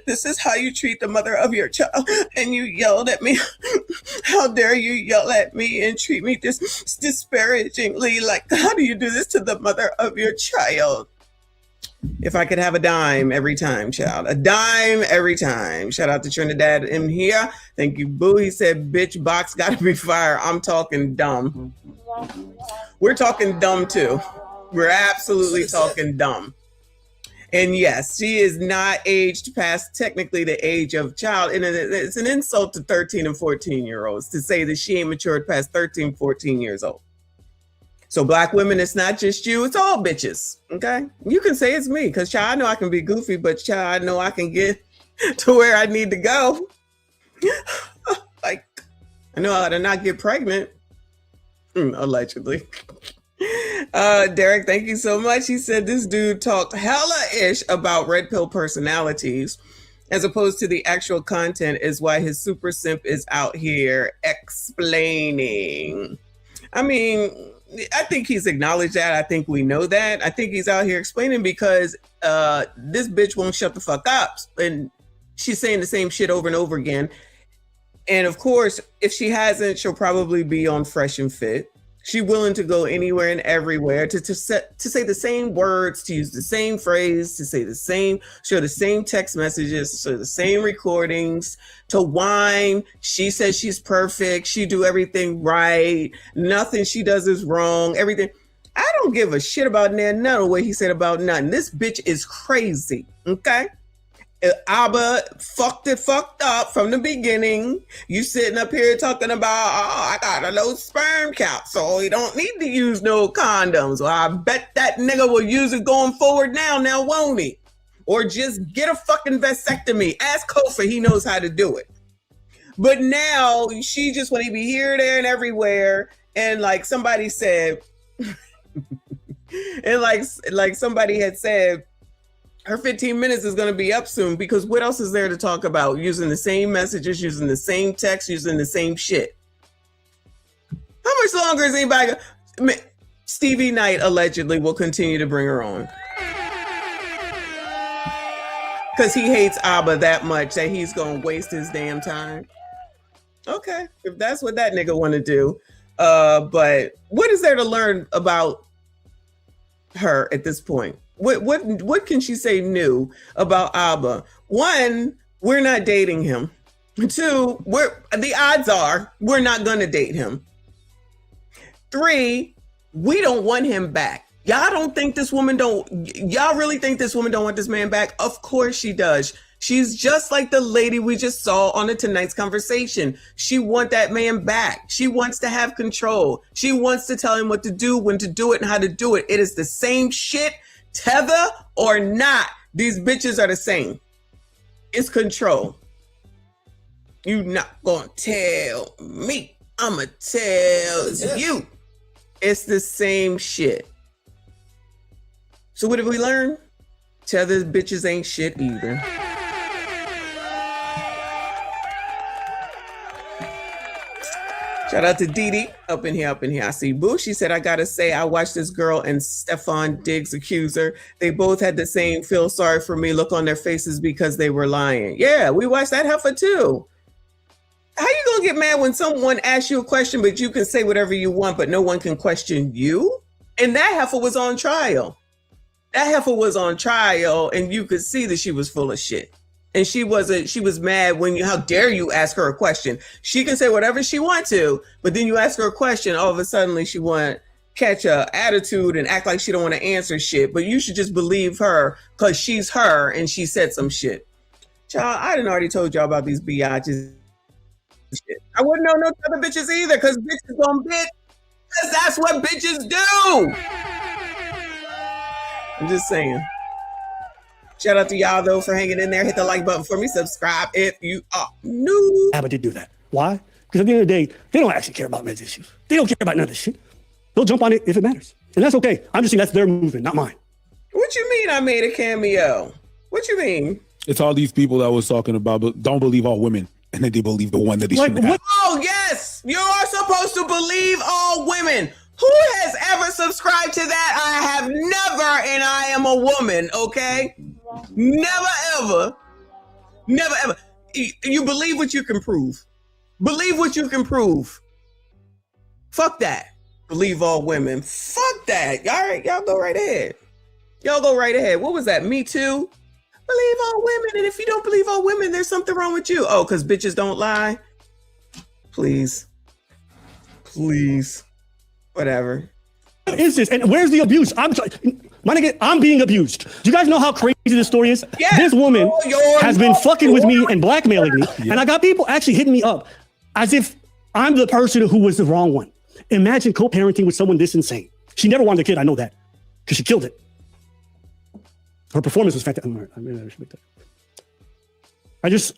This is how you treat the mother of your child. And you yelled at me. How dare you yell at me and treat me disparagingly? Like, how do you do this to the mother of your child? If I could have a dime every time, child. A dime every time. Shout out to Trinidad in here. Thank you, boo. He said, bitch, box gotta be fire. I'm talking dumb. We're talking dumb too. We're absolutely talking dumb. And yes, she is not aged past technically the age of child. And it's an insult to 13 and 14-year-olds to say that she ain't matured past 13, 14 years old. So black women, it's not just you, it's all bitches, okay? You can say it's me, because child, I know I can be goofy, but child, I know I can get to where I need to go. Like, I know how to not get pregnant, allegedly. Derek, thank you so much. He said this dude talked hella-ish about red pill personalities, as opposed to the actual content is why his super simp is out here explaining. I mean, I think he's acknowledged that. I think we know that. I think he's out here explaining because this bitch won't shut the fuck up. And she's saying the same shit over and over again. And of course, if she hasn't, she'll probably be on Fresh and Fit. She's willing to go anywhere and everywhere to say the same words, to use the same phrase, to say the same, show the same text messages, show the same recordings, to whine. She says she's perfect. She do everything right. Nothing she does is wrong. Everything. I don't give a shit about none of what he said about nothing. This bitch is crazy. Okay. Abba fucked up from the beginning. You sitting up here talking about, oh, I got a low sperm count, so you don't need to use no condoms. Well, I bet that nigga will use it going forward now, won't he? Or just get a fucking vasectomy. Ask Kofa, he knows how to do it. But now she just want to be here, there, and everywhere. And like somebody said, and like somebody had said, her 15 minutes is going to be up soon, because what else is there to talk about? Using the same messages, using the same text, using the same shit. How much longer is anybody? Stevie Knight allegedly will continue to bring her on. Because he hates Abba that much that he's gonna waste his damn time. Okay, if that's what that nigga want to do. But what is there to learn about her at this point? What can she say new about Abba? One, we're not dating him. Two, the odds are we're not gonna date him. Three, we don't want him back. Y'all really think this woman don't want this man back? Of course she does. She's just like the lady we just saw on the Tonight's Conversation. She wants that man back. She wants to have control. She wants to tell him what to do, when to do it, and how to do it. It is the same shit, tether or not. These bitches are the same. It's control. You not gonna tell me. I'ma tell you. It's the same shit. So what did we learn? Tether bitches ain't shit either. Shout out to Dee Dee up in here. I see Boo. She said, I gotta say, I watched this girl and Stefan Diggs accuser. They both had the same feel sorry for me look on their faces because they were lying. Yeah, we watched that heifer too. How you gonna get mad when someone asks you a question, but you can say whatever you want, but no one can question you? And that heifer was on trial. And you could see that she was full of shit. And she was mad when how dare you ask her a question? She can say whatever she wants to, but then you ask her a question, all of a sudden she want to catch a attitude and act like she don't want to answer shit. But you should just believe her because she's her and she said some shit. Child, I done already told y'all about these biatches. I wouldn't know no other bitches either because bitches gonna bitch because that's what bitches do. I'm just saying. Shout out to y'all though for hanging in there. Hit the like button for me. Subscribe if you are new. Abba did do that. Why? Because at the end of the day, they don't actually care about men's issues. They don't care about none of this shit. They'll jump on it if it matters. And that's okay. I'm just saying that's their movement, not mine. What you mean I made a cameo? What you mean? It's all these people that was talking about, but don't believe all women. And then they believe the one that they shouldn't have. Oh, yes. You are supposed to believe all women. Who has ever subscribed to that? I have never, and I am a woman, okay? Never, ever. You believe what you can prove. Believe what you can prove. Fuck that. Believe all women. Fuck that. All right, y'all go right ahead. What was that? Me too? Believe all women. And if you don't believe all women, there's something wrong with you. Oh, because bitches don't lie? Please. Whatever. What is this? And where's the abuse? My nigga, I'm being abused. Do you guys know how crazy this story is? Yes. This woman has been fucking with me and blackmailing me. Yeah. And I got people actually hitting me up as if I'm the person who was the wrong one. Imagine co-parenting with someone this insane. She never wanted a kid. I know that because she killed it. Her performance was fantastic. I just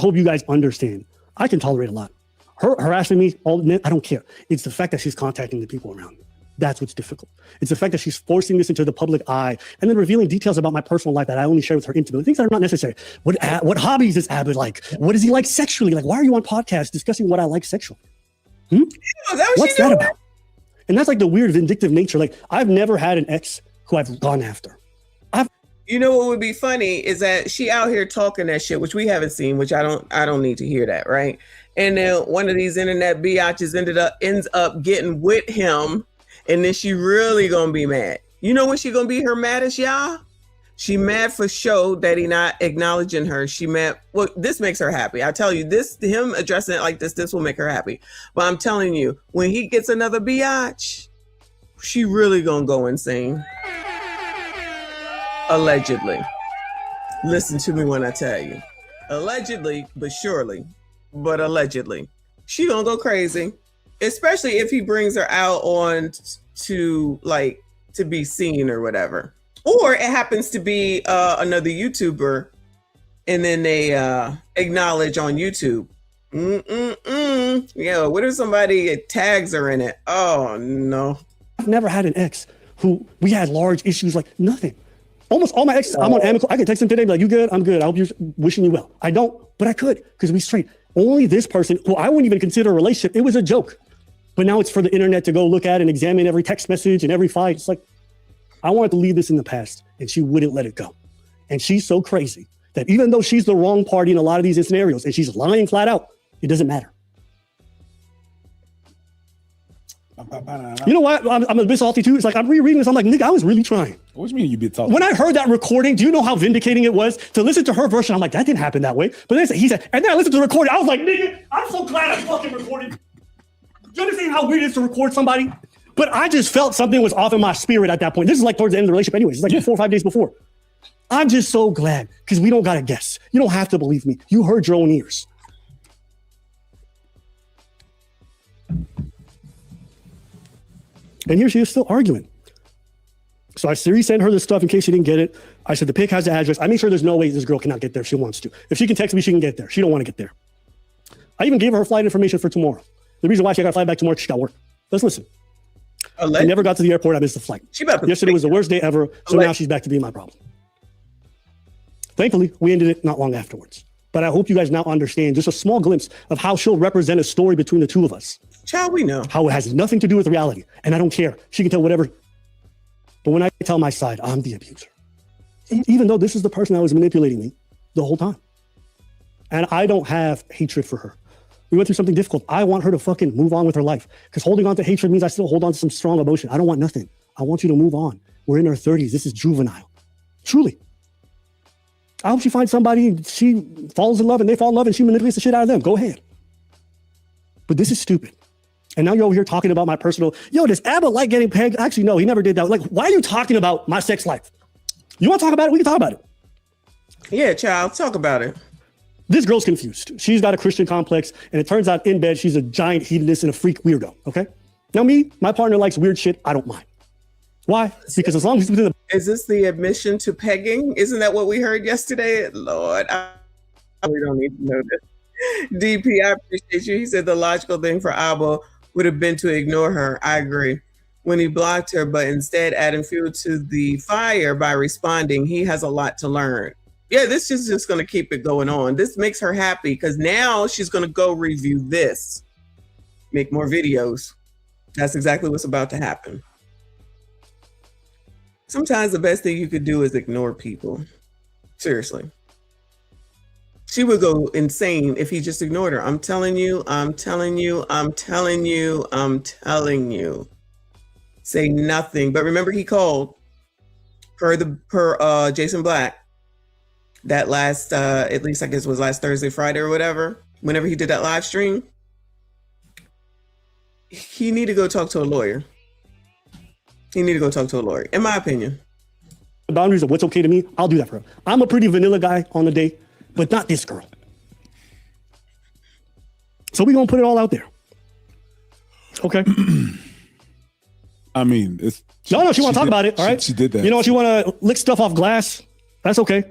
hope you guys understand. I can tolerate a lot. Her harassing me, I don't care. It's the fact that she's contacting the people around me. That's what's difficult. It's the fact that she's forcing this into the public eye and then revealing details about my personal life that I only share with her intimately. Things that are not necessary. What hobbies is Abba like? What does he like sexually? Like, why are you on podcasts discussing what I like sexually? What's that about? And that's like the weird vindictive nature. Like, I've never had an ex who I've gone after. You know what would be funny is that she out here talking that shit, which we haven't seen, which I don't need to hear that, right? And then one of these internet biatches ends up getting with him, and then she really gonna be mad. You know when she gonna be her maddest, y'all? She mad for show that he not acknowledging her. She mad. Well, this makes her happy. I tell you, him addressing it like this will make her happy. But I'm telling you, when he gets another biatch, she really gonna go insane. Allegedly. Listen to me when I tell you. Allegedly, but surely. But allegedly. She gonna go crazy. Especially if he brings her out on to be seen or whatever. Or it happens to be another YouTuber and then they acknowledge on YouTube. Yeah, what if somebody tags her in it? Oh, no. I've never had an ex who we had large issues like nothing. Almost all my exes, I'm on amicable. I can text them today, be like, you good? I'm good. I hope you're wishing you well. I don't, but I could because we straight. Only this person, who I wouldn't even consider a relationship, it was a joke. But now it's for the internet to go look at and examine every text message and every fight. It's like, I wanted to leave this in the past, and she wouldn't let it go. And she's so crazy that even though she's the wrong party in a lot of these scenarios and she's lying flat out, it doesn't matter. You know what? I'm a bit salty too. It's like I'm rereading this. I'm like, nigga, I was really trying. What do you mean you bit salty? When I heard that recording, do you know how vindicating it was to listen to her version? I'm like, that didn't happen that way. But then he said, and then I listened to the recording. I was like, nigga, I'm so glad I fucking recorded. Do you understand how weird it is to record somebody? But I just felt something was off in my spirit at that point. This is like towards the end of the relationship anyways. It's like 4 or 5 days before. I'm just so glad because we don't got to guess. You don't have to believe me. You heard your own ears. And here she is still arguing. So I sent her this stuff in case she didn't get it. I said, the pic has the address. I made sure there's no way this girl cannot get there if she wants to. If she can text me, she can get there. She don't want to get there. I even gave her flight information for tomorrow. The reason why she got to fly back tomorrow, she got work. Let's listen. I never got to the airport. I missed the flight. Yesterday was the worst day ever. So now she's back to being my problem. Thankfully, we ended it not long afterwards. But I hope you guys now understand just a small glimpse of how she'll represent a story between the two of us. Child, we know. How it has nothing to do with reality. And I don't care. She can tell whatever. But when I tell my side, I'm the abuser. Even though this is the person that was manipulating me the whole time. And I don't have hatred for her. We went through something difficult. I want her to fucking move on with her life. Because holding on to hatred means I still hold on to some strong emotion. I don't want nothing. I want you to move on. We're in our 30s. This is juvenile. Truly. I hope she finds somebody and she falls in love and they fall in love and she manipulates the shit out of them. Go ahead. But this is stupid. And now you're over here talking about my personal, does ABBA like getting pegged? Actually, no, he never did that. Like, why are you talking about my sex life? You want to talk about it? We can talk about it. Yeah, child, talk about it. This girl's confused. She's got a Christian complex, and it turns out in bed, she's a giant hedonist and a freak weirdo, okay? Now me, my partner likes weird shit. I don't mind. Why? Because as long as he's within the... Is this the admission to pegging? Isn't that what we heard yesterday? Lord, we don't need to know this. DP, I appreciate you. He said the logical thing for Abba would have been to ignore her. I agree. When he blocked her, but instead adding fuel to the fire by responding, he has a lot to learn. Yeah, this is just going to keep it going on. This makes her happy because now she's going to go review this, make more videos. That's exactly what's about to happen. Sometimes the best thing you could do is ignore people. Seriously. She would go insane if he just ignored her. I'm telling you, I'm telling you, I'm telling you, I'm telling you. Say nothing. But remember, he called per Jason Black. That last, at least I guess was last Thursday, Friday or whatever, whenever he did that live stream, he need to go talk to a lawyer. He need to go talk to a lawyer, in my opinion. The boundaries of what's okay to me, I'll do that for her. I'm a pretty vanilla guy on the day, but not this girl. So we're going to put it all out there. Okay. I mean, it's... No, she want to talk about it, all right? She did that. You know, she want to lick stuff off glass. That's okay.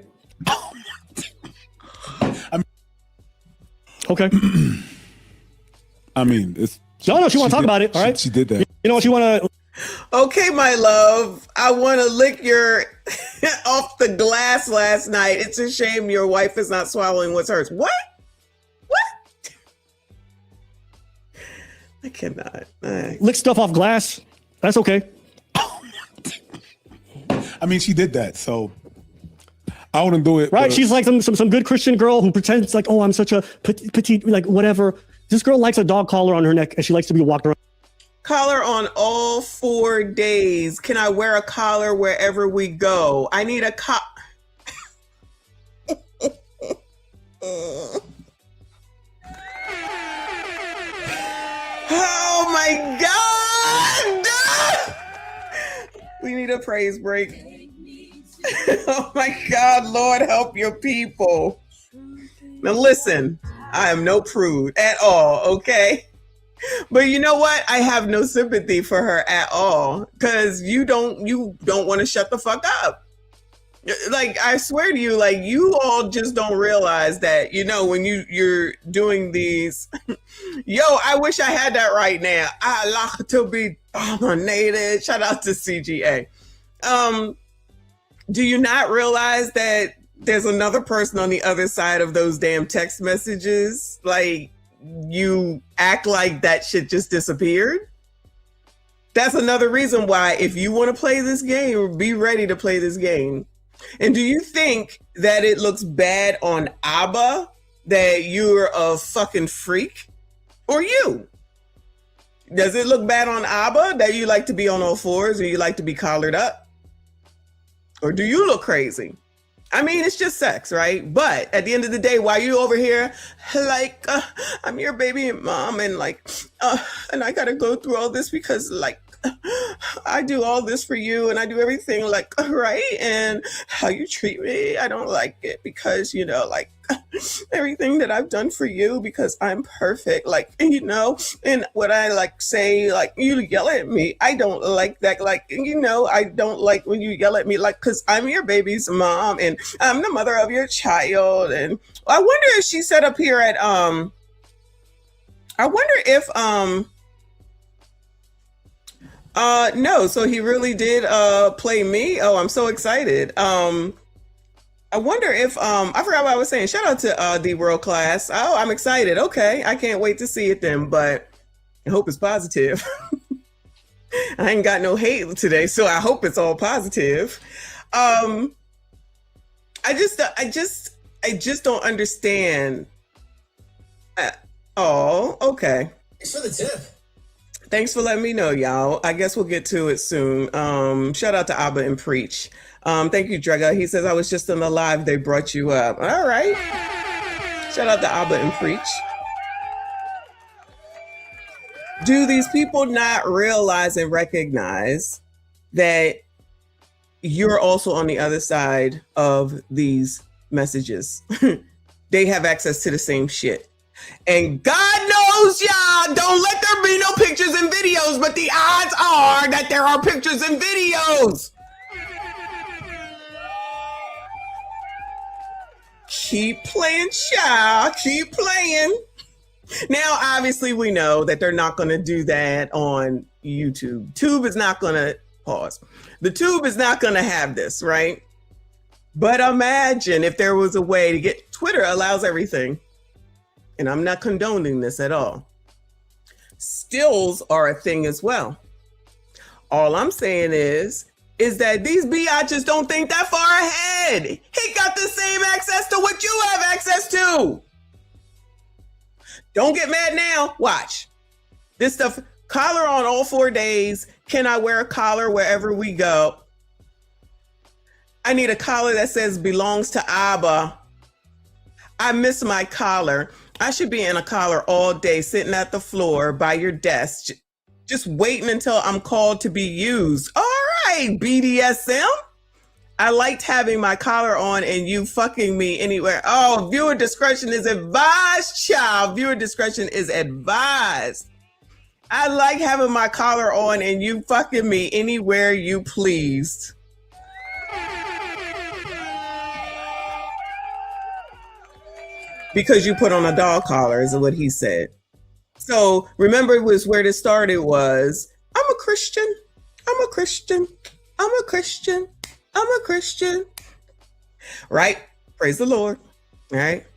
Okay. I mean, it's... No, she want to talk about it, all right? She did that. You know, she want to... Okay, my love, I want to lick your off the glass last night. It's a shame your wife is not swallowing what's hers. What? What? I cannot. Lick stuff off glass. That's okay. I mean, she did that, so I wouldn't do it. Right? She's like some good Christian girl who pretends like, oh, I'm such a petite, like whatever. This girl likes a dog collar on her neck and she likes to be walked around. Collar on all 4 days. Can I wear a collar wherever we go? I need a Oh my God! We need a praise break. Oh my God, Lord, help your people. Now listen, I am no prude at all, okay? But you know what? I have no sympathy for her at all because you don't want to shut the fuck up. Like, I swear to you, like, you all just don't realize that, you know, when you're doing these, yo, I wish I had that right now. I like to be dominated. Shout out to CGA. Do you not realize that there's another person on the other side of those damn text messages? Like, you act like that shit just disappeared. That's another reason why, if you want to play this game, be ready to play this game. And do you think that it looks bad on Abba that you're a fucking freak? Or you? Does it look bad on Abba that you like to be on all fours or you like to be collared up? Or do you look crazy? I mean, it's just sex, right? But at the end of the day, why you over here like, I'm your baby mom and like, and I gotta go through all this because like, I do all this for you and I do everything like, right? And how you treat me, I don't like it because, you know, like everything that I've done for you because I'm perfect, like, you know, and what I like say, like, you yell at me, I don't like that, like, you know, I don't like when you yell at me, like, because I'm your baby's mom and I'm the mother of your child. And I wonder if she set up here at, I wonder if, no, so he really did play me. Oh, I'm so excited. I wonder if I forgot what I was saying. Shout out to the World Class. Oh, I'm excited. Okay, I can't wait to see it then, but I hope it's positive. I ain't got no hate today, so I hope it's all positive. I just don't understand. Oh, okay. Thanks for the tip. Thanks for letting me know, y'all. I guess we'll get to it soon. Shout out to Abba and Preach. Thank you, Drega. He says, I was just on the live. They brought you up. All right. Shout out to Abba and Preach. Do these people not realize and recognize that you're also on the other side of these messages? They have access to the same shit. And God knows, y'all, don't let there be no pictures and videos, but the odds are that there are pictures and videos. Keep playing, child. Keep playing. Now, obviously, we know that they're not going to do that on YouTube. Tube is not going to pause. The Tube is not going to have this, right? But imagine if there was a way to get Twitter allows everything. And I'm not condoning this at all. Stills are a thing as well. All I'm saying is that these biatches don't think that far ahead. He got the same access to what you have access to. Don't get mad now. Watch. This stuff, collar on all 4 days. Can I wear a collar wherever we go? I need a collar that says belongs to Abba. I miss my collar. I should be in a collar all day, sitting at the floor by your desk, just waiting until I'm called to be used. All right, BDSM. I liked having my collar on and you fucking me anywhere. Oh, viewer discretion is advised, child. Viewer discretion is advised. I like having my collar on and you fucking me anywhere you pleased. Because you put on a dog collar is what he said. So remember, it was where this started was, I'm a Christian. I'm a Christian. I'm a Christian. I'm a Christian. Right? Praise the Lord. Right?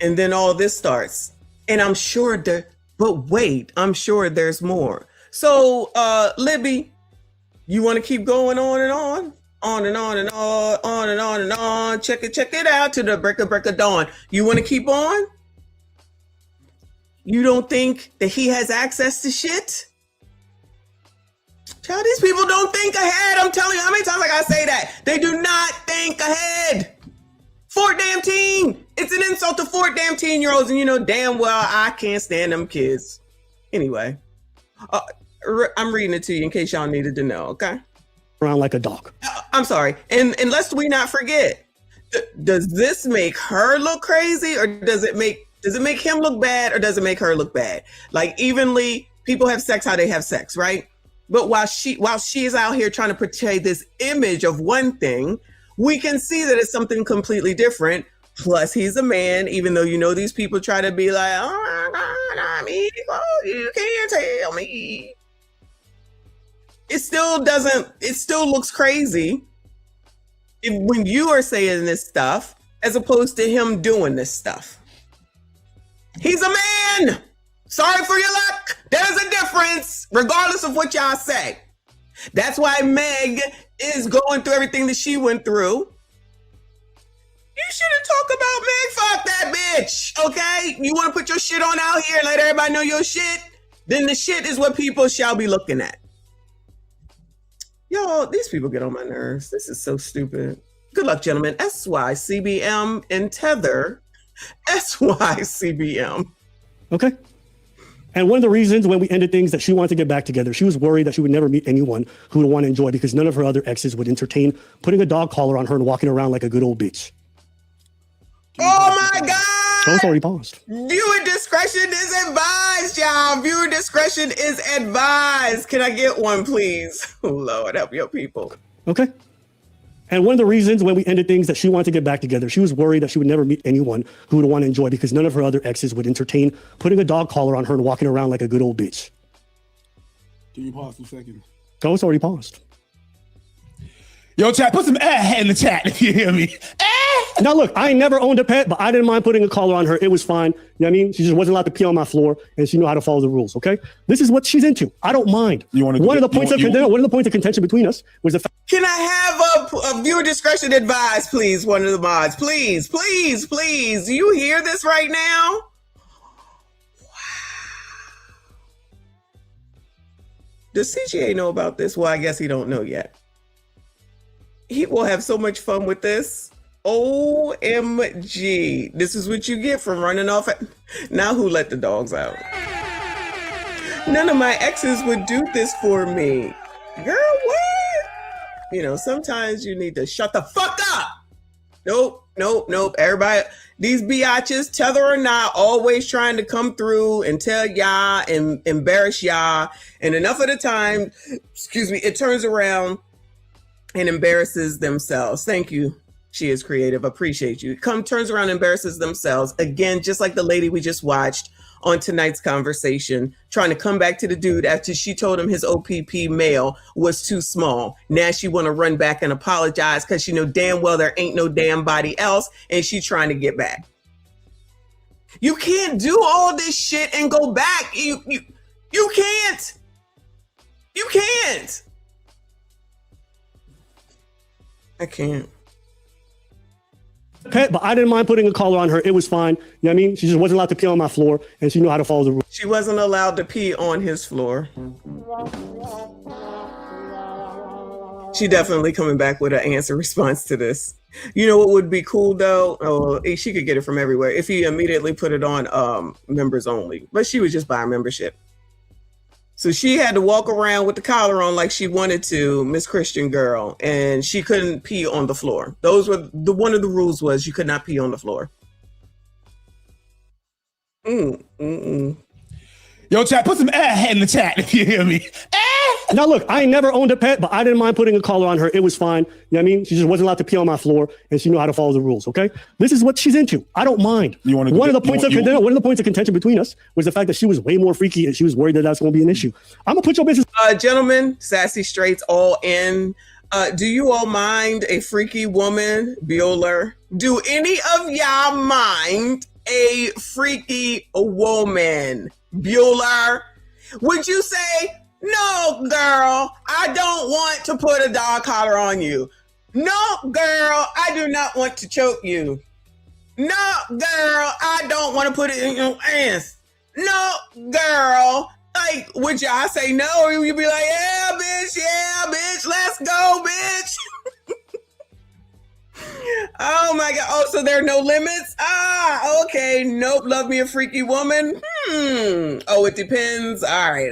And then all this starts. And I'm sure I'm sure there's more. So Libby, you want to keep going on and on? On and on and on and on and on. Check it out to the break of dawn. You want to keep on? You don't think that he has access to shit? Child, these people don't think ahead. I'm telling you, how many times I gotta say that? They do not think ahead. 14. It's an insult to 14-year-olds, and you know damn well I can't stand them kids. Anyway, I'm reading it to you in case y'all needed to know, okay? Around like a dog. I'm sorry. And lest we not forget, does this make her look crazy, or does it make him look bad, or does it make her look bad? Like, evenly, people have sex how they have sex, right? But while she's out here trying to portray this image of one thing, we can see that it's something completely different. Plus, he's a man, even though, you know, these people try to be like, oh my God, I'm equal, you can't tell me. It still looks crazy when you are saying this stuff as opposed to him doing this stuff. He's a man. Sorry for your luck. There's a difference, regardless of what y'all say. That's why Meg is going through everything that she went through. You shouldn't talk about Meg. Fuck that bitch. Okay? You want to put your shit on out here and let everybody know your shit? Then the shit is what people shall be looking at. Y'all, these people get on my nerves. This is so stupid. Good luck, gentlemen. SYCBM and Tether. SYCBM. Okay. And one of the reasons when we ended things that she wanted to get back together, she was worried that she would never meet anyone who would want to enjoy because none of her other exes would entertain putting a dog collar on her and walking around like a good old bitch. Oh my God! Oh, it's already paused. Viewer discretion is advised, y'all. Viewer discretion is advised. Can I get one, please? Oh, Lord, help your people. Okay. And one of the reasons when we ended things that she wanted to get back together, she was worried that she would never meet anyone who would want to enjoy because none of her other exes would entertain putting a dog collar on her and walking around like a good old bitch. Can you pause 2 seconds? Oh, it's already paused. Yo, chat, put some in the chat if you hear me. Now, look, I never owned a pet, but I didn't mind putting a collar on her. It was fine. You know what I mean? She just wasn't allowed to pee on my floor, and she knew how to follow the rules, okay? This is what she's into. I don't mind. One of the points of contention between us was the fact. Can I have a viewer discretion advised, please, one of the mods? Please, please, please. Do you hear this right now? Wow. Does CGA know about this? Well, I guess he don't know yet. He will have so much fun with this. OMG. This is what you get from running off. Now who let the dogs out? None of my exes would do this for me. Girl, what? You know, sometimes you need to shut the fuck up. Nope, nope, nope. Everybody, these biatches, tether or not, always trying to come through and tell y'all and embarrass y'all. And enough of the time, excuse me, it turns around and embarrasses themselves. Thank you. She is creative. Appreciate you. Turns around and embarrasses themselves. Again, just like the lady we just watched on tonight's conversation, trying to come back to the dude after she told him his OPP male was too small. Now she want to run back and apologize because she know damn well there ain't no damn body else, and she trying to get back. You can't do all this shit and go back. You can't. You can't. I can't. Pet, but I didn't mind putting a collar on her. It was fine. You know what I mean? She just wasn't allowed to pee on my floor, and she knew how to follow the rules. She wasn't allowed to pee on his floor. She definitely coming back with an answer response to this. You know what would be cool though? Oh, she could get it from everywhere if he immediately put it on members only. But she would just buy a membership. So she had to walk around with the collar on like she wanted to, Miss Christian girl, and she couldn't pee on the floor. Those were one of the rules was you could not pee on the floor. Yo, chat, put some in the chat if you hear me. Now, look, I never owned a pet, but I didn't mind putting a collar on her. It was fine. You know what I mean? She just wasn't allowed to pee on my floor, and she knew how to follow the rules, okay? This is what she's into. I don't mind. One of the points of contention between us was the fact that she was way more freaky, and she was worried that that's going to be an issue. I'm going to put your business... Gentlemen, sassy straights all in. Do you all mind a freaky woman, Bueller? Do any of y'all mind a freaky woman, Bueller? Would you say... No, girl, I don't want to put a dog collar on you. No, girl, I do not want to choke you. No, girl, I don't want to put it in your ass. No, girl. Like, would y'all say no? Or you'd be like, yeah, bitch, let's go, bitch. Oh my God. Oh, so there are no limits? Ah, okay. Nope. Love me a freaky woman. Oh, it depends. All right.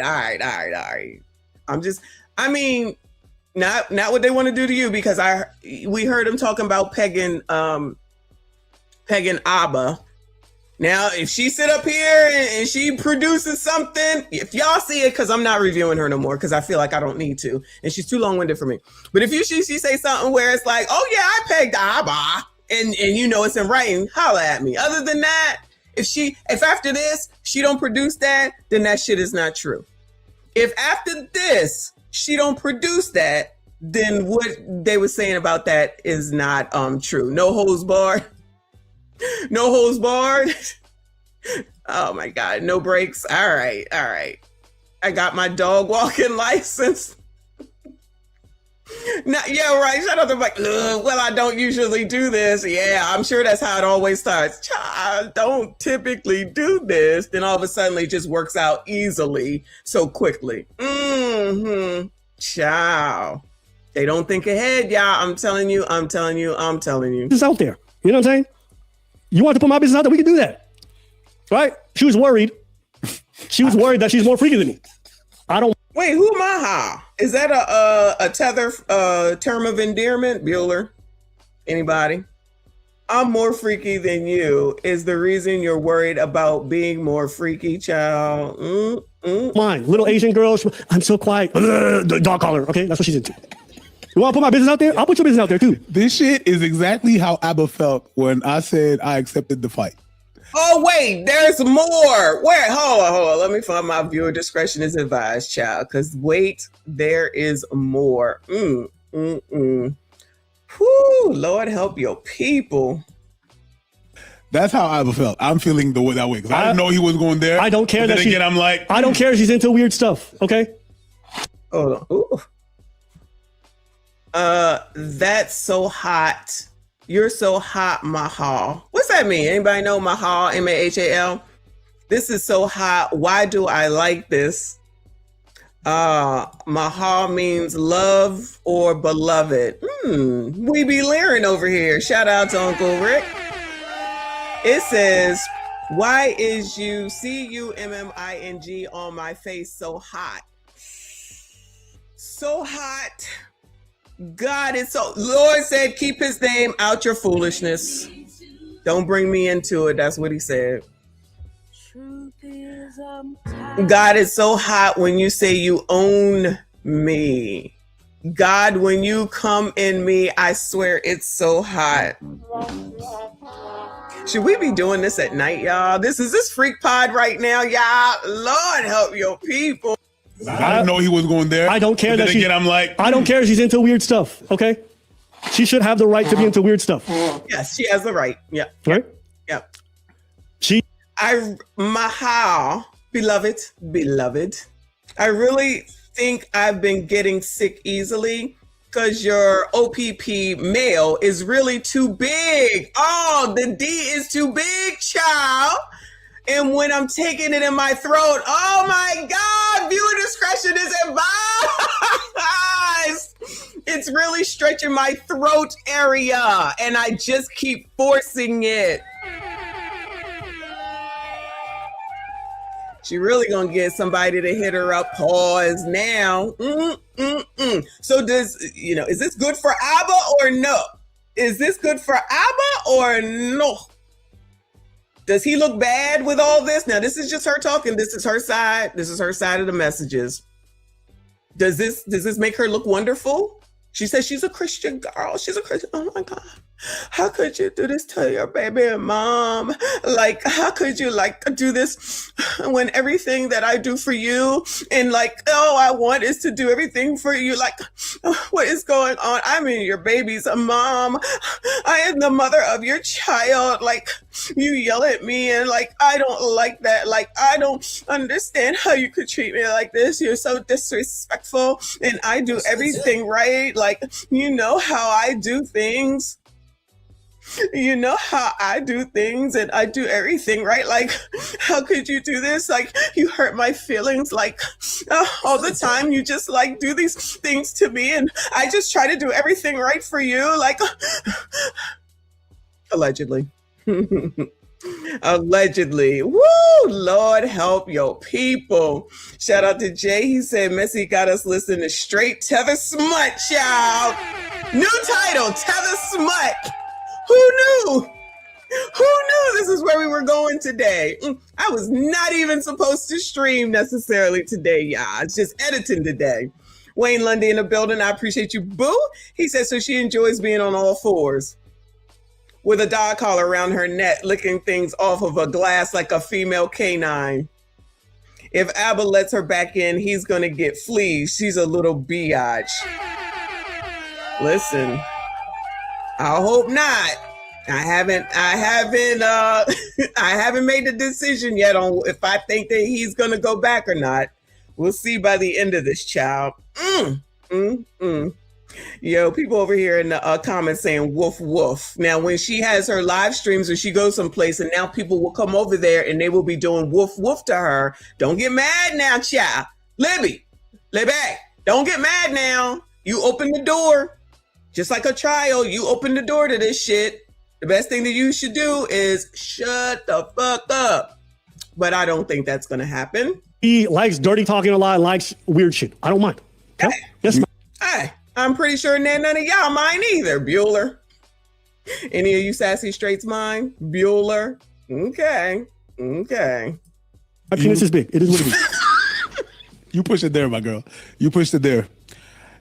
Not what they want to do to you, because we heard him talking about pegging Abba. Now, if she sit up here and she produces something, if y'all see it, because I'm not reviewing her no more, because I feel like I don't need to, and she's too long-winded for me. But if she say something where it's like, oh yeah, I pegged Abba, and you know it's in writing, holla at me. Other than that, if after this she don't produce that, then that shit is not true. If after this she don't produce that, then what they were saying about that is not true. No holds barred. No holds barred. Oh my God. No breaks. All right. I got my dog walking license. No, yeah, right. Shut up. They're like, well, I don't usually do this. Yeah, I'm sure that's how it always starts. I don't typically do this. Then all of a sudden it just works out easily so quickly. Ciao. They don't think ahead, y'all. I'm telling you. It's out there. You know what I'm saying? You want to put my business out there? We can do that. Right? She was worried. She was worried that she's more freaky than me. I don't. Wait, who am I? Is that a tether term of endearment, Bueller? Anybody? I'm more freaky than you is the reason you're worried about being more freaky, child. Mine, little Asian girl. I'm so quiet. Dog collar. Okay, that's what she's into. You want to put my business out there? I'll put your business out there too. This shit is exactly how Abba felt when I said I accepted the fight. Oh, wait, there's more. Wait, hold on. Let me find my viewer discretion is advised, child. Because wait, there is more. Whew, Lord help your people. That's how Abba felt. I'm feeling that way because I didn't know he was going there. I don't care that again, I'm like, I don't care if she's into weird stuff. Okay. Hold on. Ooh. That's so hot. You're so hot, Mahal. What's that mean? Anybody know Mahal? M-A-H-A-L? This is so hot. Why do I like this? Mahal means love or beloved. We be leering over here. Shout out to Uncle Rick. It says, why is you C-U-M-M-I-N-G on my face so hot? So hot. God is so, Lord said, keep his name out your foolishness. Don't bring me into it. That's what he said. God is so hot when you say you own me. God, when you come in me, I swear it's so hot. Should we be doing this at night, y'all? This is this freak pod right now, y'all. Lord help your people. I didn't know he was going there. I don't care that she's. Again, I'm like, I don't care if she's into weird stuff. Okay, she should have the right to be into weird stuff. Yes, she has the right. Yeah. Right. Yep. Mahal, beloved. I really think I've been getting sick easily because your OPP male is really too big. Oh, the D is too big, child. And when I'm taking it in my throat, oh my God, viewer discretion is advised. It's really stretching my throat area and I just keep forcing it. She really gonna get somebody to hit her up. Pause now. So is this good for Abba or no? Is this good for Abba or no? Does he look bad with all this? Now, this is just her talking. This is her side. This is her side of the messages. Does this make her look wonderful? She says she's a Christian girl. She's a Christian. Oh my God. How could you do this to your baby and mom? Like, how could you do this when everything that I do for you and all I want is to do everything for you? Like, what is going on? I mean, your baby's a mom. I am the mother of your child. Like, you yell at me and I don't like that. Like, I don't understand how you could treat me like this. You're so disrespectful and I do everything right. Like, you know how I do things. You know how I do things and I do everything right. Like, how could you do this? Like, you hurt my feelings. Like, all the time you just do these things to me and I just try to do everything right for you. Like, allegedly. Allegedly. Woo! Lord help your people. Shout out to Jay. He said Missy got us listening to straight Tether Smut, y'all. New title, Tether Smut. Who knew? Who knew this is where we were going today? I was not even supposed to stream necessarily today, y'all. It's just editing today. Wayne Lundy in the building. I appreciate you, boo. He says, so she enjoys being on all fours with a dog collar around her neck, licking things off of a glass like a female canine. If Abba lets her back in, he's going to get fleas. She's a little biatch. Listen. I hope not. I haven't made a decision yet on if I think that he's gonna go back or not. We'll see by the end of this, child. Yo, people over here in the comments saying woof woof. Now, when she has her live streams or she goes someplace and now people will come over there and they will be doing woof woof to her. Don't get mad now, child. Libby, don't get mad now. You open the door. Just like a child, you open the door to this shit. The best thing that you should do is shut the fuck up. But I don't think that's going to happen. He likes dirty talking a lot and likes weird shit. I don't mind. Okay? Yes, Hey, I'm pretty sure none of y'all mind either, Bueller. Any of you sassy straights mind? Bueller? Okay. My penis is big. It is what it is. You push it there, my girl. You pushed it there.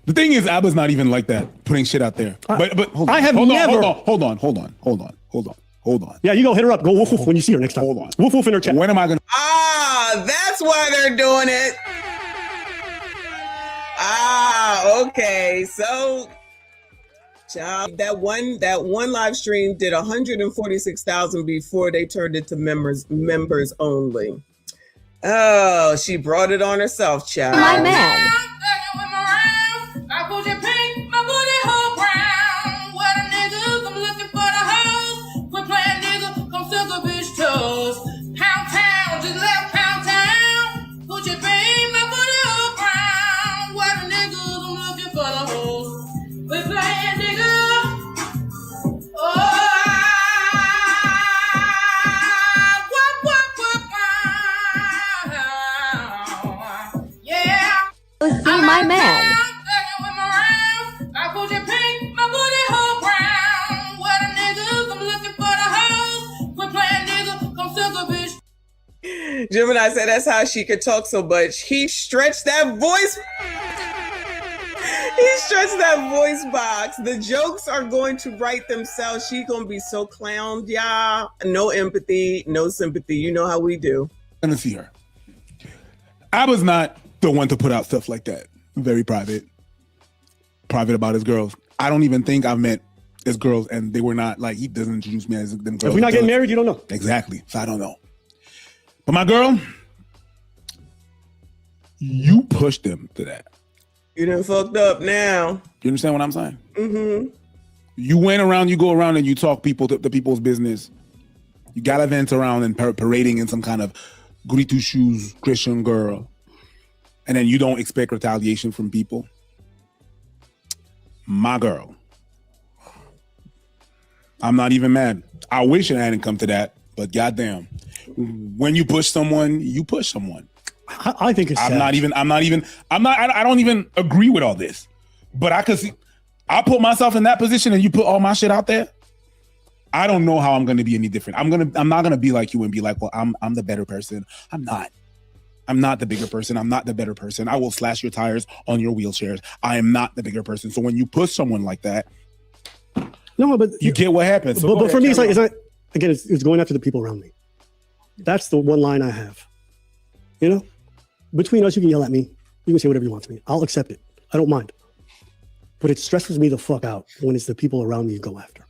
The thing is, Abba's not even like that, putting shit out there. But hold on. I have never. Hold on. Yeah, you go hit her up. Go woof woof when you see her next time. Hold on. Woof woof in her chat. When am I gonna? That's why they're doing it. Okay. So, child, that one live stream did 146,000 before they turned it to members only. Oh, she brought it on herself, child. My man. My man. Gemini said that's how she could talk so much. He stretched that voice. He stretched that voice box. The jokes are going to write themselves. She's going to be so clowned, y'all. No empathy, no sympathy. You know how we do. I'm gonna see her. Abba's not the one to put out stuff like that. Very private about his girls. I don't even think I've met his girls, and they were not like, he doesn't introduce me as them girls. If we're not getting married, you don't know. Exactly. So I don't know. But my girl, you pushed them to that. You done fucked up now. You understand what I'm saying? Mm-hmm. You went around, you go around and you talk people to people's business. You gallivant around and parading in some kind of goody two shoes Christian girl. And then you don't expect retaliation from people. My girl. I'm not even mad. I wish it hadn't come to that, but goddamn. When you push someone, you push someone. I think it's sad. I don't even agree with all this. But I put myself in that position and you put all my shit out there. I don't know how I'm gonna be any different. I'm not gonna be like you and be like, well, I'm the better person. I'm not. I'm not the bigger person. I'm not the better person. I will slash your tires on your wheelchairs. I am not the bigger person. So when you push someone like that, no, but you get what happens. So but for me, it's not. Again, it's going after the people around me. That's the one line I have. You know, between us, you can yell at me. You can say whatever you want to me. I'll accept it. I don't mind. But it stresses me the fuck out when it's the people around me you go after.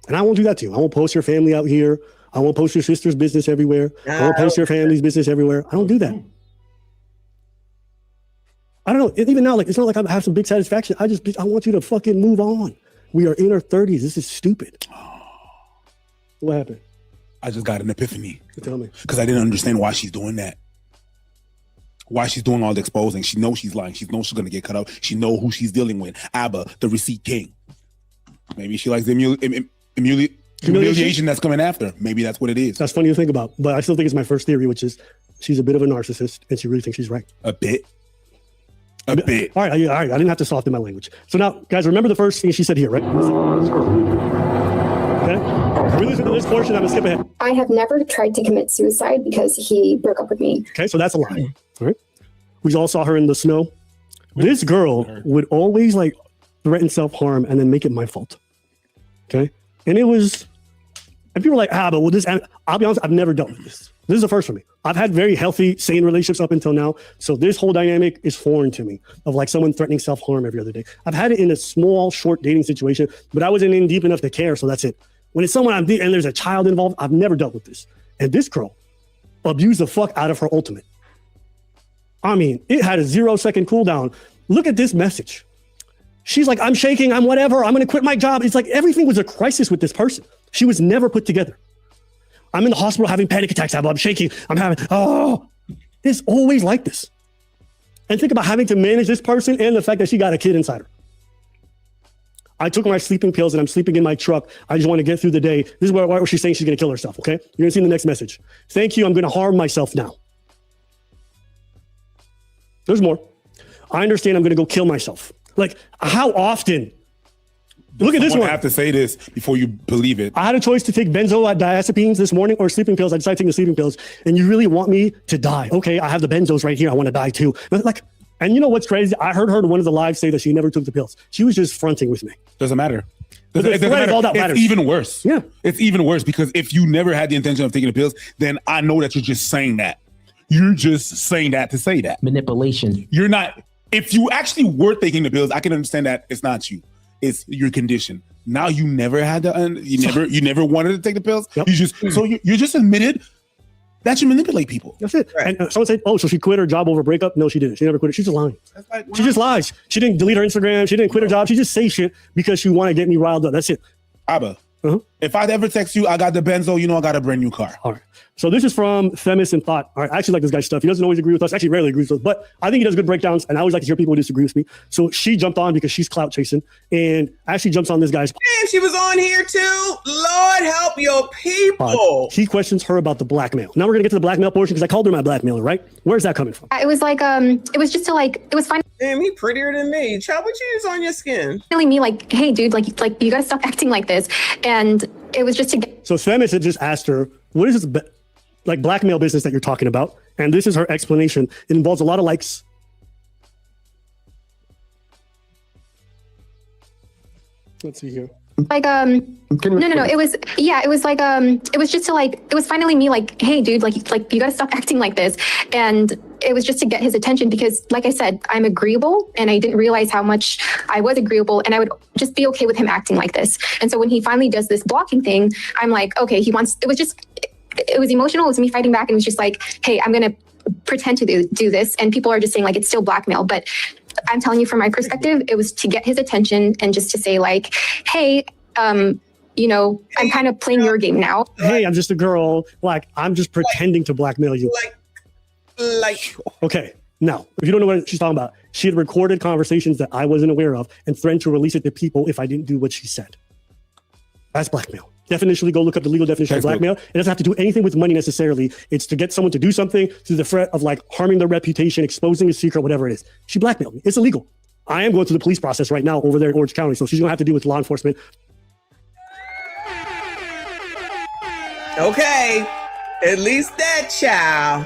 And I won't do that to you. I won't post your family out here. I won't post your sister's business everywhere. I won't post your family's business everywhere. I don't do that. I don't know. Even now, like, it's not like I have some big satisfaction. I want you to fucking move on. We are in our 30s. This is stupid. What happened? I just got an epiphany. Tell me. Because I didn't understand why she's doing that. Why she's doing all the exposing. She knows she's lying. She knows she's going to get cut out. She knows who she's dealing with. Abba, the receipt king. Maybe she likes the humiliation that's coming after. Maybe that's what it is. That's funny to think about. But I still think it's my first theory, which is she's a bit of a narcissist and she really thinks she's right. A bit. All right. I didn't have to soften my language. So now, guys, remember the first thing she said here, right? Okay. We listen to this portion. I'm going to skip ahead. I have never tried to commit suicide because he broke up with me. Okay, so that's a lie. All right. We all saw her in the snow. This girl would always like threaten self-harm and then make it my fault. Okay. And it was, and people were like, but well, this, I'll be honest, I've never dealt with this. This is the first for me. I've had very healthy, sane relationships up until now. So this whole dynamic is foreign to me of like someone threatening self-harm every other day. I've had it in a small, short dating situation, but I wasn't in deep enough to care. So that's it. When it's someone and there's a child involved, I've never dealt with this. And this girl abused the fuck out of her ultimate. I mean, it had a 0-second cooldown. Look at this message. She's like, I'm shaking, I'm whatever, I'm gonna quit my job. It's like everything was a crisis with this person. She was never put together. I'm in the hospital having panic attacks. I'm shaking, it's always like this. And think about having to manage this person and the fact that she got a kid inside her. I took my sleeping pills and I'm sleeping in my truck. I just want to get through the day. This is where she's saying she's going to kill herself, okay? You're going to see in the next message. Thank you, I'm going to harm myself now. There's more. I understand I'm going to go kill myself. Like, how often? Look at this one. I have to say this before you believe it. I had a choice to take benzodiazepines this morning or sleeping pills. I decided to take the sleeping pills. And you really want me to die? Okay, I have the benzos right here. I want to die too. But like, and you know what's crazy? I heard her in one of the lives say that she never took the pills. She was just fronting with me. Doesn't matter. It doesn't matter. All that matters. It's even worse. Yeah. It's even worse because if you never had the intention of taking the pills, then I know that you're just saying that. You're just saying that to say that. Manipulation. You're not. If you actually were taking the pills, I can understand that it's not you. It's your condition. Now you never had to. You never wanted to take the pills. Yep. You just admitted that you manipulate people. That's it. Right. And someone said, "Oh, so she quit her job over a breakup?" No, she didn't. She never quit it. She's just lying. She just lies. She didn't delete her Instagram. She didn't quit her job. She just say shit because she want to get me riled up. That's it. Abba, if I'd ever text you, I got the benzo. You know, I got a brand new car. All right. So this is from Themis and Thought. All right, I actually like this guy's stuff. He doesn't always agree with us. Actually, rarely agrees with us, but I think he does good breakdowns. And I always like to hear people who disagree with me. So she jumped on because she's clout chasing, and actually jumps on this guy's. Damn, she was on here too. Lord help your people. He questions her about the blackmail. Now we're gonna get to the blackmail portion because I called her my blackmailer, right? Where's that coming from? It was like, it was just to like, it was fine. Damn, he prettier than me. Child, what you use on your skin? Telling me like, hey, dude, like you gotta stop acting like this. And it was just to get. So Themis had just asked her, what is this like blackmail business that you're talking about? And this is her explanation. It involves a lot of likes. Let's see here. Like no, it was like it was just to like, it was finally me like, hey dude, like you gotta stop acting like this. And it was just to get his attention because like I said, I'm agreeable and I didn't realize how much I was agreeable and I would just be okay with him acting like this. And so when he finally does this blocking thing, I'm like, okay, it was emotional. It was me fighting back and it was just like, hey, I'm gonna pretend to do this. And people are just saying like, it's still blackmail. But I'm telling you from my perspective, it was to get his attention and just to say like, hey, you know, I'm kind of playing your game now. Hey, I'm just a girl. Like, I'm just pretending to blackmail you. Like. Okay. Now, if you don't know what she's talking about, she had recorded conversations that I wasn't aware of and threatened to release it to people if I didn't do what she said. That's blackmail. Definitionally, go look up the legal definition of blackmail. It doesn't have to do anything with money necessarily. It's to get someone to do something through the threat of like harming their reputation, exposing a secret, whatever it is. She blackmailed me. It's illegal. I am going through the police process right now over there in Orange County. So she's going to have to deal with law enforcement. Okay. At least that child.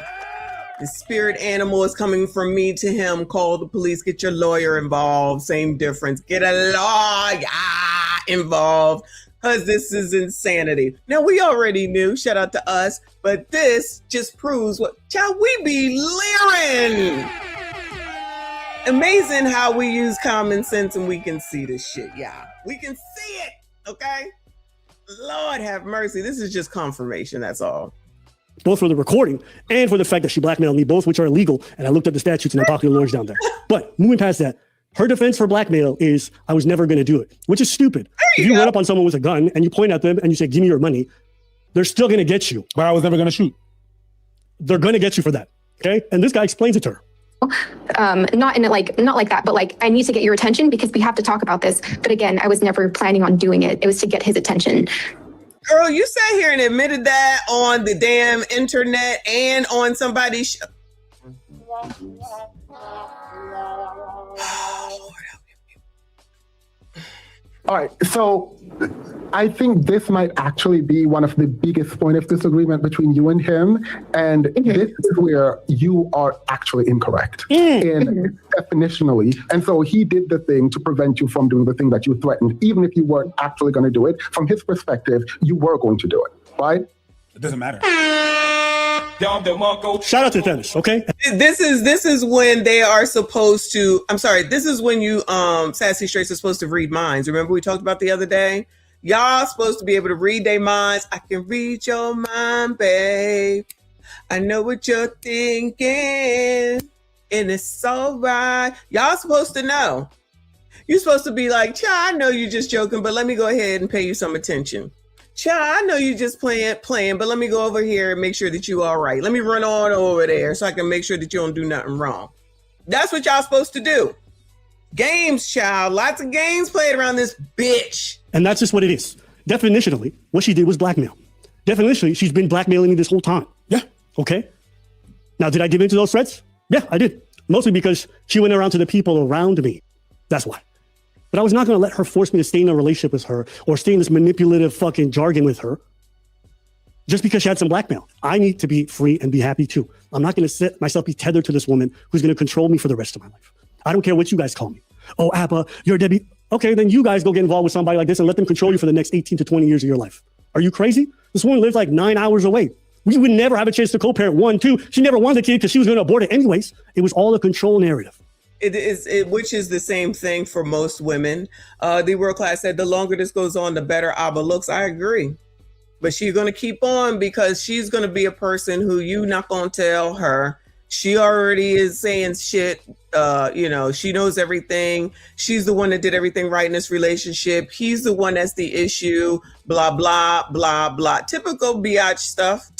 The spirit animal is coming from me to him. Call the police. Get your lawyer involved. Same difference. Get a lawyer involved. Because this is insanity. Now, we already knew, shout out to us, but this just proves what, child, we be leering. Amazing how we use common sense and we can see this shit, y'all. We can see it, okay? Lord have mercy. This is just confirmation, that's all. Both for the recording and for the fact that she blackmailed me, both which are illegal. And I looked up the statutes and I talked to the lawyers down there. But moving past that, her defense for blackmail is I was never going to do it, which is stupid. If you run up on someone with a gun and you point at them and you say, give me your money, they're still going to get you. But I was never going to shoot. They're going to get you for that. Okay. And this guy explains it to her. Not like that, but like, I need to get your attention because we have to talk about this. But again, I was never planning on doing it. It was to get his attention. Girl, you sat here and admitted that on the damn internet and on somebody's show. All right, so I think this might actually be one of the biggest point of disagreement between you and him, and this is where you are actually incorrect in definitionally. And so he did the thing to prevent you from doing the thing that you threatened, even if you weren't actually going to do it. From his perspective, you were going to do it, right? It doesn't matter. Shout out to Dennis, okay? This is when they are supposed to, I'm sorry, this is when you Sassy Straights are supposed to read minds. Remember we talked about the other day? Y'all supposed to be able to read their minds. I can read your mind, babe. I know what you're thinking. And it's all right. Y'all supposed to know. You're supposed to be like, child, I know you're just joking, but let me go ahead and pay you some attention. Child, I know you just playing, but let me go over here and make sure that you all right. Let me run on over there so I can make sure that you don't do nothing wrong. That's what y'all supposed to do. Games, child. Lots of games played around this bitch. And that's just what it is. Definitionally, what she did was blackmail. Definitionally, she's been blackmailing me this whole time. Yeah. Okay. Now, did I give in to those threats? Yeah, I did. Mostly because she went around to the people around me. That's why. But I was not going to let her force me to stay in a relationship with her or stay in this manipulative fucking jargon with her just because she had some blackmail. I need to be free and be happy too. I'm not going to sit myself be tethered to this woman who's going to control me for the rest of my life. I don't care what you guys call me. Oh, Abba, you're a Debbie. Okay, then you guys go get involved with somebody like this and let them control you for the next 18 to 20 years of your life. Are you crazy? This woman lives like 9 hours away. We would never have a chance to co-parent. 1, 2. She never wanted a kid because she was going to abort it anyways. It was all a control narrative. Which is the same thing for most women. The world class said the longer this goes on, the better Abba looks. I agree. But she's going to keep on because she's going to be a person who you not going to tell her. She already is saying shit. She knows everything. She's the one that did everything right in this relationship. He's the one that's the issue. Blah, blah, blah, blah. Typical biatch stuff.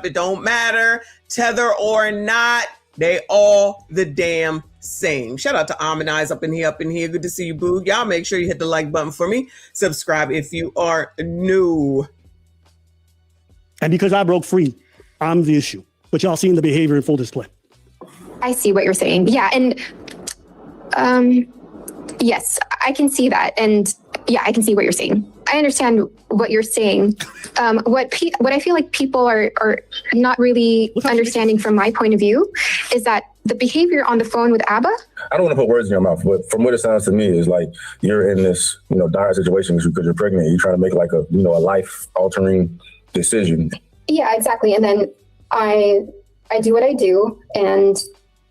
It don't matter. Tether or not. They all the damn same. Shout out to MICHONDENYSE up in here. Good to see you, boo. Y'all make sure you hit the like button for me. Subscribe if you are new. And because I broke free, I'm the issue. But y'all seen the behavior in full display. I see what you're saying. Yeah, and yes, I can see that. And yeah, I can see what you're saying. I understand what you're saying. What I feel like people are not really understanding from my point of view is that the behavior on the phone with Abba. I don't want to put words in your mouth, but from what it sounds to me is like you're in this, dire situation because you're pregnant. You're trying to make like a life-altering decision. Yeah, exactly. And then I do what I do, and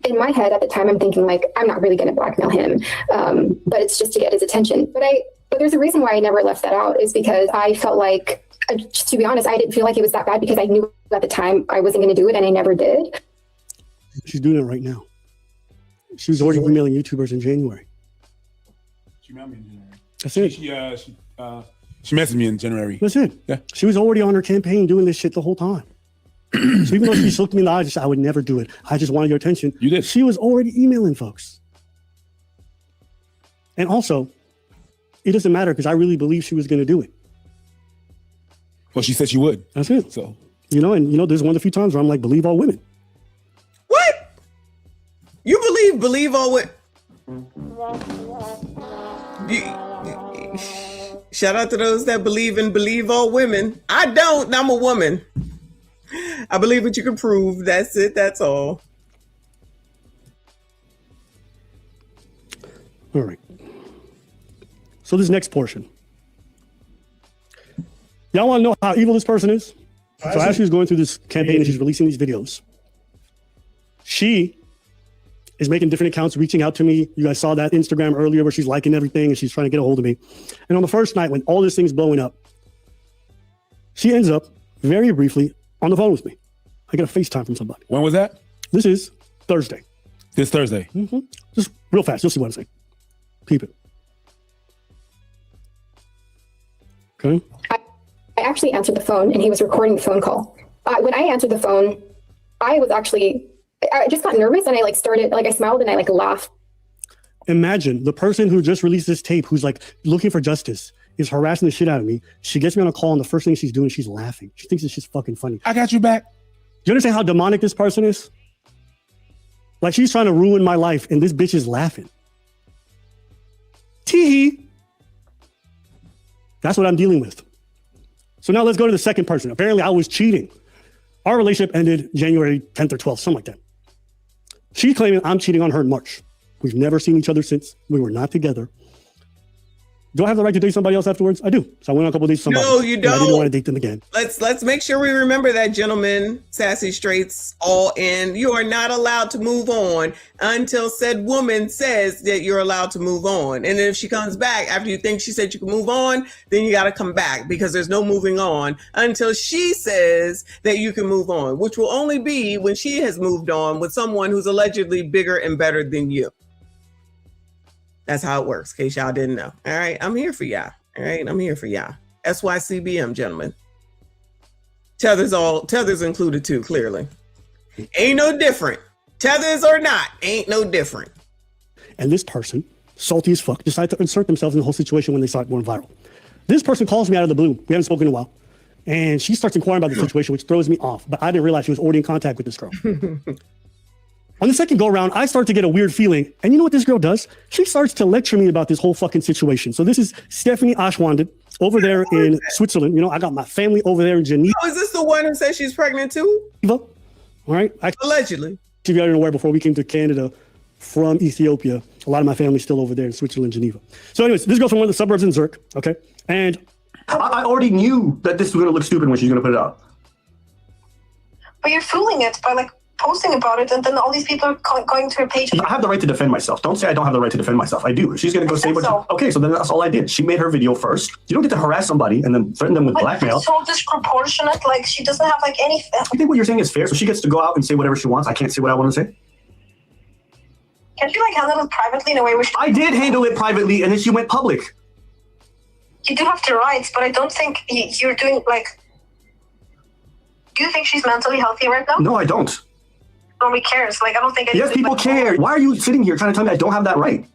in my head at the time, I'm thinking like, I'm not really going to blackmail him, but it's just to get his attention. But there's a reason why I never left that out is because I felt like, to be honest, I didn't feel like it was that bad because I knew at the time I wasn't going to do it, and I never did. She's doing it right now. She was already emailing YouTubers in January. She emailed me in January. That's it. She messaged me in January. That's it. Yeah. She was already on her campaign doing this shit the whole time. So even though she looked me in the eyes and said, I would never do it. I just wanted your attention. You did. She was already emailing folks. And also, it doesn't matter because I really believe she was going to do it. Well, she said she would. That's it. So, there's one of the few times where I'm like, believe all women. What? You believe all women? Shout out to those that believe all women. I don't. I'm a woman. I believe what you can prove. That's it. That's all. All right. So this next portion. Y'all want to know how evil this person is? So as she was going through this campaign and she's releasing these videos, she is making different accounts, reaching out to me. You guys saw that Instagram earlier where she's liking everything and she's trying to get a hold of me. And on the first night when all this thing's blowing up, she ends up very briefly on the phone with me. I got a FaceTime from somebody. When was that? This is Thursday. This Thursday? Mm-hmm. Just real fast. You'll see what I'm saying. Keep it. Okay. I actually answered the phone and he was recording the phone call. When I answered the phone, I just got nervous and I smiled and I laughed. Imagine the person who just released this tape who's looking for justice is harassing the shit out of me. She gets me on a call and the first thing she's doing, she's laughing. She thinks it's just fucking funny. I got you back. Do you understand how demonic this person is? Like she's trying to ruin my life and this bitch is laughing. Tee-hee. That's what I'm dealing with. So now let's go to the second person. Apparently I was cheating. Our relationship ended January 10th or 12th, something like that. She's claiming I'm cheating on her in March. We've never seen each other since. We were not together. Do I have the right to date somebody else afterwards? I do. So I went on a couple of dates with somebody. No, you don't. I didn't want to date them again. Let's make sure we remember that, gentlemen. Sassy Straights all in. You are not allowed to move on until said woman says that you're allowed to move on. And if she comes back after you think she said you can move on, then you got to come back because there's no moving on until she says that you can move on, which will only be when she has moved on with someone who's allegedly bigger and better than you. That's how it works, in case y'all didn't know. All right, I'm here for y'all. All right, I'm here for y'all. SYCBM, gentlemen. Tethers included too, clearly. Ain't no different. Tethers or not, ain't no different. And this person, salty as fuck, decided to insert themselves in the whole situation when they saw it going viral. This person calls me out of the blue. We haven't spoken in a while. And she starts inquiring about the situation, which throws me off. But I didn't realize she was already in contact with this girl. On the second go around, I start to get a weird feeling. And you know what this girl does? She starts to lecture me about this whole fucking situation. So this is Stephanie Ashwanden over there in Switzerland. You know, I got my family over there in Geneva. Oh, is this the one who says she's pregnant too? All right. Allegedly. If you are aware, before we came to Canada from Ethiopia, a lot of my family's still over there in Switzerland, Geneva. So anyways, this girl's from one of the suburbs in Zurich, okay? And I already knew that this was going to look stupid when she's going to put it out. But you're fooling it by like posting about it, and then all these people are going to her page. I have the right to defend myself. Don't say I don't have the right to defend myself. I do. If she's going to go say what... Okay, so then that's all I did. She made her video first. You don't get to harass somebody and then threaten them with blackmail. It's so disproportionate. Like, she doesn't have like any... I think what you're saying is fair. So she gets to go out and say whatever she wants. I can't say what I want to say. Can't you like handle it privately in a way where I did handle it privately, and then she went public. You do have the rights, but I don't think you're doing like... Do you think she's mentally healthy right now? No, I don't. Nobody cares. Like, I don't think... Yes, people care. Why are you sitting here trying to tell me I don't have that right?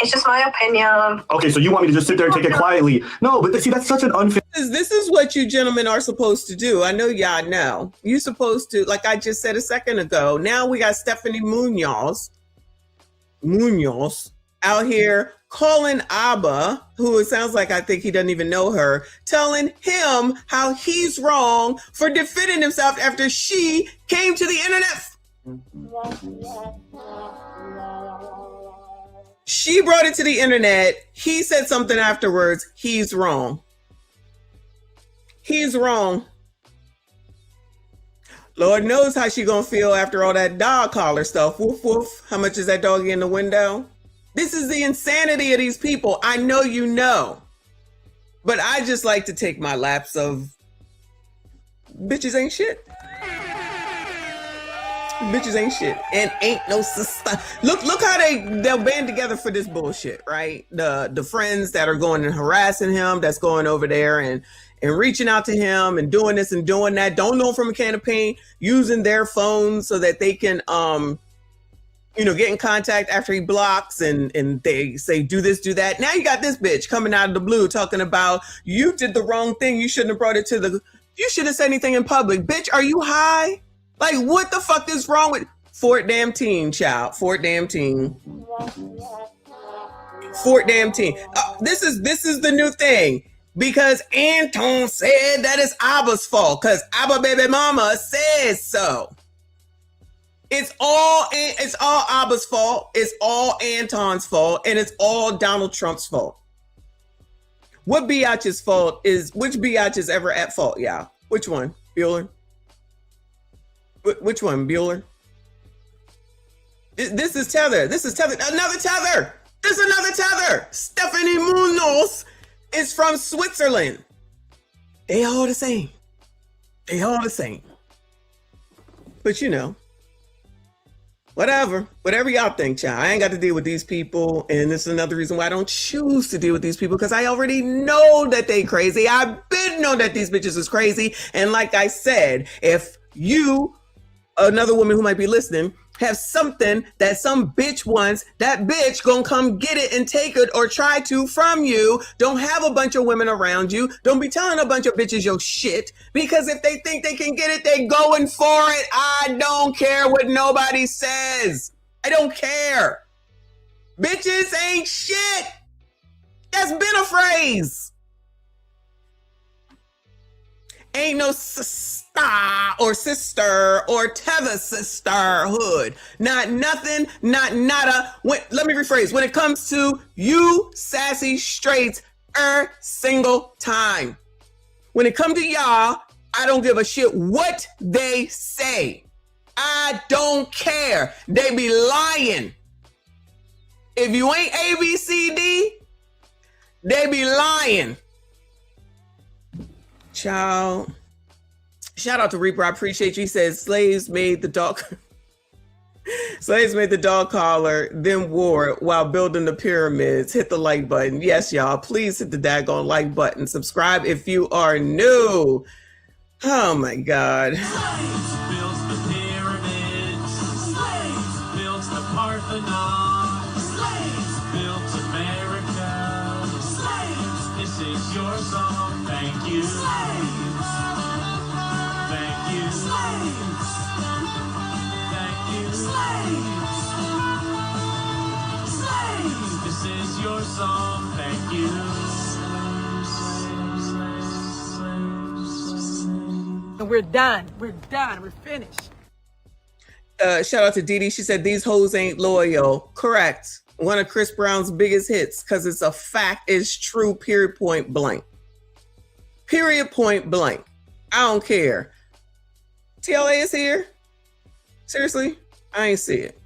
It's just my opinion. Okay, so you want me to just sit there and take it quietly? No, but see, that's such an unfair... This is what you gentlemen are supposed to do. I know y'all know. You're supposed to, like I just said a second ago, now we got Stephanie Munoz out here calling Abba, who it sounds like I think he doesn't even know her, telling him how he's wrong for defending himself after she came to the internet. She brought it to the internet. He said something afterwards. He's wrong. He's wrong. Lord knows how she gonna feel after all that dog collar stuff. Woof, woof. How much is that doggy in the window? This is the insanity of these people. I know you know. But I just like to take my laps of bitches ain't shit. Bitches ain't shit. And ain't no sister. Look how they'll band together for this bullshit, right? The friends that are going and harassing him, that's going over there and reaching out to him and doing this and doing that. Don't know from a can of paint, using their phones so that they can get in contact after he blocks and they say, do this, do that. Now you got this bitch coming out of the blue talking about you did the wrong thing. You shouldn't have brought it to you shouldn't have said anything in public. Bitch, are you high? Like, what the fuck is wrong with Fort damn teen, child? Fort damn teen. Fort damn teen. This is the new thing. Because Anton said that it's Abba's fault. Because Abba baby mama says so. It's all Abba's fault. It's all Anton's fault. And it's all Donald Trump's fault. What biatch's fault is, which biatch is ever at fault, y'all? Which one? Bueller? Which one? Bueller? This is Tether. This is Tether. Another Tether. There's another Tether. Stephanie Munoz is from Switzerland. They all the same. They all the same. But you know, whatever y'all think, child. I ain't got to deal with these people. And this is another reason why I don't choose to deal with these people, because I already know that they crazy. I've been known that these bitches is crazy. And like I said, if you, another woman who might be listening, have something that some bitch wants, that bitch gonna come get it and take it or try to from you. Don't have a bunch of women around you. Don't be telling a bunch of bitches your shit, because if they think they can get it, they going for it. I don't care what nobody says. I don't care. Bitches ain't shit. That's been a phrase. Ain't no sister or sister or tether sisterhood. Not nothing, not nada. Let me rephrase. When it comes to you sassy straights, single time. When it comes to y'all, I don't give a shit what they say. I don't care. They be lying. If you ain't ABCD, they be lying. Child. Shout out to Reaper. I appreciate you. He says slaves made the dog. Slaves made the dog collar, then wore it while building the pyramids. Hit the like button. Yes, y'all. Please hit the daggone like button. Subscribe if you are new. Oh my God. Slaves built the pyramids. Slaves built the Parthenon. Slaves built America. Slaves, this is your song. Thank you. Slaves. Thank you. Slaves. Thank you. Slaves. Slaves, this is your song. Thank you. And we're done. We're done. We're finished. Shout out to Dee Dee. She said, these hoes ain't loyal. Correct. One of Chris Brown's biggest hits, because it's a fact, it's true, period, point blank. Period, point blank. I don't care. TLA is here? Seriously? I ain't see it.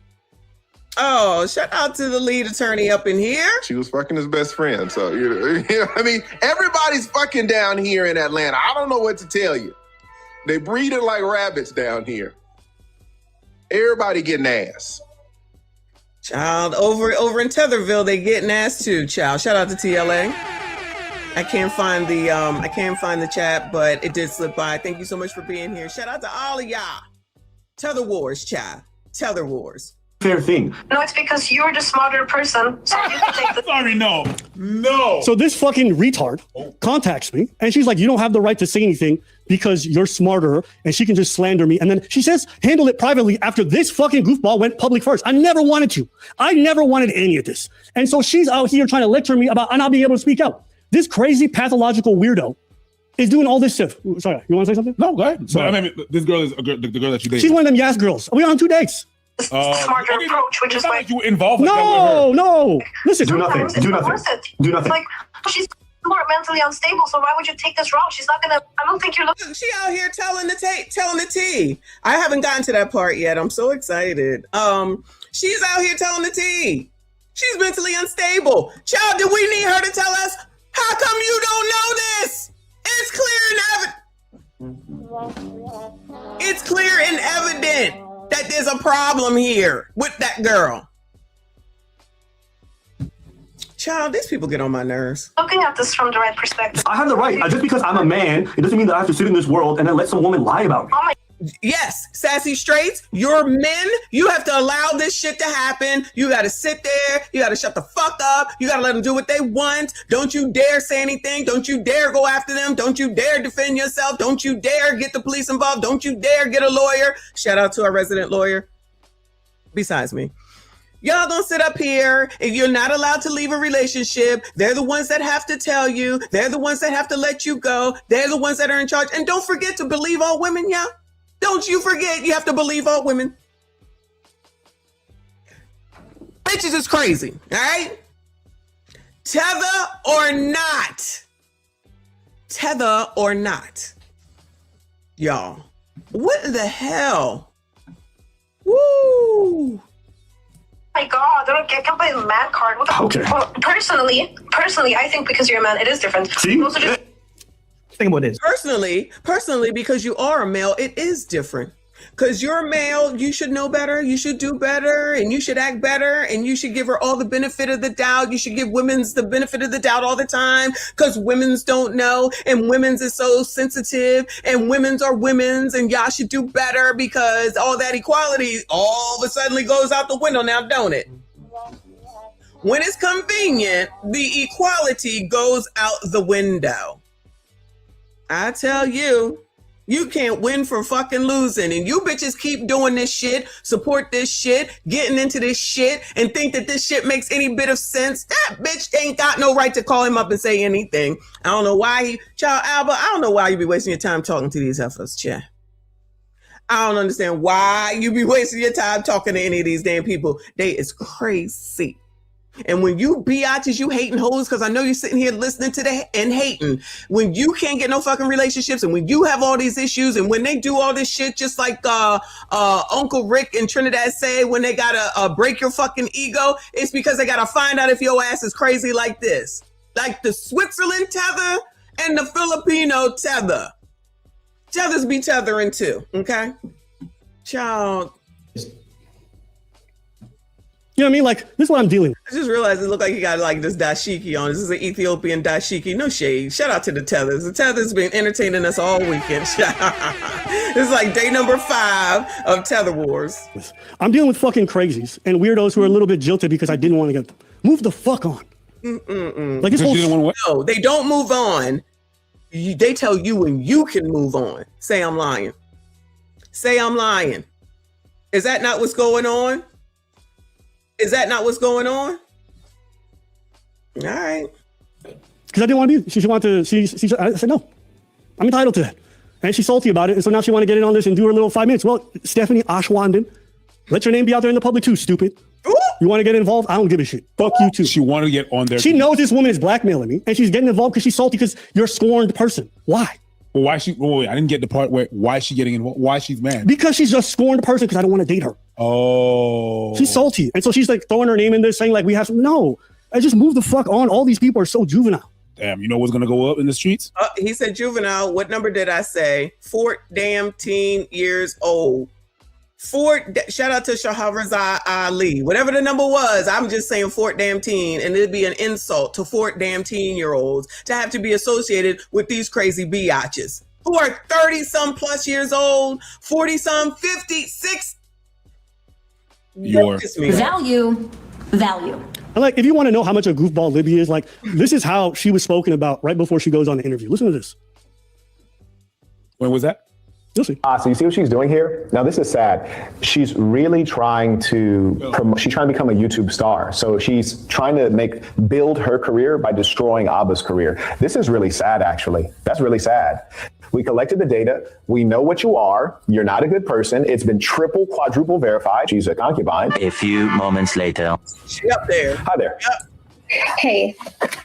Oh, shout out to the lead attorney up in here. She was fucking his best friend. So, you know, I mean, everybody's fucking down here in Atlanta. I don't know what to tell you. They breeding like rabbits down here. Everybody getting ass. Child, over in Tetherville, they getting ass too, child. Shout out to TLA. I can't find the chat, but it did slip by. Thank you so much for being here. Shout out to all of y'all. Tether Wars, child. Tether Wars. Fair thing. No, it's because you're the smarter person. So you can take the Sorry, no. So this fucking retard contacts me and she's like, you don't have the right to say anything because you're smarter, and she can just slander me. And then she says, handle it privately after this fucking goofball went public first. I never wanted to. I never wanted any of this. And so she's out here trying to lecture me about not being able to speak out. This crazy pathological weirdo is doing all this stuff. Sorry, you want to say something? No, go ahead. So, I mean, this girl is the girl that you dated. She's one of them Yas girls. We're on 2 dates. smarter approach, which is like you involved. No. Listen, do nothing. Do nothing. Do nothing. Like she's more mentally unstable, so why would you take this route? She's not gonna. I don't think you're looking. She out here telling the tea. I haven't gotten to that part yet. I'm so excited. She's out here telling the tea. She's mentally unstable. Child, did we need her to tell us? How come you don't know this? It's clear and evident that there's a problem here with that girl. Child, these people get on my nerves. Looking at this from the right perspective. I have the right. Just because I'm a man, it doesn't mean that I have to sit in this world and then let some woman lie about me. Oh my. Yes, sassy straights, you're men. You have to allow this shit to happen. You got to sit there. You got to shut the fuck up. You got to let them do what they want. Don't you dare say anything. Don't you dare go after them. Don't you dare defend yourself. Don't you dare get the police involved. Don't you dare get a lawyer. Shout out to our resident lawyer. Besides me. Y'all gonna sit up here and you're not allowed to leave a relationship. They're the ones that have to tell you. They're the ones that have to let you go. They're the ones that are in charge. And don't forget to believe all women, y'all. Don't you forget you have to believe all women. Bitches is crazy, all right? Tether or not. Tether or not. Y'all, what the hell? Woo! My God, I can't play the man card. What the Okay. Well, personally, I think because you're a man, it is different. See? Also just Think about this. Personally, because you are a male, it is different. Because you're a male, you should know better, you should do better, and you should act better, and you should give her all the benefit of the doubt. You should give women's the benefit of the doubt all the time, because women's don't know, and women's is so sensitive, and women's are women's, and y'all should do better because all that equality all of a sudden goes out the window now, don't it? When it's convenient, the equality goes out the window. I tell you, you can't win for fucking losing. And you bitches keep doing this shit, support this shit, getting into this shit, and think that this shit makes any bit of sense. That bitch ain't got no right to call him up and say anything. I don't know why Child Alba, I don't know why you be wasting your time talking to these heifers, chat. I don't understand why you be wasting your time talking to any of these damn people. They is crazy. And when you biatches, you hating hoes, because I know you're sitting here listening to that and hating. When you can't get no fucking relationships, and when you have all these issues, and when they do all this shit, just like Uncle Rick and Trinidad say, when they gotta break your fucking ego, it's because they gotta find out if your ass is crazy like this. Like the Switzerland tether and the Filipino tether. Tethers be tethering too, okay? Child. You know what I mean? Like, this is what I'm dealing with. I just realized it looked like he got like this dashiki on. This is an Ethiopian dashiki. No shade. Shout out to the Tethers. The Tethers been entertaining us all weekend. This is like day number 5 of Tether Wars. I'm dealing with fucking crazies and weirdos who are a little bit jilted because I didn't want to get them. Move the fuck on. Like this whole No, they don't move on. They tell you when you can move on. Say I'm lying. Say I'm lying. Is that not what's going on? Is that not what's going on? All right. Because I didn't want to be. She wanted to. I said no. I'm entitled to that. And she's salty about it. And so now she want to get in on this and do her little 5 minutes. Well, Stephanie Ashwanden, let your name be out there in the public too, stupid. Ooh. You want to get involved? I don't give a shit. Fuck you too. She wanted to get on there. She knows this woman is blackmailing me, and she's getting involved because she's salty because you're a scorned person. Why? Well, why she? Wait, I didn't get the part where why is she getting involved? Why she's mad? Because she's a scorned person because I don't want to date her. Oh. She's salty. And so she's like throwing her name in there saying like we have some. No. I just move the fuck on. All these people are so juvenile. Damn, you know what's going to go up in the streets? He said juvenile. What number did I say? 14 years old. Shout out to Shahrazad Ali. Whatever the number was, I'm just saying 14, and it'd be an insult to 14-year-olds to have to be associated with these crazy biatches who are 30-some plus years old, 40-some, 50, 60. Value. And like, if you want to know how much a goofball Libby is, like, this is how she was spoken about right before she goes on the interview. Listen to this. When was that? You'll see. So you see what she's doing here? Now this is sad. She's really trying to she's trying to become a YouTube star. So she's trying to build her career by destroying Abba's career. This is really sad, actually. That's really sad. We collected the data. We know what you are. You're not a good person. It's been triple, quadruple verified. She's a concubine. A few moments later. She up there. Hi there. Hey,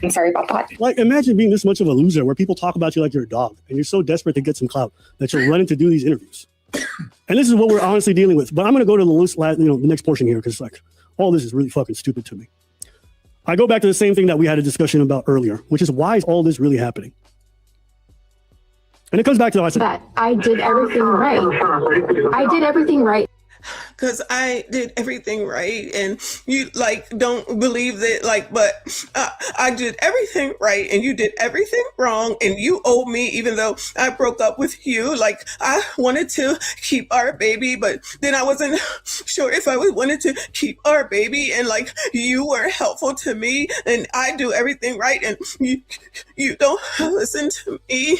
I'm sorry about that. Like, imagine being this much of a loser where people talk about you like you're a dog and you're so desperate to get some clout that you're running to do these interviews. And this is what we're honestly dealing with. But I'm going to go to the list, the next portion here, because like all this is really fucking stupid to me. I go back to the same thing that we had a discussion about earlier, which is why is all this really happening? And it comes back to that I did everything right. I did everything right. Because I did everything right, and you like don't believe that, like, but I did everything right and you did everything wrong, and you owe me even though I broke up with you. Like, I wanted to keep our baby, but then I wasn't sure if I wanted to keep our baby, and like you were helpful to me and I do everything right, and you don't listen to me,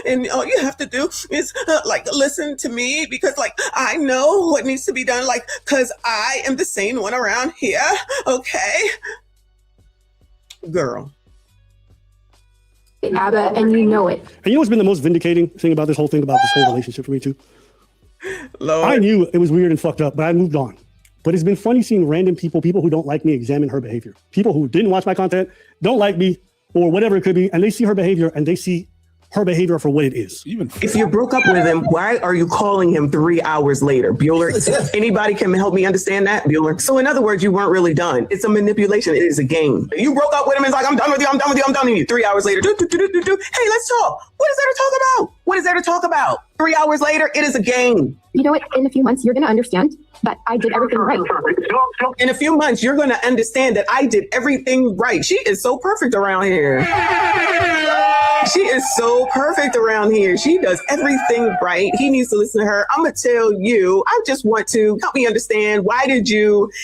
and all you have to do is like listen to me, because like I know what needs to be done, like, because I am the sane one around here, okay? Girl. Abba, and you know it. And you know what's been the most vindicating thing about this whole relationship for me too? Lord. I knew it was weird and fucked up, but I moved on. But it's been funny seeing random people who don't like me examine her behavior. People who didn't watch my content, don't like me, or whatever it could be, and they see her behavior and they see her behavior for what it is. If you broke up with him, why are you calling him 3 hours later? Bueller, anybody can help me understand that, Bueller? So in other words, you weren't really done. It's a manipulation. It is a game. You broke up with him and it's like, I'm done with you, I'm done with you, I'm done with you. 3 hours later, hey, let's talk. What is there to talk about? What is there to talk about? 3 hours later, it is a game. You know what? In a few months, you're going to understand that I did everything right. In a few months, you're going to understand that I did everything right. She is so perfect around here. She is so perfect around here. She does everything right. He needs to listen to her. I'm going to tell you, I just want to help me understand,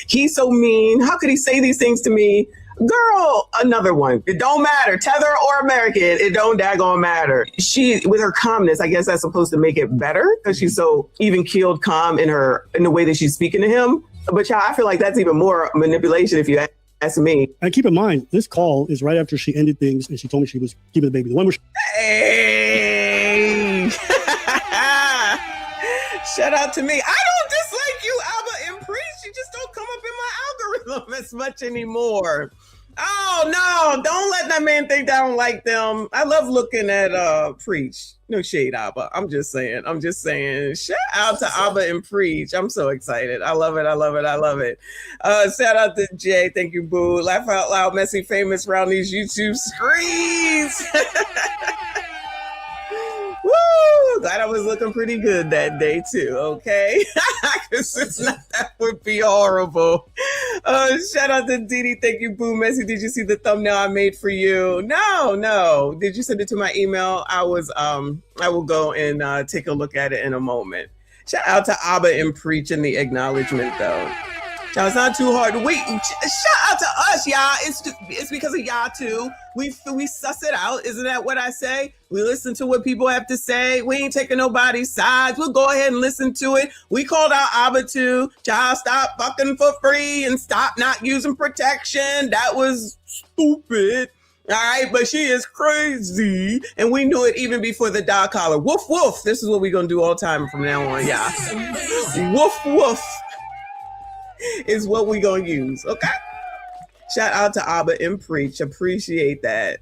he's so mean. How could he say these things to me? Girl, another one. It don't matter. Tether or American, it don't daggone matter. She, with her calmness, I guess that's supposed to make it better because she's so even keeled calm in the way that she's speaking to him. But y'all, I feel like that's even more manipulation if you ask me. And keep in mind, this call is right after she ended things and she told me she was keeping the baby. The one where hey! Shout out to me. I don't dislike you, Abba and Preach. You just don't come up in my algorithm as much anymore. Oh, no. Don't let that man think that I don't like them. I love looking at Preach. No shade, Abba. I'm just saying. Shout out to Abba and Preach. I'm so excited. I love it. Shout out to Jay. Thank you, boo. Laugh out loud, messy, famous around these YouTube screens. Woo! Glad I was looking pretty good that day too, okay? Because that would be horrible. Shout out to Didi. Thank you, Boo Messy. Did you see the thumbnail I made for you? No. Did you send it to my email? I will go and take a look at it in a moment. Shout out to Abba and Preach in the acknowledgement, though. Y'all, it's not too hard. Wait, shout out to us, y'all. It's because of y'all too. We suss it out. Isn't that what I say? We listen to what people have to say. We ain't taking nobody's sides. We'll go ahead and listen to it. We called out Abba too. Y'all, stop fucking for free and stop not using protection. That was stupid. All right, but she is crazy. And we knew it even before the dog collar. Woof, woof. This is what we're going to do all the time from now on, y'all. Woof, woof is what we going to use, okay? Shout out to Abba and Preach. Appreciate that.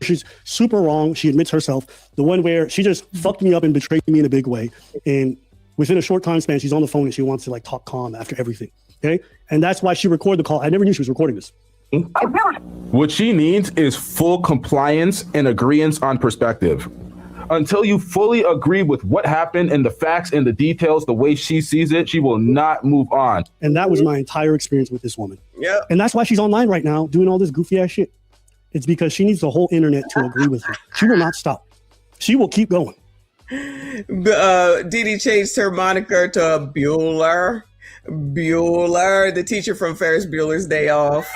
She's super wrong. She admits herself. The one where she just fucked me up and betrayed me in a big way. And within a short time span, she's on the phone and she wants to like talk calm after everything, okay? And that's why she recorded the call. I never knew she was recording this. What she needs is full compliance and agreeance on perspective. Until you fully agree with what happened and the facts and the details, the way she sees it, she will not move on. And that was my entire experience with this woman. Yeah. And that's why she's online right now doing all this goofy ass shit. It's because she needs the whole internet to agree with her. She will not stop. She will keep going. Didi changed her moniker to Bueller. Bueller, the teacher from Ferris Bueller's Day Off.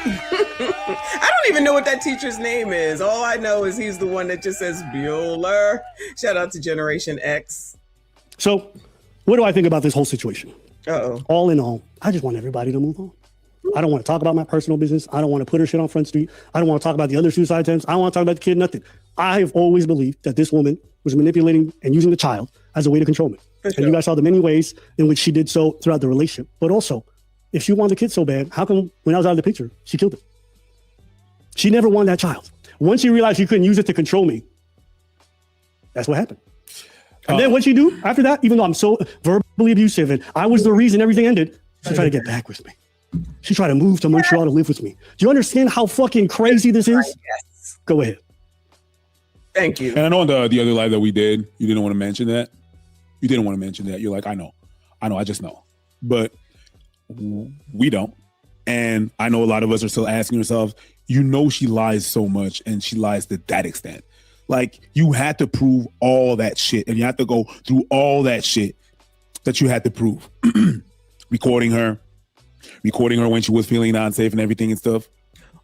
I don't even know what that teacher's name is. All I know is he's the one that just says Bueller. Shout out to Generation X. So what do I think about this whole situation? Uh-oh. All in all, I just want everybody to move on. I don't want to talk about my personal business. I don't want to put her shit on Front Street. I don't want to talk about the other suicide attempts. I don't want to talk about the kid, nothing. I have always believed that this woman was manipulating and using the child as a way to control me. Sure. And you guys saw the many ways in which she did so throughout the relationship. But also, if she wanted the kid so bad, how come when I was out of the picture, she killed him? She never wanted that child. Once she realized she couldn't use it to control me, that's what happened. And then what she do after that, even though I'm so verbally abusive and I was the reason everything ended, she tried to get back with me. She tried to move to Montreal to live with me. Do you understand how fucking crazy this is? Yes. Go ahead. Thank you. And I know on the other live that we did, you didn't want to mention that. You didn't want to mention that. You're like, I know, I just know. But we don't. And I know a lot of us are still asking ourselves, you know, she lies so much and she lies to that extent. Like, you had to prove all that shit and you have to go through all that shit that you had to prove. recording her when she was feeling unsafe and everything and stuff.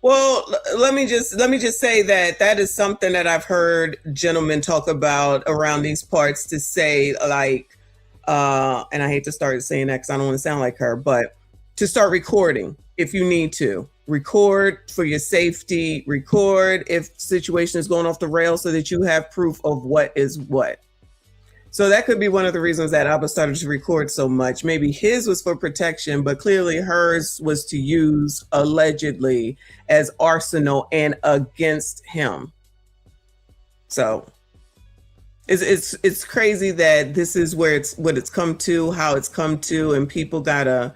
Well, let me just say that is something that I've heard gentlemen talk about around these parts, to say like, and I hate to start saying that because I don't want to sound like her, but to start recording if you need to. Record for your safety, record if situation is going off the rails so that you have proof of what is what. So that could be one of the reasons that Abba started to record so much. Maybe his was for protection, but clearly hers was to use allegedly as arsenal and against him. So it's crazy that this is where what it's come to, how it's come to, and people gotta,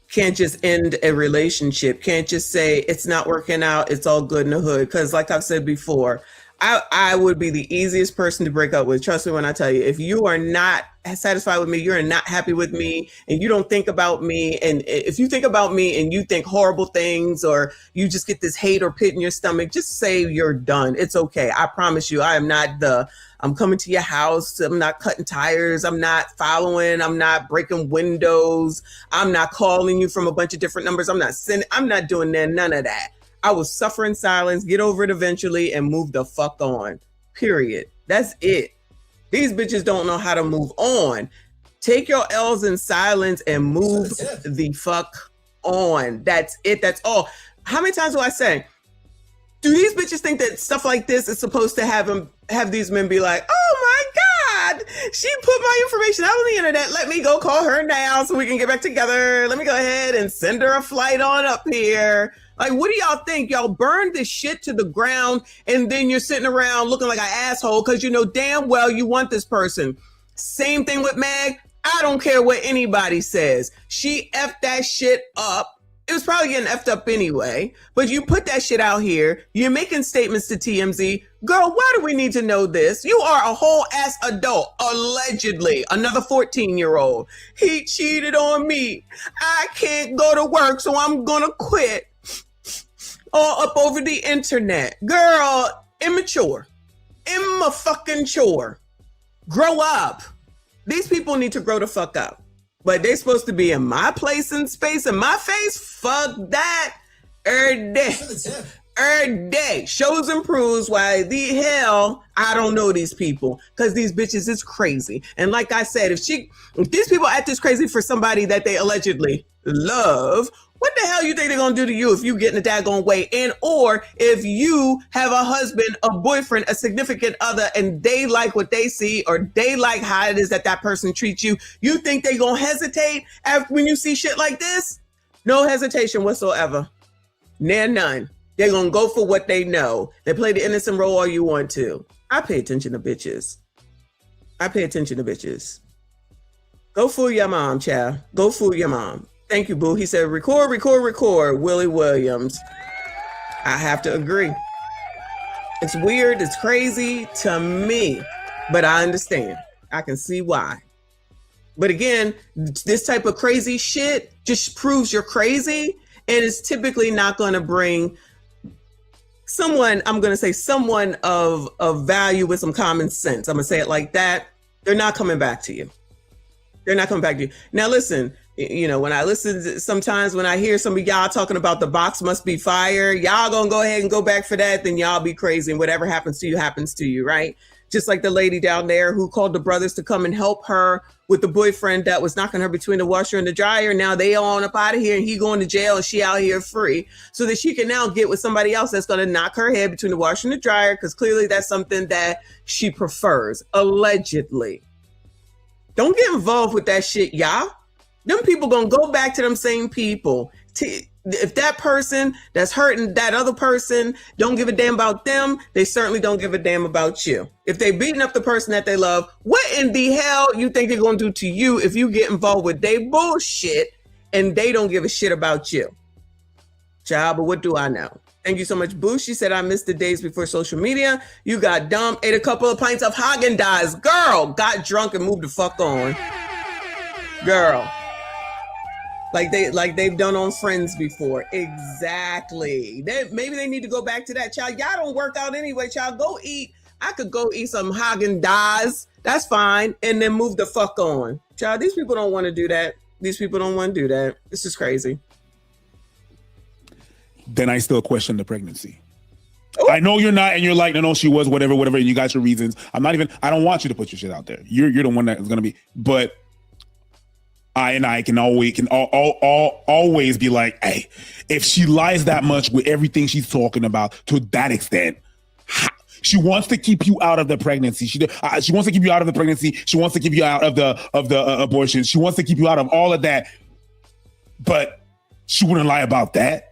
can't just end a relationship, can't just say it's not working out, it's all good in the hood. Because like I've said before, I would be the easiest person to break up with. Trust me when I tell you, if you are not satisfied with me, you're not happy with me, and you don't think about me, and if you think about me and you think horrible things, or you just get this hate or pit in your stomach, just say you're done. It's okay. I promise you, I am not I'm coming to your house. I'm not cutting tires. I'm not following. I'm not breaking windows. I'm not calling you from a bunch of different numbers. I'm not doing none of that. I will suffer in silence, get over it eventually, and move the fuck on. Period. That's it. These bitches don't know how to move on. Take your L's in silence and move the fuck on. That's it. That's all. How many times do I say, do these bitches think that stuff like this is supposed to have these men be like, oh my God, she put my information out on the internet. Let me go call her now so we can get back together. Let me go ahead and send her a flight on up here. Like, what do y'all think? Y'all burn this shit to the ground and then you're sitting around looking like an asshole because you know damn well you want this person. Same thing with Meg. I don't care what anybody says. She effed that shit up. It was probably getting effed up anyway. But you put that shit out here. You're making statements to TMZ. Girl, why do we need to know this? You are a whole ass adult, allegedly. Another 14-year-old. He cheated on me. I can't go to work, so I'm gonna quit. All up over the internet. Girl, immature. Fucking chore. Grow up. These people need to grow the fuck up. But they supposed to be in my place and space, in my face? Fuck that. Every day. Shows and proves why the hell I don't know these people. Because these bitches is crazy. And like I said, if these people act this crazy for somebody that they allegedly love, what the hell you think they're going to do to you if you get in a daggone way? And or if you have a husband, a boyfriend, a significant other, and they like what they see or they like how it is that person treats you, you think they're going to hesitate when you see shit like this? No hesitation whatsoever. None. They're going to go for what they know. They play the innocent role all you want to. I pay attention to bitches. Go fool your mom, child. Go fool your mom. Thank you, boo. He said, record, Willie Williams. I have to agree. It's weird. It's crazy to me, but I understand. I can see why. But again, this type of crazy shit just proves you're crazy, and it's typically not going to bring someone of value with some common sense. I'm going to say it like that. They're not coming back to you. Now, listen, when I listen sometimes when I hear some of y'all talking about the box must be fire, y'all gonna go ahead and go back for that, then y'all be crazy and whatever happens to you, right? Just like the lady down there who called the brothers to come and help her with the boyfriend that was knocking her between the washer and the dryer. Now they all up out of here and he going to jail and she out here free so that she can now get with somebody else that's going to knock her head between the washer and the dryer because clearly that's something that she prefers, allegedly. Don't get involved with that shit, y'all. Them people gonna go back to them same people. If that person that's hurting that other person don't give a damn about them, they certainly don't give a damn about you. If they beating up the person that they love, what in the hell you think they're gonna do to you if you get involved with their bullshit and they don't give a shit about you? Child, but what do I know? Thank you so much, Boo. She said, I missed the days before social media. You got dumb, ate a couple of pints of Haagen-Dazs. Girl, got drunk and moved the fuck on. Girl. Like they've done on Friends before. Exactly. Maybe they need to go back to that. Child, y'all don't work out anyway. Child, go eat. I could go eat some Haagen-Dazs. That's fine. And then move the fuck on. Child, these people don't want to do that. This is crazy. Then I still question the pregnancy. Ooh. I know you're not, and you're like, no, she was, whatever, and you got your reasons. I don't want you to put your shit out there. You're the one that is going to be, but I can always be like, hey, if she lies that much with everything she's talking about to that extent, she wants to keep you out of the pregnancy. She wants to keep you out of the pregnancy. She wants to keep you out of the abortion. She wants to keep you out of all of that, but she wouldn't lie about that.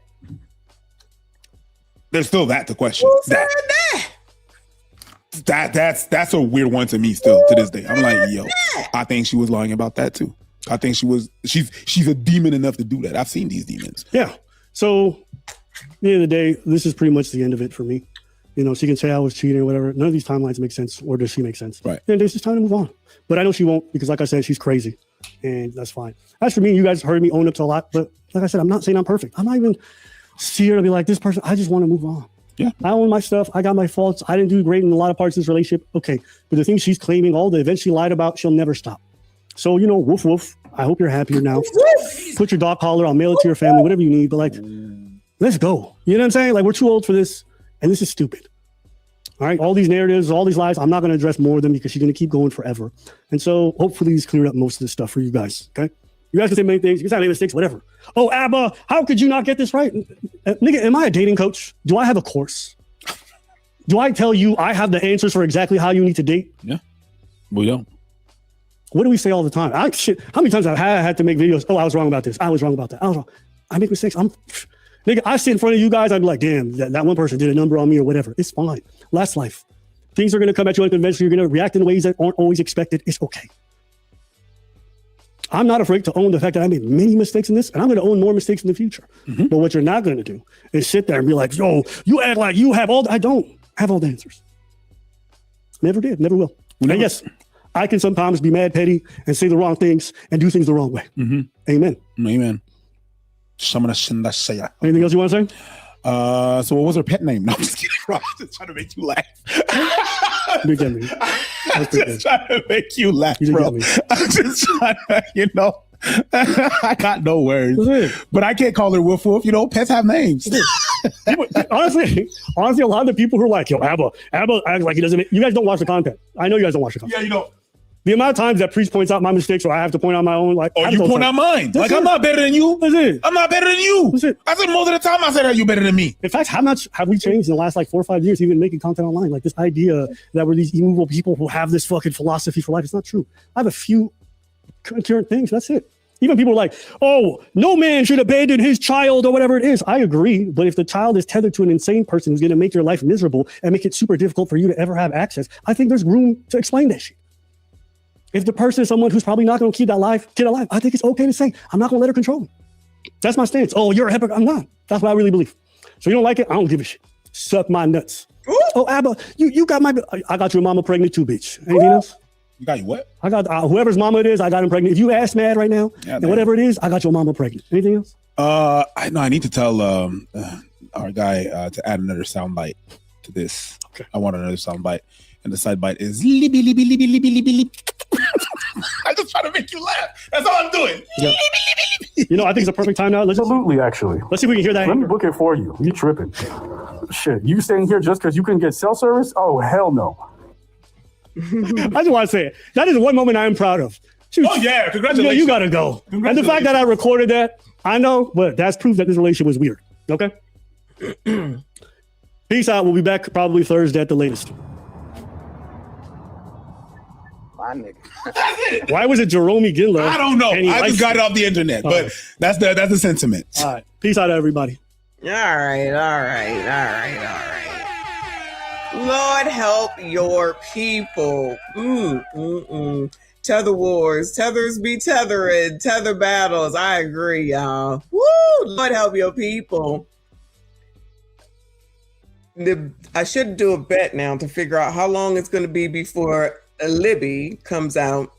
There's still that to question. That's a weird one to me still to this day. I'm like, yo, I think she was lying about that too. I think she's a demon enough to do that. I've seen these demons. Yeah. So at the end of the day, this is pretty much the end of it for me. She can say I was cheating or whatever. None of these timelines make sense, or does she make sense? Right. And it's just time to move on. But I know she won't because, like I said, she's crazy, and that's fine. As for me, you guys heard me own up to a lot, but like I said, I'm not saying I'm perfect. I'm not even here to be like this person. I just want to move on. Yeah. I own my stuff. I got my faults. I didn't do great in a lot of parts of this relationship. Okay. But the things she's claiming, all the events she lied about, she'll never stop. So, woof, woof. I hope you're happier now. Put your dog collar. I'll mail it to your family, whatever you need. But let's go. You know what I'm saying? We're too old for this. And this is stupid. All right. All these narratives, all these lies, I'm not going to address more of them because she's going to keep going forever. And so hopefully he's cleared up most of this stuff for you guys. Okay. You guys can say many things. You can say mistakes, whatever. Oh, Abba, how could you not get this right? Nigga, am I a dating coach? Do I have a course? Do I tell you I have the answers for exactly how you need to date? Yeah. We don't. What do we say all the time? How many times have I had to make videos? Oh, I was wrong about this. I was wrong about that. I was wrong. I make mistakes. Nigga, I sit in front of you guys. I'd be like, damn, that one person did a number on me or whatever. It's fine. Last life. Things are going to come at you unconventionally. You're going to react in ways that aren't always expected. It's okay. I'm not afraid to own the fact that I made many mistakes in this, and I'm going to own more mistakes in the future. But what you're not going to do is sit there and be like, yo, you act like you have I don't have all the answers. Never did, never will. And yes, I can sometimes be mad, petty, and say the wrong things and do things the wrong way. Amen. Amen. Anything else you want to say? So what was her pet name? No, I'm just kidding, bro. I'm just trying to make you laugh. I'm just trying to make you laugh, bro. I'm just trying to, I got no words. But I can't call her Woof Woof. Pets have names. honestly, a lot of the people who are like, yo, Abba acts like he doesn't. You guys don't watch the content. I know you guys don't watch the content. Yeah, The amount of times that Priest points out my mistakes, or I have to point out my own, like, or you point out mine. Like, I'm not better than you. That's it. I'm not better than you. That's it. I said most of the time I said, are you better than me? In fact, how much have we changed in the last 4 or 5 years, even making content online? Like this idea that we're these immovable people who have this fucking philosophy for life. It's not true. I have a few concurrent things. That's it. Even people are like, oh, no man should abandon his child or whatever it is. I agree. But if the child is tethered to an insane person who's going to make your life miserable and make it super difficult for you to ever have access, I think there's room to explain that shit. If the person is someone who's probably not going to keep that kid alive, I think it's okay to say, I'm not going to let her control me. That's my stance. Oh, you're a hypocrite. I'm not. That's what I really believe. So you don't like it? I don't give a shit. Suck my nuts. Ooh. Oh, Abba, you got I got your mama pregnant too, bitch. Anything else? You got you what? I got whoever's mama it is, I got him pregnant. If you ask Mad right now, and whatever it is, I got your mama pregnant. Anything else? I need to tell our guy to add another soundbite to this. Okay. I want another soundbite. And the side bite is Libby, Libby, Libby, Libby, Libby, Libby. I'm just trying to make you laugh. That's all I'm doing. Yeah. I think it's a perfect time now. Absolutely, actually. Let's see if we can hear that. Let me book it for you. You tripping. Shit, you staying here just because you couldn't get cell service? Oh, hell no. I just want to say it. That is one moment I am proud of. Oh, yeah. Congratulations. You got to go. And the fact that I recorded that, I know, but that's proof that this relationship was weird. Okay? Peace out. We'll be back probably Thursday at the latest. My nigga. Why was it Jerome Gindler? I don't know. I just got it off the internet, but that's the sentiment. All right. Peace out, everybody. All right. Lord help your people. Tether wars. Tethers be tethering. Tether battles. I agree, y'all. Woo! Lord help your people. I should do a bet now to figure out how long it's going to be before Libby comes out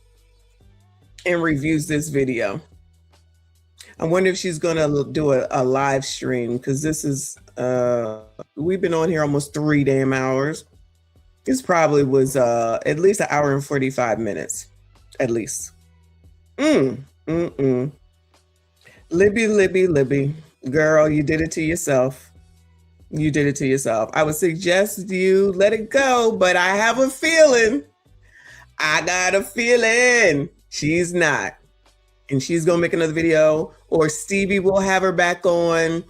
and reviews this video. I wonder if she's going to do a live stream, because this is, we've been on here almost 3 damn hours. This probably was at least 1 hour and 45 minutes, at least. Libby, girl, you did it to yourself. You did it to yourself. I would suggest you let it go, but I have a feeling. I got a feeling she's not. And she's going to make another video, or Stevie will have her back on.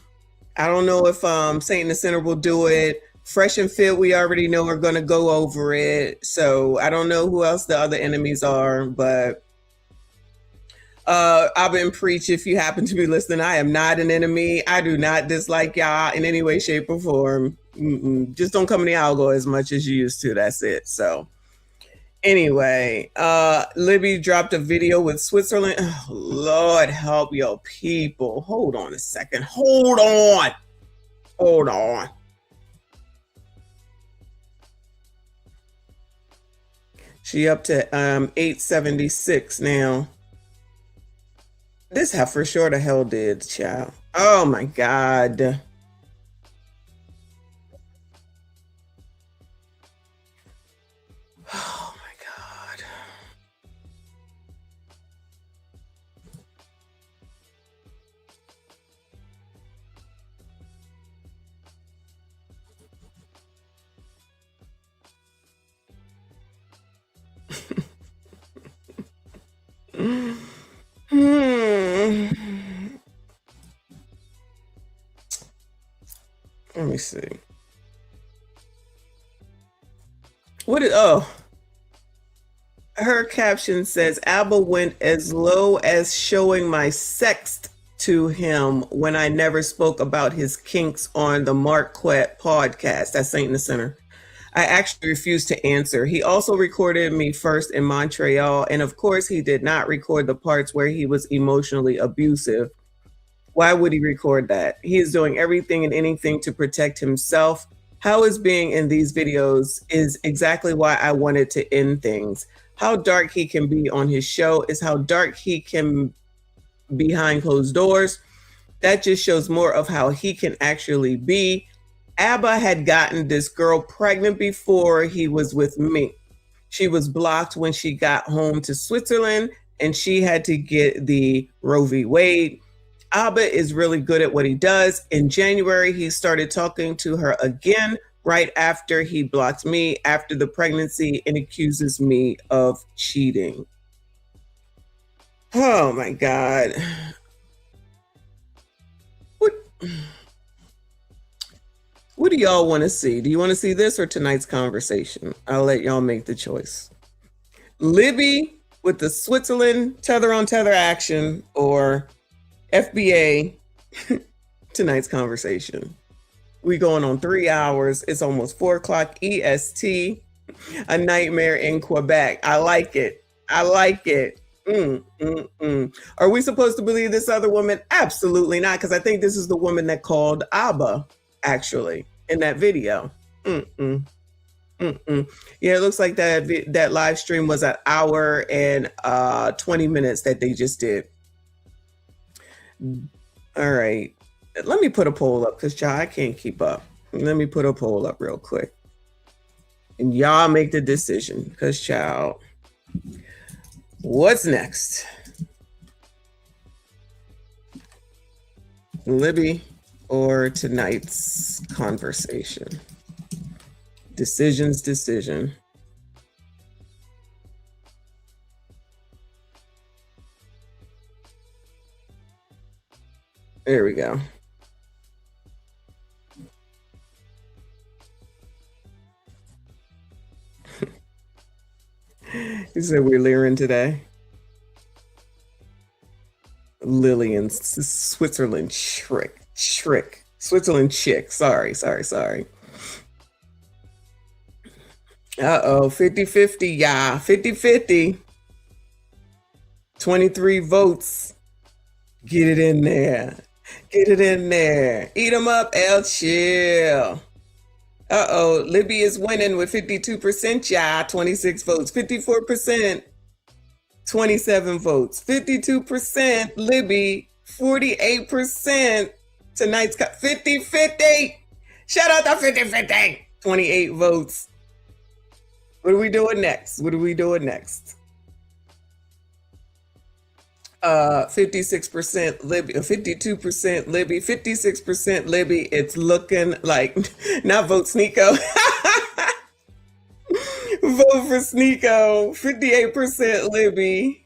I don't know if Saint and the Sinner will do it. Fresh and Fit, we already know are going to go over it. So I don't know who else the other enemies are, but I've been preach, if you happen to be listening, I am not an enemy. I do not dislike y'all in any way, shape, or form. Just don't come in the algo as much as you used to. That's it. So anyway, Libby dropped a video with Switzerland. Oh, Lord help your people. Hold on a second. Hold on. She up to 876 now. This heifer sure the hell did, child. Oh my God. Oh my God. Let me see. Her caption says, Abba went as low as showing my sext to him when I never spoke about his kinks on the Marquette podcast. That's Saint in the Center. I actually refused to answer. He also recorded me first in Montreal, and of course he did not record the parts where he was emotionally abusive. Why would he record that? He is doing everything and anything to protect himself. How his being in these videos is exactly why I wanted to end things. How dark he can be on his show is how dark he can behind closed doors. That just shows more of how he can actually be. Abba had gotten this girl pregnant before he was with me. She was blocked when she got home to Switzerland, and she had to get the Roe v. Wade. Abba is really good at what he does. In January, he started talking to her again right after he blocked me after the pregnancy and accuses me of cheating. Oh my God. What do y'all want to see? Do you want to see this or tonight's conversation? I'll let y'all make the choice. Libby with the Switzerland tether on tether action, or FBA tonight's conversation. We going on 3 hours. It's almost 4 o'clock EST. A nightmare in Quebec. I like it. I like it. Are we supposed to believe this other woman? Absolutely not, because I think this is the woman that called Abba, actually, in that video. Yeah, it looks like that live stream was an hour and 20 minutes that they just did. All right. Let me put a poll up because, y'all, I can't keep up. Let me put a poll up real quick. And y'all make the decision because, child, what's next? Libby or tonight's conversation? Decision. There we go. You said we're leering today. Lillian, Switzerland trick. Switzerland chick. Sorry. Uh-oh, 50-50, yeah. 50-50. 23 votes. Get it in there. Eat them up, El Chill. Uh-oh, Libby is winning with 52%, yeah. 26 votes. 54%. 27 votes. 52%, Libby. 48%. Tonight's got 50-50. Shout out to 50-50. 28 votes. What are we doing next? 56% Libby, 52% Libby, 56% Libby. It's looking like, not vote Sneeko. Vote for Sneeko. 58% Libby.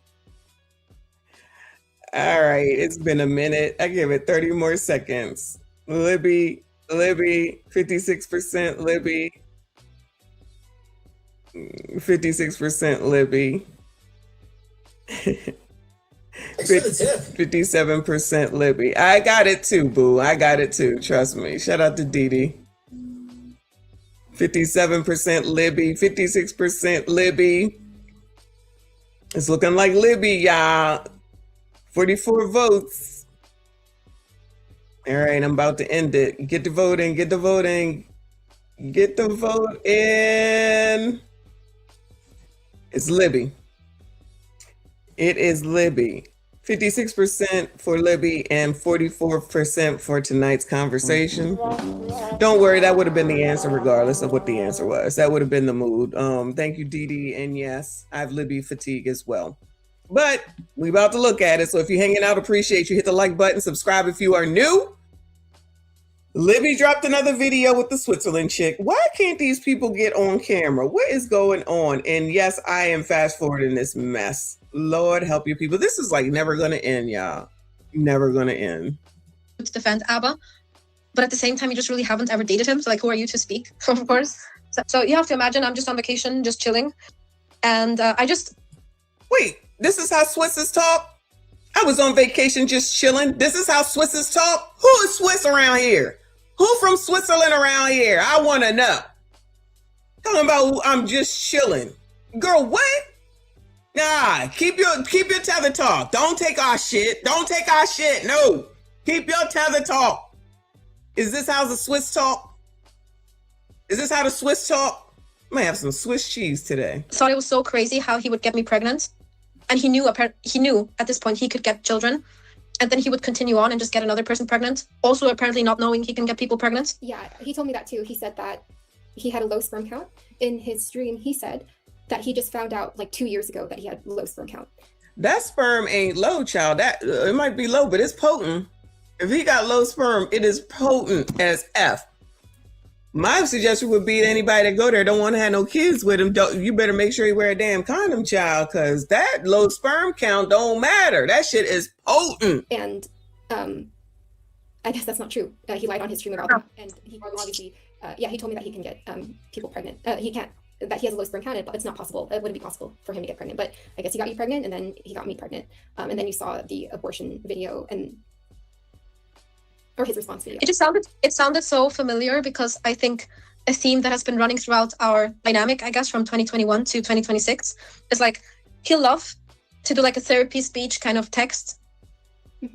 All right, it's been a minute. I give it 30 more seconds. Libby, 56% Libby. 56% Libby. 57% Libby. I got it too, boo. I got it too. Trust me. Shout out to Dee Dee. 57% Libby. 56% Libby. It's looking like Libby, y'all. 44 votes. All right, I'm about to end it. Get the voting. Get the vote in. It's Libby. It is Libby. 56% for Libby and 44% for tonight's conversation. Don't worry, that would have been the answer regardless of what the answer was. That would have been the mood. Thank you, Dee Dee. And yes, I have Libby fatigue as well. But we about to look at it. So if you're hanging out, appreciate you. Hit the like button, subscribe if you are new. Libby dropped another video with the Switzerland chick. Why can't these people get on camera? What is going on? And yes, I am fast forwarding this mess. Lord help you people. This is like never going to end, y'all. Never going to end. To defend Abba, but at the same time, you just really haven't ever dated him. So like, who are you to speak? Of course. So you have to imagine I'm just on vacation, just chilling. And Wait, this is how Swisses talk? I was on vacation just chilling. This is how Swisses talk? Who is Swiss around here? Who from Switzerland around here? I want to know. Talking about I'm just chilling. Girl, what? Nah, keep your tether talk. Don't take our shit. Don't take our shit. No. Keep your tether talk. Is this how the Swiss talk? Is this how the Swiss talk? I might have some Swiss cheese today. Thought it was so crazy how he would get me pregnant. And he knew at this point he could get children. And then he would continue on and just get another person pregnant. Also apparently not knowing he can get people pregnant. Yeah, he told me that too. He said that he had a low sperm count. In his stream, he said that he just found out like 2 years ago that he had low sperm count. That sperm ain't low, child. That it might be low, but it's potent. If he got low sperm, it is potent as F. My suggestion would be to anybody that go there don't want to have no kids with him. You better make sure you wear a damn condom, child, because that low sperm count don't matter. That shit is potent. And I guess that's not true. He lied on his stream about that. And he obviously, he told me that he can get people pregnant. He can't, that he has a low sperm count, but it's not possible. It wouldn't be possible for him to get pregnant. But I guess he got you pregnant and then he got me pregnant. And then you saw the abortion video or his response video. It sounded so familiar because I think a theme that has been running throughout our dynamic, I guess, from 2021 to 2026 is like he'll love to do like a therapy speech kind of text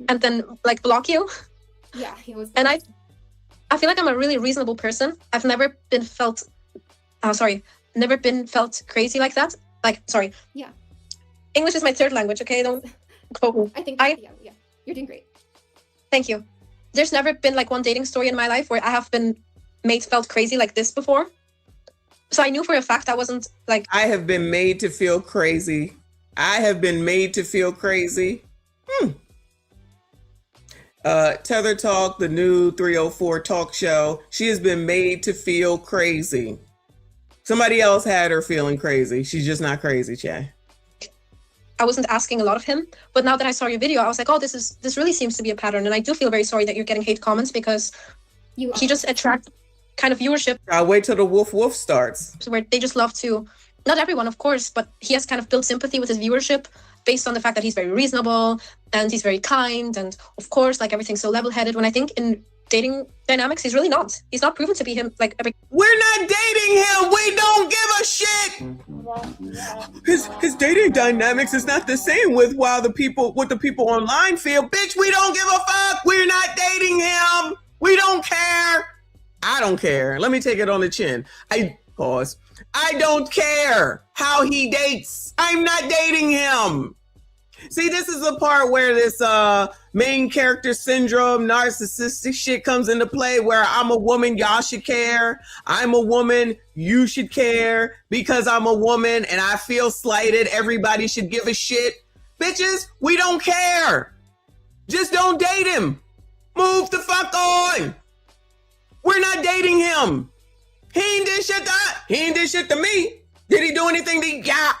and then like block you. Yeah, he was. And I feel like I'm a really reasonable person. I've never been felt crazy like that. Like, sorry. Yeah. English is my third language, okay? Don't go. Yeah, you're doing great. Thank you. There's never been like one dating story in my life where I have been felt crazy like this before. So I knew for a fact I wasn't like... I have been made to feel crazy. I have been made to feel crazy. Tether Talk, the new 304 talk show. She has been made to feel crazy. Somebody else had her feeling crazy. She's just not crazy, Che. I wasn't asking a lot of him, but now that I saw your video, I was like, oh, this really seems to be a pattern. And I do feel very sorry that you're getting hate comments because he just attracts kind of viewership. I'll wait till the woof woof starts. Where they just love to, not everyone, of course, but he has kind of built sympathy with his viewership based on the fact that he's very reasonable and he's very kind. And of course, like everything's so level-headed when I think in dating dynamics, he's really not. He's not proven to be him. Like we're not dating him. We don't give a shit. His dating dynamics is not the same with what the people online feel. Bitch, we don't give a fuck. We're not dating him. We don't care. I don't care. Let me take it on the chin. I don't care how he dates. I'm not dating him. See, this is the part where this main character syndrome, narcissistic shit comes into play where I'm a woman, y'all should care. I'm a woman, you should care. Because I'm a woman and I feel slighted, everybody should give a shit. Bitches, we don't care. Just don't date him. Move the fuck on. We're not dating him. He ain't did shit to me. Did he do anything to ya?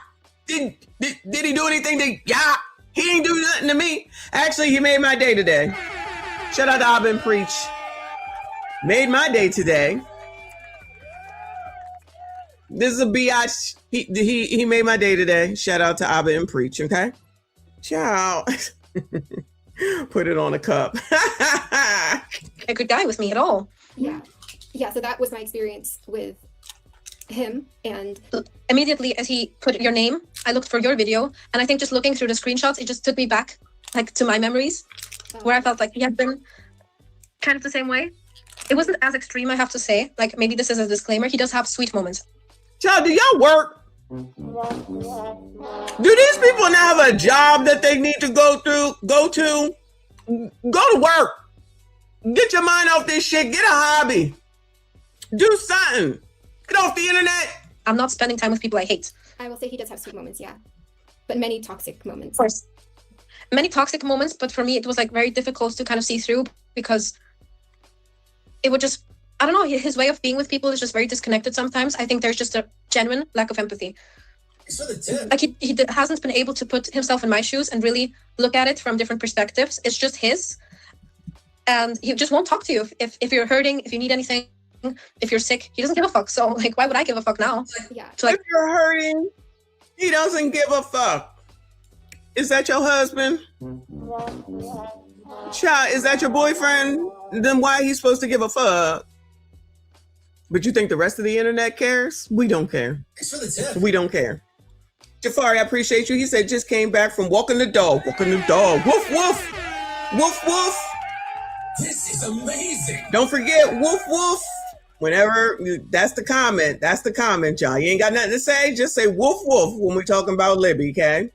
Did he do anything to ya? He ain't do nothing to me. Actually, he made my day today. Shout out to Abba and Preach. Made my day today. This is a biatch. He made my day today. Shout out to Abba and Preach, okay? Ciao. Put it on a cup. A good guy with me at all. Yeah, so that was my experience with him. And immediately as he put your name, I looked for your video, and I think just looking through the screenshots, it just took me back like to my memories where I felt like he had been kind of the same way. It wasn't as extreme, I have to say. Like maybe this is a disclaimer. He does have sweet moments. Child, do y'all work? Do these people now have a job that they need to go to? Go to work. Get your mind off this shit. Get a hobby. Do something. Get off the internet. I'm not spending time with people I hate. I will say he does have sweet moments, yeah. But many toxic moments. Of course. Many toxic moments, but for me it was like very difficult to kind of see through because it would just, I don't know, his way of being with people is just very disconnected sometimes. I think there's just a genuine lack of empathy. Like he hasn't been able to put himself in my shoes and really look at it from different perspectives. It's just his. And he just won't talk to you. If you're hurting, if you need anything, if you're sick, he doesn't give a fuck. So like, why would I give a fuck now? Yeah. So, like, if you're hurting, he doesn't give a fuck. Is that your husband? Child, is that your boyfriend? Then why are he supposed to give a fuck? But you think the rest of the internet cares? We don't care. It's for the tip. We don't care. Jafari, I appreciate you. He said just came back from walking the dog. Walking the dog. Woof, woof. Woof, woof. This is amazing. Don't forget, woof, woof. That's the comment, y'all. You ain't got nothing to say, just say woof, woof when we're talking about Libby, okay?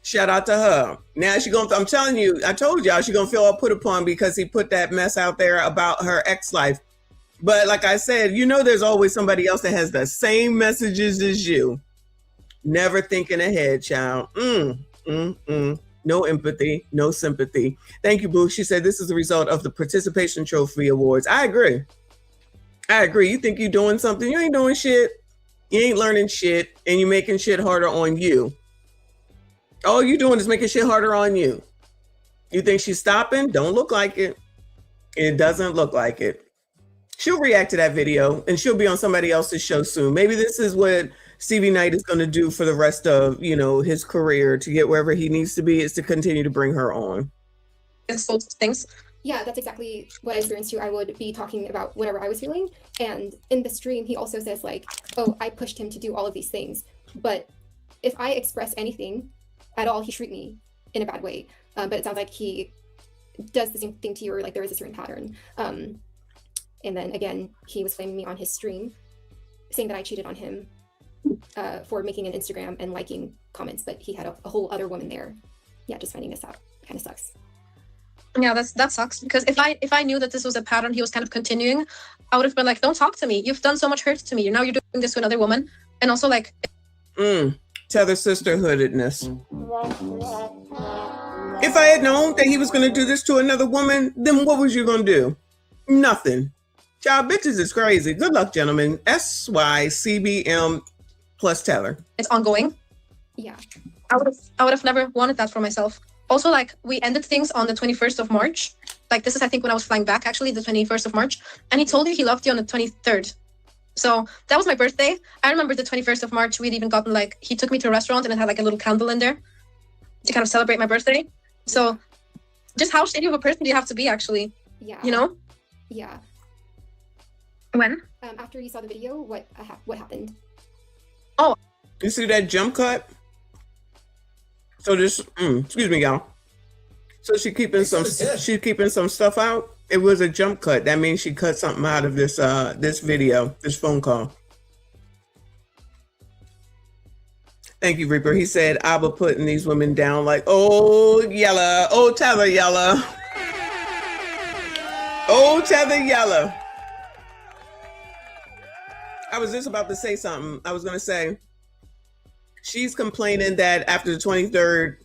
Shout out to her. Now I'm telling you, I told y'all she's gonna feel all put upon because he put that mess out there about her ex-life. But like I said, there's always somebody else that has the same messages as you. Never thinking ahead, child. No empathy, no sympathy. Thank you, Boo. She said this is a result of the Participation Trophy Awards. I agree. You think you're doing something. You ain't doing shit. You ain't learning shit. And you're making shit harder on you. All you doing is making shit harder on you. You think she's stopping? Don't look like it. It doesn't look like it. She'll react to that video and she'll be on somebody else's show soon. Maybe this is what Stevie Knight is going to do for the rest of, his career to get wherever he needs to be, is to continue to bring her on. Things. Yeah, that's exactly what I experienced too. I would be talking about whatever I was feeling. And in the stream, he also says like, oh, I pushed him to do all of these things. But if I express anything at all, he treat me in a bad way. But it sounds like he does the same thing to you, or like there is a certain pattern. And then again, he was flaming me on his stream, saying that I cheated on him for making an Instagram and liking comments, but he had a whole other woman there. Yeah, just finding this out kind of sucks. Yeah, that sucks, because if I knew that this was a pattern he was kind of continuing, I would have been like, don't talk to me. You've done so much hurt to me. Now you're doing this to another woman. And also like tether sisterhoodedness. If I had known that he was going to do this to another woman, then what was you going to do? Nothing. Child, bitches is crazy. Good luck, gentlemen. SYCBM plus tether. It's ongoing. Yeah. I would have never wanted that for myself. Also, like, we ended things on the 21st of March. Like, this is, I think, when I was flying back, actually, the 21st of March. And he told you he loved you on the 23rd. So that was my birthday. I remember the 21st of March, we'd even gotten, like, he took me to a restaurant and it had, like, a little candle in there to kind of celebrate my birthday. So just how shitty of a person do you have to be, actually? Yeah. Yeah. When? After you saw the video, what happened? Oh. You see that jump cut? So this, excuse me, y'all. So she's keeping some stuff out. It was a jump cut. That means she cut something out of this video, this phone call. Thank you, Reaper. He said, Abba putting these women down like, oh, yella, oh, tether yella. Oh, tether yella. I was just about to say something. I was going to say, she's complaining that after the 23rd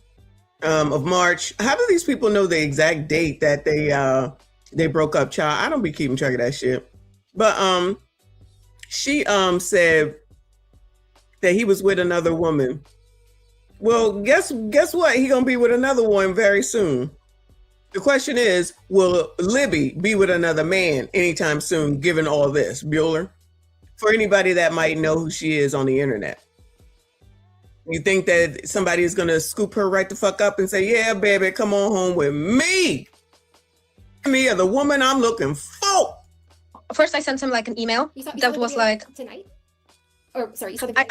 of March, how do these people know the exact date that they broke up, child? I don't be keeping track of that shit. But she said that he was with another woman. Well, guess what? He gonna be with another one very soon. The question is, will Libby be with another man anytime soon, given all this, Bueller? For anybody that might know who she is on the internet. You think that somebody is going to scoop her right the fuck up and say, yeah, baby, come on home with me. Me or the woman I'm looking for. First, I sent him like an email that was like tonight. Or sorry, you saw the video?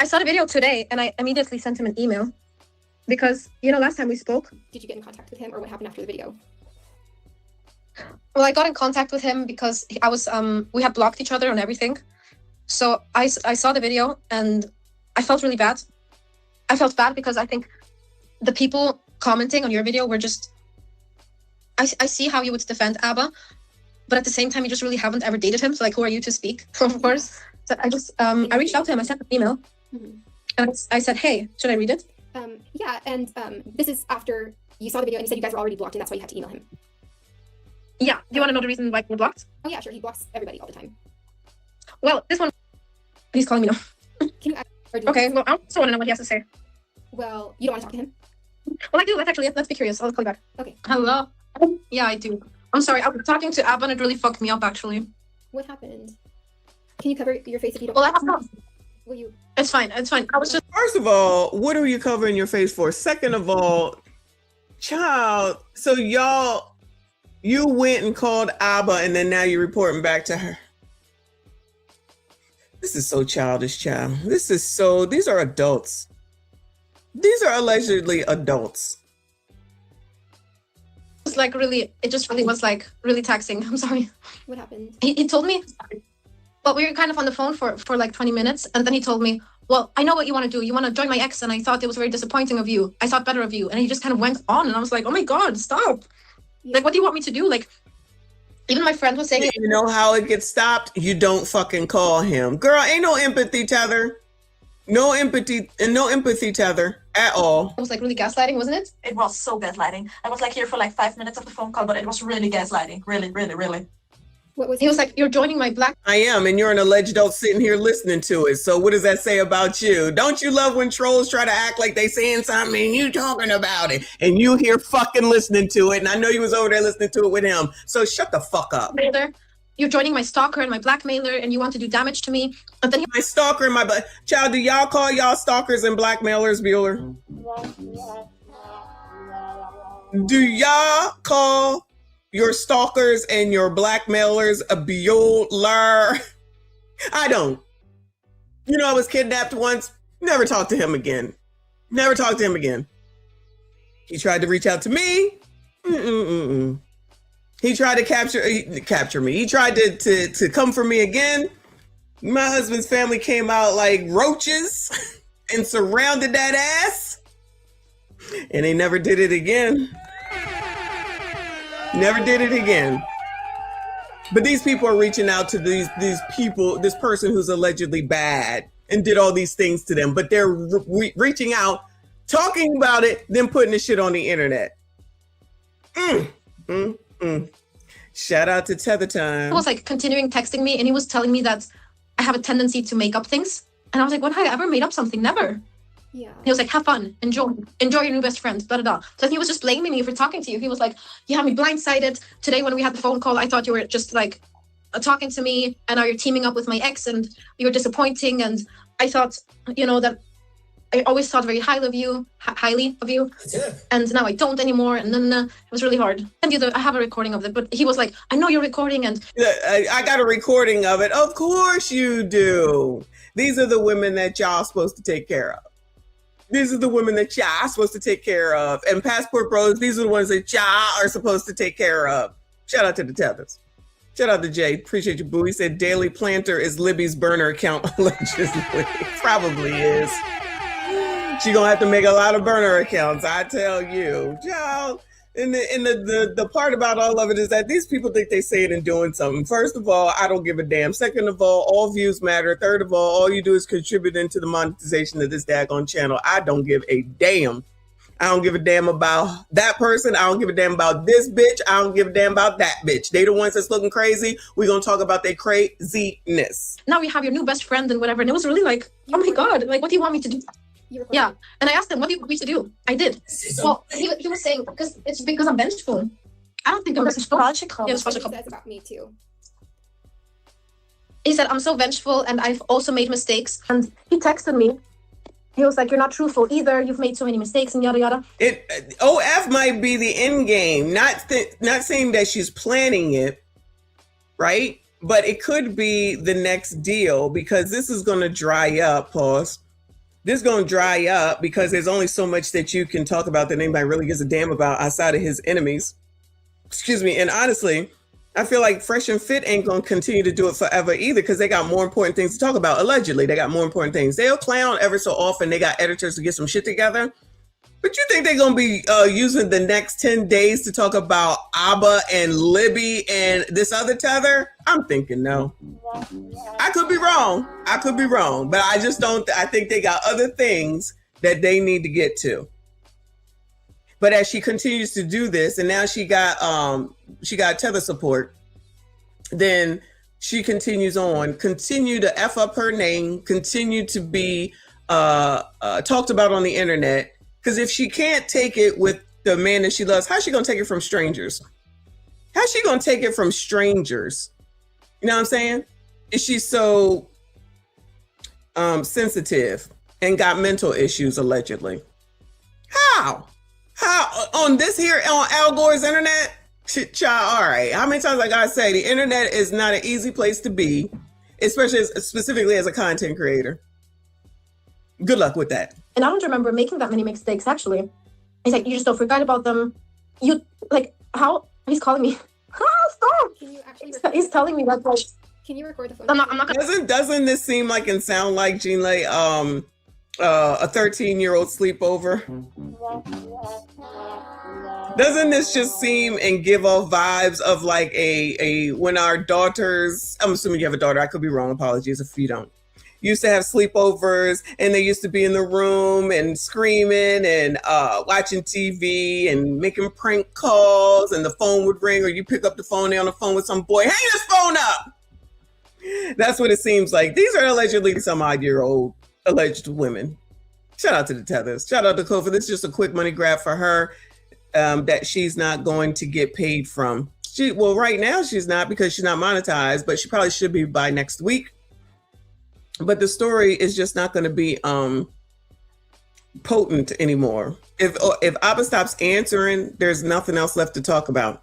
I saw the video today, and I immediately sent him an email because last time we spoke. Did you get in contact with him, or what happened after the video? Well, I got in contact with him because I was we had blocked each other on everything. So I saw the video and I felt really bad. I felt bad because I think the people commenting on your video were just, I see how you would defend Abba, but at the same time, you just really haven't ever dated him. So like, who are you to speak, of course? So I just, I reached out to him. I sent an email and I said, hey, should I read it? Yeah, and this is after you saw the video and you said you guys were already blocked and that's why you had to email him. Yeah, do you want to know the reason why we're blocked? Oh yeah, sure, he blocks everybody all the time. Well, this one, he's calling me now. Can you okay, well, I also want to know what he has to say. Well, you don't want to talk to him? Well, I do. Let's be curious. I'll call you back. Okay. Hello? Yeah, I do. I'm sorry. I was talking to Abba and it really fucked me up, actually. What happened? Can you cover your face if you don't? Well, I have not. Will you? It's fine. It's fine. I was just. First of all, what are you covering your face for? Second of all, child, so you went and called Abba and then now you're reporting back to her. This is so childish, child. These are adults. These are allegedly adults. It's like it just really was like really taxing. I'm sorry. What happened? He told me, well, we were kind of on the phone for like 20 minutes. And then he told me, well, I know what you want to do. You want to join my ex. And I thought it was very disappointing of you. I thought better of you. And he just kind of went on. And I was like, oh my God, stop. Like, what do you want me to do? Like, even my friend was saying, you know how it gets stopped? You don't fucking call him. Girl, ain't no empathy tether. No empathy tether at all. It was like really gaslighting, wasn't it? It was so gaslighting. I was like here for like 5 minutes of the phone call, but it was really gaslighting. Really, really, really. He was like, you're joining my black. I am, and you're an alleged adult sitting here listening to it. So what does that say about you? Don't you love when trolls try to act like they saying something and you talking about it and you here fucking listening to it? And I know you was over there listening to it with him. So shut the fuck up. You're joining my stalker and my blackmailer, and you want to do damage to me. And then my stalker and my child. Do y'all call y'all stalkers and blackmailers, Bueller? Do y'all call your stalkers and your blackmailers a Bueller? I don't. You know, I was kidnapped once. Never talked to him again. Never talked to him again. He tried to reach out to me. He tried to capture me. He tried to come for me again. My husband's family came out like roaches and surrounded that ass. And they never did it again. Never did it again. But these people are reaching out to these people, this person who's allegedly bad and did all these things to them. But they're reaching out, talking about it, then putting the shit on the internet. Shout out to Tether Time. He was like continuing texting me, and he was telling me that I have a tendency to make up things. And I was like, when have I ever made up something? Never. Yeah. He was like, have fun, enjoy your new best friend, blah, blah, blah. So he was just blaming me for talking to you. He was like, you had me blindsided. Today when we had the phone call, I thought you were just like talking to me, and now you're teaming up with my ex, and you're disappointing. And I thought, you know, that I always thought very highly of you, and now I don't anymore. And then it was really hard. And I have a recording of it, but he was like, I know you're recording, and I got a recording of it. Of course you do. These are the women that y'all supposed to take care of. These are the women that y'all supposed to take care of. And Passport Bros, these are the ones that y'all are supposed to take care of. Shout out to the Tethers. Shout out to Jay. Appreciate you, boo. He said Daily Planter is Libby's burner account. Allegedly. Probably is. She gonna have to make a lot of burner accounts, I tell you. Y'all, and the part about all of it is that these people think they say it and doing something. First of all, I don't give a damn. Second of all views matter. Third of all you do is contribute into the monetization of this daggone channel. I don't give a damn. I don't give a damn about that person. I don't give a damn about this bitch. I don't give a damn about that bitch. They the ones that's looking crazy. We're gonna talk about their craziness. Now we have your new best friend and whatever. And it was really like, oh my God, like, what do you want me to do? Yeah. And I asked him, what do you want me to do? I did. Well, he was saying, because I'm vengeful. I don't think I'm vengeful. Yeah, That's about me too. He said, I'm so vengeful, and I've also made mistakes. And he texted me. He was like, you're not truthful either. You've made so many mistakes and yada, yada. OF might be the end game. Not saying that she's planning it, right? But it could be the next deal, because this is going to dry up. Pause. This is going to dry up because there's only so much that you can talk about that anybody really gives a damn about outside of his enemies. Excuse me. And honestly, I feel like Fresh and Fit ain't going to continue to do it forever either, because they got more important things to talk about. Allegedly, they got more important things. They'll clown ever so often. They got editors to get some shit together. But you think they're going to be using the next 10 days to talk about Abba and Libby and this other tether? I'm thinking no. I could be wrong. But I just don't. I think they got other things that they need to get to. But as she continues to do this, and now she got tether support, then she continues on, continue to F up her name, continue to be talked about on the internet. Because if she can't take it with the man that she loves, how's she going to take it from strangers? How's she going to take it from strangers? You know what I'm saying? Is she so sensitive and got mental issues, allegedly? How on this here, on Al Gore's internet? Child, all right. How many times I got to say, the internet is not an easy place to be. especially specifically as a content creator. Good luck with that. And I don't remember making that many mistakes, actually. He's like, you just don't forget about them. You, like, how? He's calling me. Stop! Can you actually He's telling me that, like, can you record the phone? I'm not gonna... Doesn't this seem like and sound like, Jean-Lay, a 13-year-old sleepover? Doesn't this just seem and give off vibes of like a when our daughters, I'm assuming you have a daughter, I could be wrong, apologies if you don't, used to have sleepovers and they used to be in the room and screaming and watching TV and making prank calls, and the phone would ring, or you pick up the phone, they're on the phone with some boy, hang this phone up. That's what it seems like. These are allegedly some odd-year-old alleged women. Shout out to the Tethers. Shout out to Kofa. This is just a quick money grab for her that she's not going to get paid from. Well, right now she's not, because she's not monetized, but she probably should be by next week. But the story is just not going to be potent anymore. If Abba stops answering, there's nothing else left to talk about.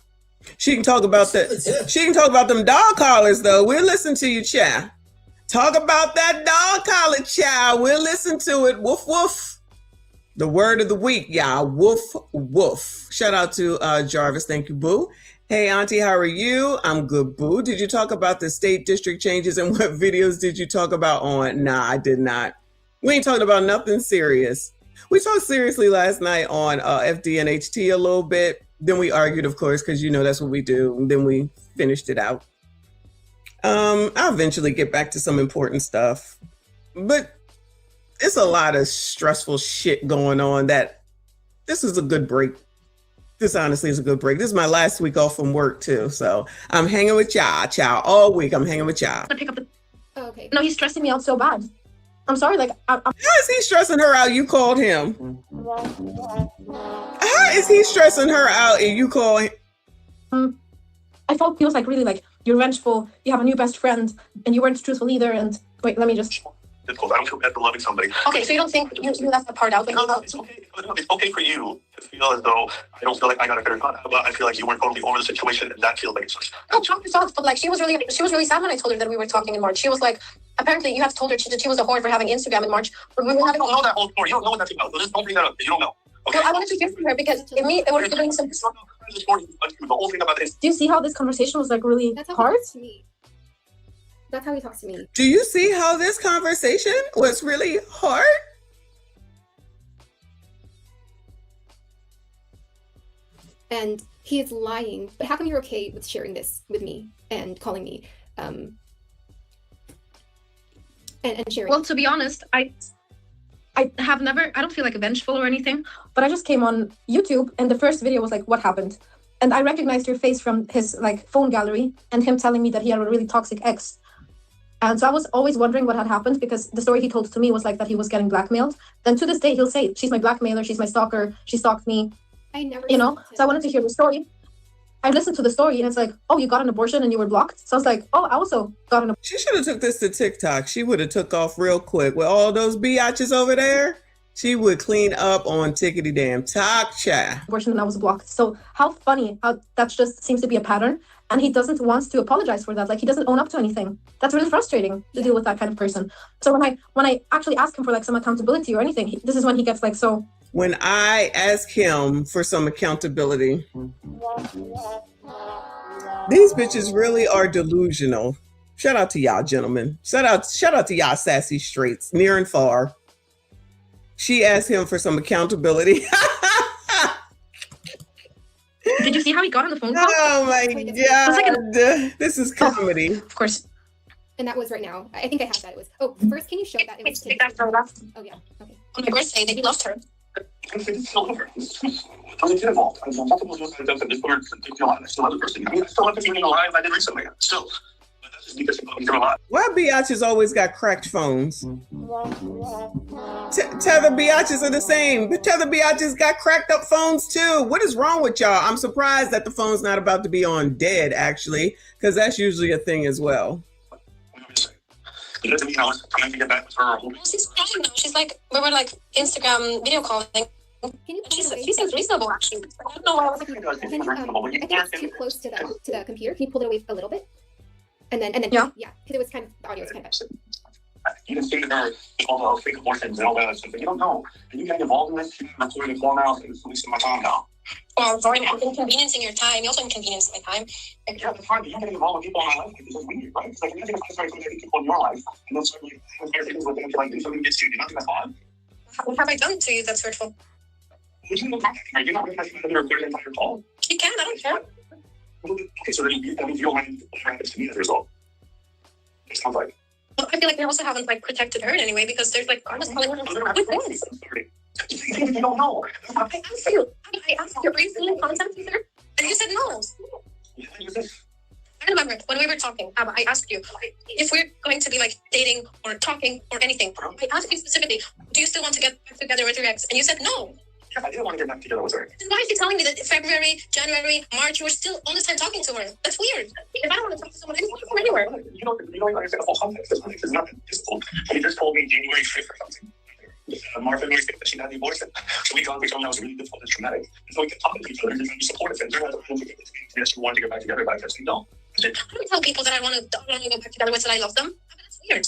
She can talk about them dog collars, though. We'll listen to you, child. Talk about that dog collar, child. We'll listen to it. Woof, woof. The word of the week, y'all. Woof, woof. Shout out to Jarvis. Thank you, boo. Hey, Auntie, how are you? I'm good, boo. Did you talk about the state district changes, and what videos did you talk about on? Nah, I did not. We ain't talking about nothing serious. We talked seriously last night on FD and HT a little bit. Then we argued, of course, because you know that's what we do. And then we finished it out. I'll eventually get back to some important stuff, but it's a lot of stressful shit going on that this is a good break. This honestly is a good break. This is my last week off from work too. So I'm hanging with y'all, all week. I'm hanging with y'all. Pick up the... Oh, okay. No, he's stressing me out so bad. I'm sorry, like... How is he stressing her out? You called him. How is he stressing her out and you call him? I felt he was like really like, you're vengeful, you have a new best friend, and you weren't truthful either, and wait, let me just... Difficult. I don't feel bad for loving somebody. Okay, so you don't think you left the part out? Like, no, it's okay. It's okay for you to feel as though I don't feel like I got a better cut, but I feel like you weren't totally over the situation, and that feels like it's just... No, talk yourself, but like she was really sad when I told her that we were talking in March. She was like, apparently you have told her that she was a whore for having Instagram in March. But we were having... You don't know that whole story. You don't know what that's about. So just don't bring that up. You don't know. Okay? Well, I wanted to hear from her because it would have been some... The whole thing about this. Do you see how this conversation was like really hard? That's how he talks to me. Do you see how this conversation was really hard? And he is lying. But how come you're okay with sharing this with me and calling me and sharing? Well, to be honest, I don't feel like vengeful or anything, but I just came on YouTube and the first video was like, what happened? And I recognized your face from his like phone gallery and him telling me that he had a really toxic ex. And so I was always wondering what had happened, because the story he told to me was like that he was getting blackmailed. Then to this day, he'll say, she's my blackmailer, she's my stalker, she stalked me. I never, you know? So I wanted to hear the story. I listened to the story and it's like, oh, you got an abortion and you were blocked? So I was like, oh, I also got an abortion. She should have took this to TikTok. She would have took off real quick with all those biatches over there. She would clean up on tickety damn talk, child. Abortion and I was blocked. So how funny how that just seems to be a pattern. And he doesn't want to apologize for that. Like, he doesn't own up to anything. That's really frustrating to deal with that kind of person. So when I actually ask him for like some accountability or anything, this is when he gets like so. When I ask him for some accountability, these bitches really are delusional. Shout out to y'all, gentlemen. Shout out to y'all sassy straights, near and far. She asked him for some accountability. Did you see how he got on the phone call? Oh my God. This is comedy. Of course. And that was right now. I think I have that. It was, oh, first, can you show that? It was take that for left. Oh, yeah. Okay. On my birthday, that he loved her. It's still over. It doesn't get involved. I'm multiple times I've done this word, you know, I still have the person. I mean, I still have the feeling alive I did recently. Still. But that's just because you're alive. Why biatches always got cracked phones? Tether biatches are the same. Tether biatches got cracked up phones too. What is wrong with y'all? I'm surprised that the phone's not about to be on dead, actually, because that's usually a thing as well. You know, I was trying to get back with her. She's fine now. She's like, we were like Instagram video calling. She seems reasonable, actually. I don't know why I was like, I think it's too close to the computer. Can you pull it away a little bit? And then yeah, because it was kind of, the audio was kind of You can say to her, all the fake abortions and all that other stuff, but you don't know. And you getting involved in this, I'm going to 4 miles and wasting my time now. Well, Jordan, I'm inconveniencing your time. You also inconvenience my time. Yeah, that's fine, but you're getting involved with people in my life because it's weird, right? It's like, you're going to start talking to people in your life, and then start like, having conversations with them and feel like, if something gets to you, do you not think that's odd? What have I done to you that's hurtful? Would you are you not recognizing that you're recording the entire call? You can, I don't care. Okay, so then that means you don't mind what happens to me as a result. It sounds like. Well, I feel like they also haven't like protected her in any way because there's like, I'm just telling her with this. You don't know. I asked you, are you still in contact with her? And you said no. I remember when we were talking, I asked you if we're going to be like dating or talking or anything. I asked you specifically, do you still want to get back together with your ex? And you said no. Yeah, I didn't want to get back together with her. Then why is he telling me that February, January, March, you were still all this time talking to her? That's weird. If I don't want to talk to someone, I don't come anywhere. You don't even understand the whole context. This is nothing. He just told me January 5th or something. March, February 5th that she had the abortion. So we told me that was really difficult and traumatic. And so we kept talking to each other and be supportive. And during that time, she wanted to get back together, but I kept saying no. I don't tell people that I want to go back together with that I love them. I mean, that's weird.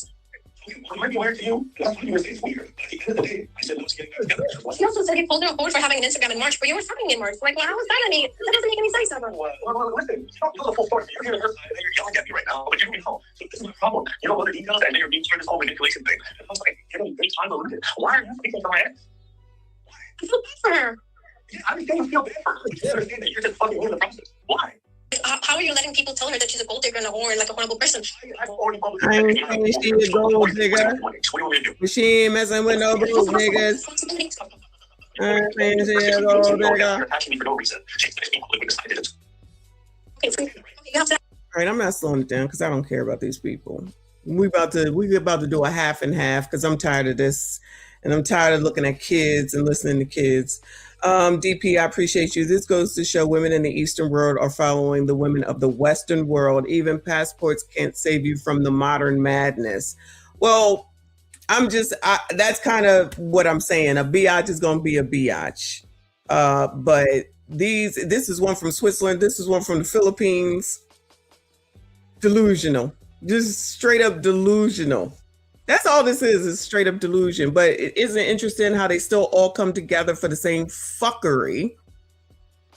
It might be weird to you. That's what you were saying. It's weird. At the end of the day, I said, let's get back together. He also said he pulled her a board for having an Instagram in March, but you were fucking in March. Like, well, how was that any? That doesn't make any sense ever. Well, listen, you don't know the full story. You're hearing her side, and you're yelling at me right now, but you don't even know. So this is the problem. You don't know the details, and then you're being turned this whole manipulation thing. And I was like, give me great time to look at. Why are you speaking for my ex? I feel bad for her. Yeah, I understand you feel bad for her, but you understand that you're just fucking in the process. Why? How are you letting people tell her that she's a gold digger and a whore and like a horrible person? I ain't saying she a gold digger. She ain't messing with no broke niggas. I ain't saying she a gold digger. All right, I'm not slowing it down because I don't care about these people. We about to do a half and half because I'm tired of this, and I'm tired of looking at kids and listening to kids. DP, I appreciate you. This goes to show women in the Eastern world are following the women of the Western world. Even passports can't save you from the modern madness. Well, that's kind of what I'm saying. A biatch is going to be a biatch. But this is one from Switzerland. This is one from the Philippines. Delusional. Just straight up delusional. That's all this is straight up delusion. But it isn't interesting how they still all come together for the same fuckery.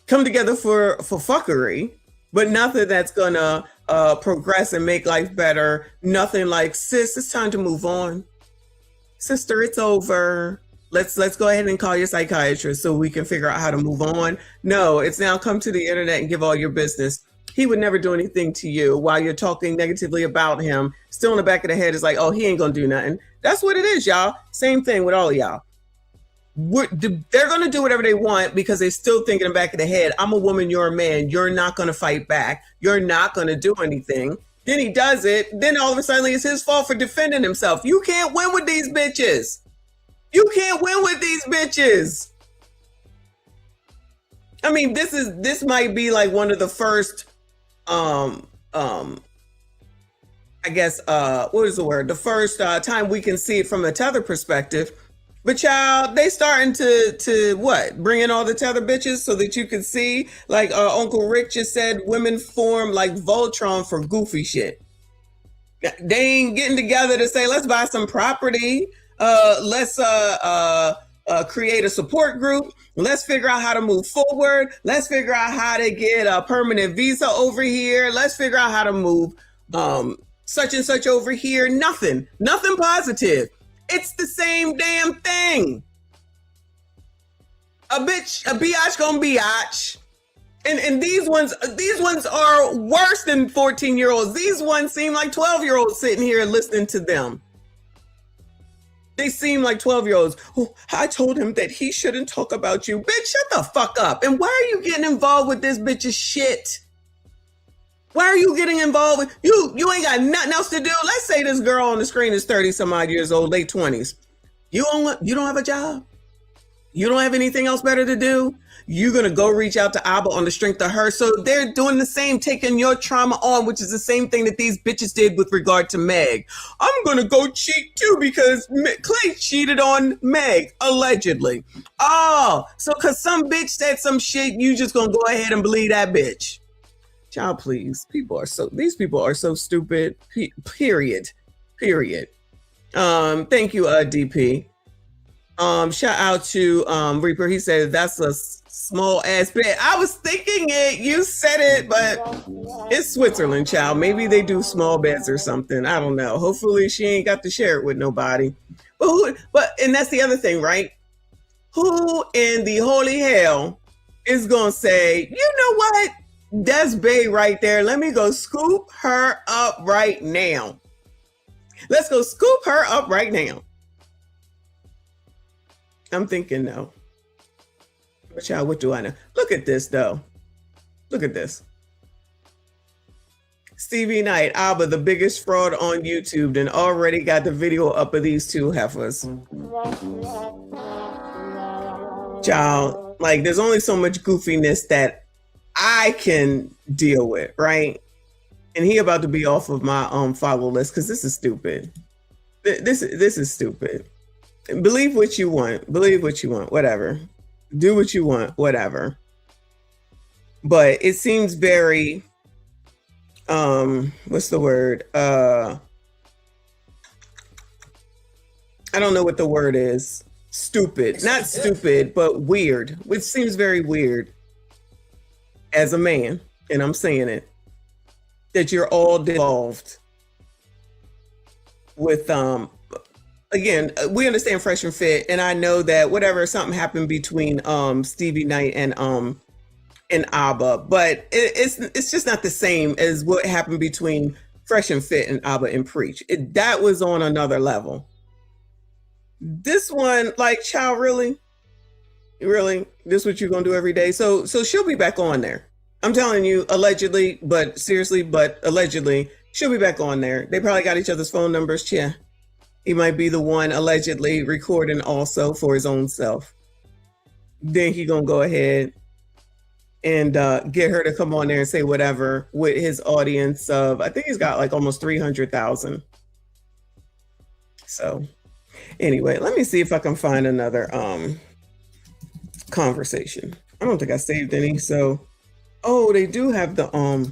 Come together for fuckery, but nothing that's gonna progress and make life better. Nothing like, sis, it's time to move on. Sister, it's over. Let's go ahead and call your psychiatrist so we can figure out how to move on. No, it's now come to the internet and give all your business. He would never do anything to you while you're talking negatively about him. Still in the back of the head is like, oh, he ain't gonna do nothing. That's what it is, y'all. Same thing with all of y'all. They're gonna do whatever they want because they're still thinking in the back of the head, I'm a woman, you're a man. You're not gonna fight back. You're not gonna do anything. Then he does it. Then all of a sudden it's his fault for defending himself. You can't win with these bitches. You can't win with these bitches. I mean, this might be like one of the first I guess what is the word? The first time we can see it from a tether perspective. But y'all, they starting to what? Bring in all the tether bitches so that you can see, like Uncle Rick just said, women form like Voltron for goofy shit. They ain't getting together to say, let's buy some property. Let's create a support group. Let's figure out how to move forward. Let's figure out how to get a permanent visa over here. Let's figure out how to move such and such over here. Nothing positive. It's the same damn thing. A biatch gonna biatch. And these ones are worse than 14-year-olds. These ones seem like 12-year-olds sitting here listening to them. They seem like 12-year-olds. Oh, I told him that he shouldn't talk about you. Bitch, shut the fuck up. And why are you getting involved with this bitch's shit? Why are you getting involved with you ain't got nothing else to do? Let's say this girl on the screen is 30 some odd years old, late 20s. You don't have a job. You don't have anything else better to do. You're going to go reach out to Abba on the strength of her. So they're doing the same, taking your trauma on, which is the same thing that these bitches did with regard to Meg. I'm going to go cheat too because Clay cheated on Meg, allegedly. Oh, so because some bitch said some shit, you just going to go ahead and believe that bitch. Child, please. These people are so stupid. Period. Thank you, DP. Shout out to Reaper. He said that's a small ass bed. I was thinking it. You said it, but it's Switzerland, child. Maybe they do small beds or something. I don't know. Hopefully she ain't got to share it with nobody. And that's the other thing, right? Who in the holy hell is gonna say, you know what? That's bae right there. Let me go scoop her up right now. Let's go scoop her up right now. I'm thinking no. But y'all, what do I know? Look at this though. Look at this. Stevie Knight, Abba, the biggest fraud on YouTube, and already got the video up of these two heifers. Child, like there's only so much goofiness that I can deal with, right? And he about to be off of my follow list because this is stupid. This is stupid. Believe what you want. Believe what you want. Whatever. Do what you want. Whatever. But it seems very what's the word? I don't know what the word is. Stupid. Not stupid, but weird. Which seems very weird as a man, and I'm saying it, that you're all involved with again, we understand Fresh and Fit, and I know that whatever something happened between Stevie Knight and Abba, but it's just not the same as what happened between Fresh and Fit and Abba and Preach. That was on another level. This one, like, child, really, this what you're gonna do every day? So she'll be back on there. I'm telling you, allegedly, but seriously, but allegedly, she'll be back on there. They probably got each other's phone numbers. Yeah, he might be the one allegedly recording also for his own self. Then he gonna go ahead and get her to come on there and say whatever with his audience of, I think he's got like almost 300,000. So anyway, let me see if I can find another conversation. I don't think I saved any. So, oh, they do have the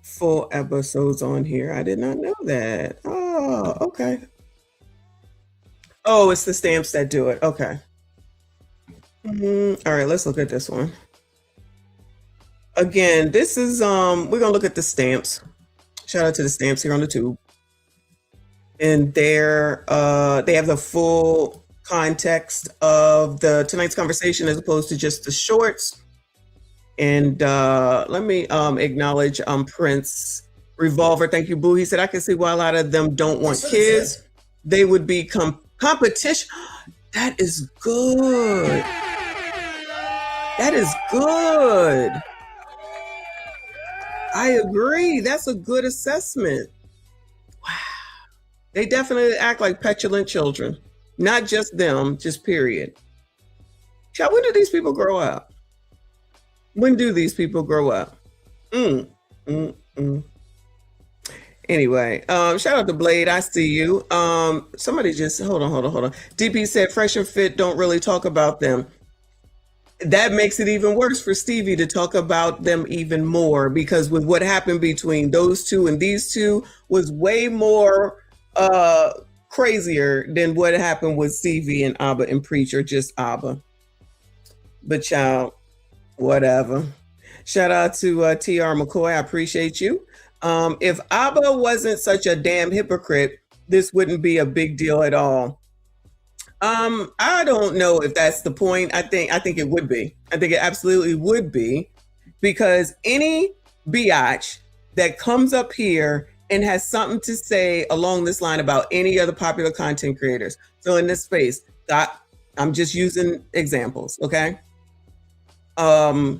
full episodes on here. I did not know that. Oh, okay. Oh, it's the stamps that do it. Okay. All right, let's look at this one. Again, this is we're gonna look at the stamps. Shout out to the stamps here on the tube. And they have the full context of tonight's conversation as opposed to just the shorts. And let me acknowledge Prince Revolver. Thank you, Boo. He said, I can see why a lot of them don't want kids. They would be competition. That is good. That is good. I agree. That's a good assessment. Wow. They definitely act like petulant children. Not just them, just period. Child, when do these people grow up? When do these people grow up? Anyway, shout out to Blade. I see you. Somebody just, hold on. DP said Fresh and Fit don't really talk about them. That makes it even worse for Stevie to talk about them even more, because with what happened between those two and these two was way more crazier than what happened with Stevie and Abba and Preach, or just Abba. But child, whatever. Shout out to TR McCoy. I appreciate you. If Abba wasn't such a damn hypocrite, this wouldn't be a big deal at all. I don't know if that's the point. I think it would be. I think it absolutely would be, because any biatch that comes up here and has something to say along this line about any other popular content creators. So in this space, I'm just using examples, okay? Poor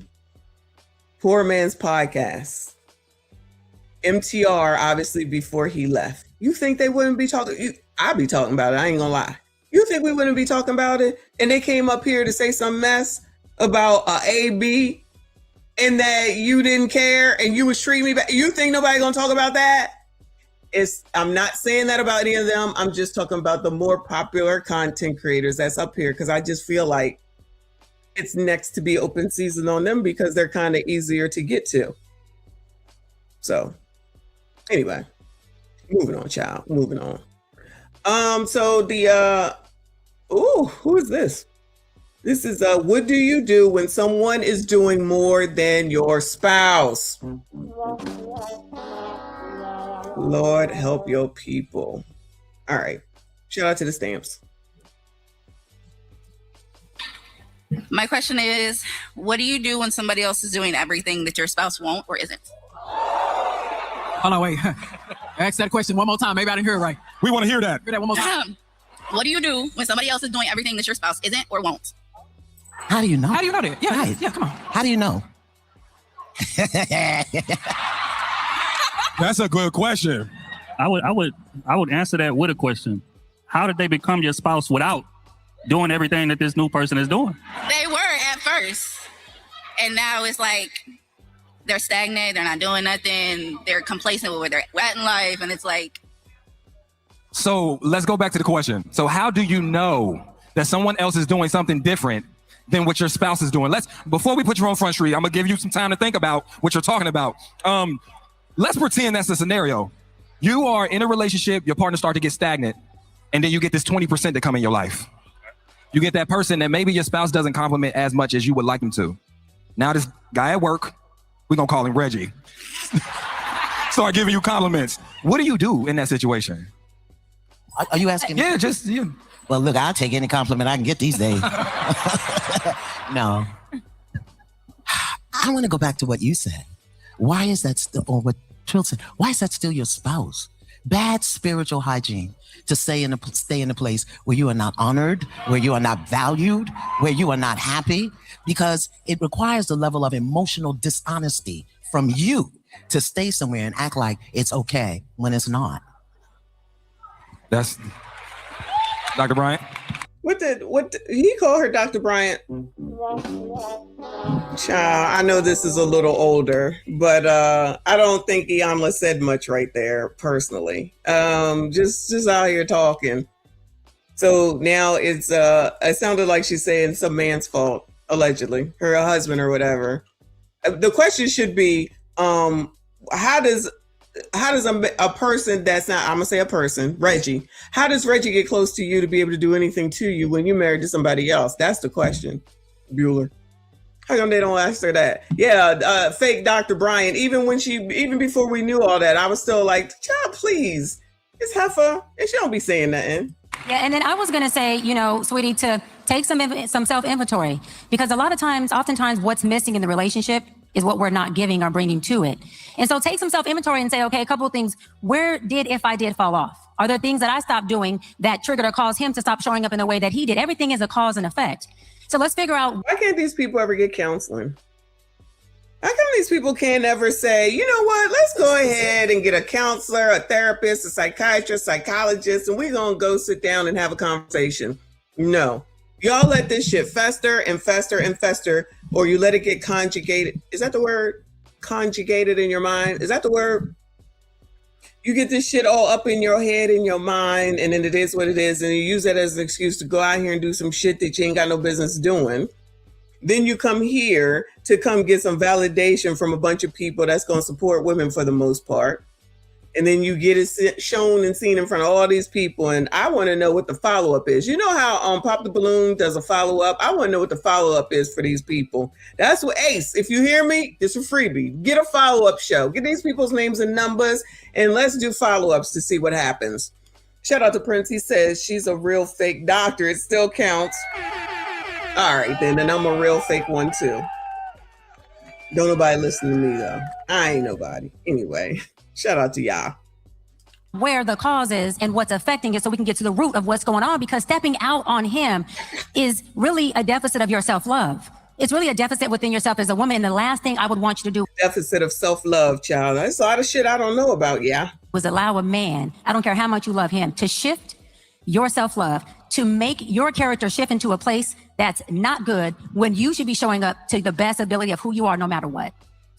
Man's Podcast. MTR, obviously, before he left. You think they wouldn't be talking? I'd be talking about it. I ain't gonna lie. You think we wouldn't be talking about it? And they came up here to say some mess about AB, and that you didn't care and you was treating me back. You think nobody gonna talk about that? I'm not saying that about any of them. I'm just talking about the more popular content creators that's up here, because I just feel like it's next to be open season on them because they're kind of easier to get to. So anyway, moving on, child. Moving on. So the who is this? This is what do you do when someone is doing more than your spouse? Lord help your people. All right. Shout out to the stamps. My question is, what do you do when somebody else is doing everything that your spouse won't or isn't? Hold on, wait. Ask that question one more time. Maybe I didn't hear it right. We want to hear that. Hear that one more time. What do you do when somebody else is doing everything that your spouse isn't or won't? How do you know? How do you know that? Yeah, Right. yeah, come on. How do you know? That's a good question. I would answer that with a question. How did they become your spouse without doing everything that this new person is doing? They were at first. And now it's like they're stagnant. They're not doing nothing. They're complacent with where they're at in life. And it's like. So let's go back to the question. So how do you know that someone else is doing something different than what your spouse is doing? Before we put you on Front Street, I'm gonna give you some time to think about what you're talking about. Let's pretend that's the scenario. You are in a relationship, your partner starts to get stagnant, and then you get this 20% to come in your life. You get that person that maybe your spouse doesn't compliment as much as you would like them to. Now this guy at work, we're gonna call him Reggie, start giving you compliments. What do you do in that situation? Are you asking? Yeah, just yeah. Well, look, I'll take any compliment I can get these days. No. I want to go back to what you said. Why is that still, or what Trill said, why is that still your spouse? Bad spiritual hygiene to stay in a place where you are not honored, where you are not valued, where you are not happy, because it requires a level of emotional dishonesty from you to stay somewhere and act like it's okay when it's not. That's Dr. Bryant. What did he call her, Dr. Bryant? Child, I know this is a little older, but I don't think Iyanla said much right there, personally. Just out here talking. So now it's it sounded like she's saying some man's fault, allegedly, her husband or whatever. The question should be, how does a person that's not, I'm gonna say a person, Reggie, how does Reggie get close to you to be able to do anything to you when you're married to somebody else? That's the question. Bueller. How come they don't ask her that? Yeah, fake Dr. Bryant, even before we knew all that, I was still like, child, please, it's heifer, and she don't be saying nothing. Yeah, and then I was gonna say, sweetie, to take some self-inventory, because oftentimes what's missing in the relationship is what we're not giving or bringing to it. And so take some self-inventory and say, okay, a couple of things. Where did, if I did, fall off? Are there things that I stopped doing that triggered or caused him to stop showing up in the way that he did? Everything is a cause and effect. So let's figure out. Why can't these people ever get counseling? How come these people can't ever say, you know what, let's go ahead and get a counselor, a therapist, a psychiatrist, psychologist, and we're going to go sit down and have a conversation? No. Y'all let this shit fester and fester and fester, or you let it get conjugated. Is that the word? Conjugated in your mind? Is that the word? You get this shit all up in your head, in your mind, and then it is what it is, and you use that as an excuse to go out here and do some shit that you ain't got no business doing. Then you come here to come get some validation from a bunch of people that's going to support women for the most part. And then you get it shown and seen in front of all these people. And I want to know what the follow-up is. You know how Pop the Balloon does a follow-up? I want to know what the follow-up is for these people. That's what Ace, if you hear me, it's a freebie. Get a follow-up show. Get these people's names and numbers, and let's do follow-ups to see what happens. Shout out to Prince. He says she's a real fake doctor. It still counts. All right, then. And I'm a real fake one, too. Don't nobody listen to me, though. I ain't nobody. Anyway. Shout out to y'all. Where the cause is and what's affecting it so we can get to the root of what's going on, because stepping out on him is really a deficit of your self-love. It's really a deficit within yourself as a woman. And the last thing I would want you to do. Deficit of self-love, child. That's a lot of shit I don't know about, yeah. Was allow a man, I don't care how much you love him, to shift your self-love, to make your character shift into a place that's not good when you should be showing up to the best ability of who you are no matter what.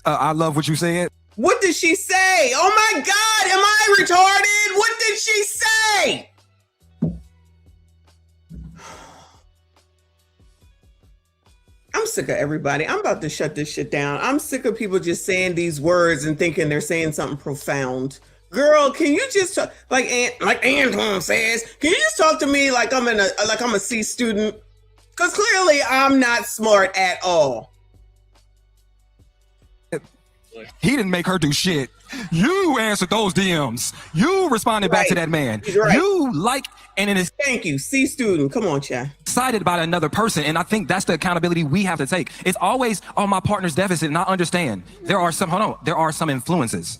I love what you said. What did she say? Oh my God, am I retarded? What did she say? sick of everybody. I'm about to shut this shit down. I'm sick of people just saying these words and thinking they're saying something profound. Girl, can you just talk, like Antoine says? Can you just talk to me like I'm a C student? Because clearly I'm not smart at all. He didn't make her do shit. You answered those DMs. You responded back to that man. Right. You and it is. Thank you, C student. Come on, Chad. Excited about another person, and I think that's the accountability we have to take. It's always my partner's deficit, and I understand there are some influences.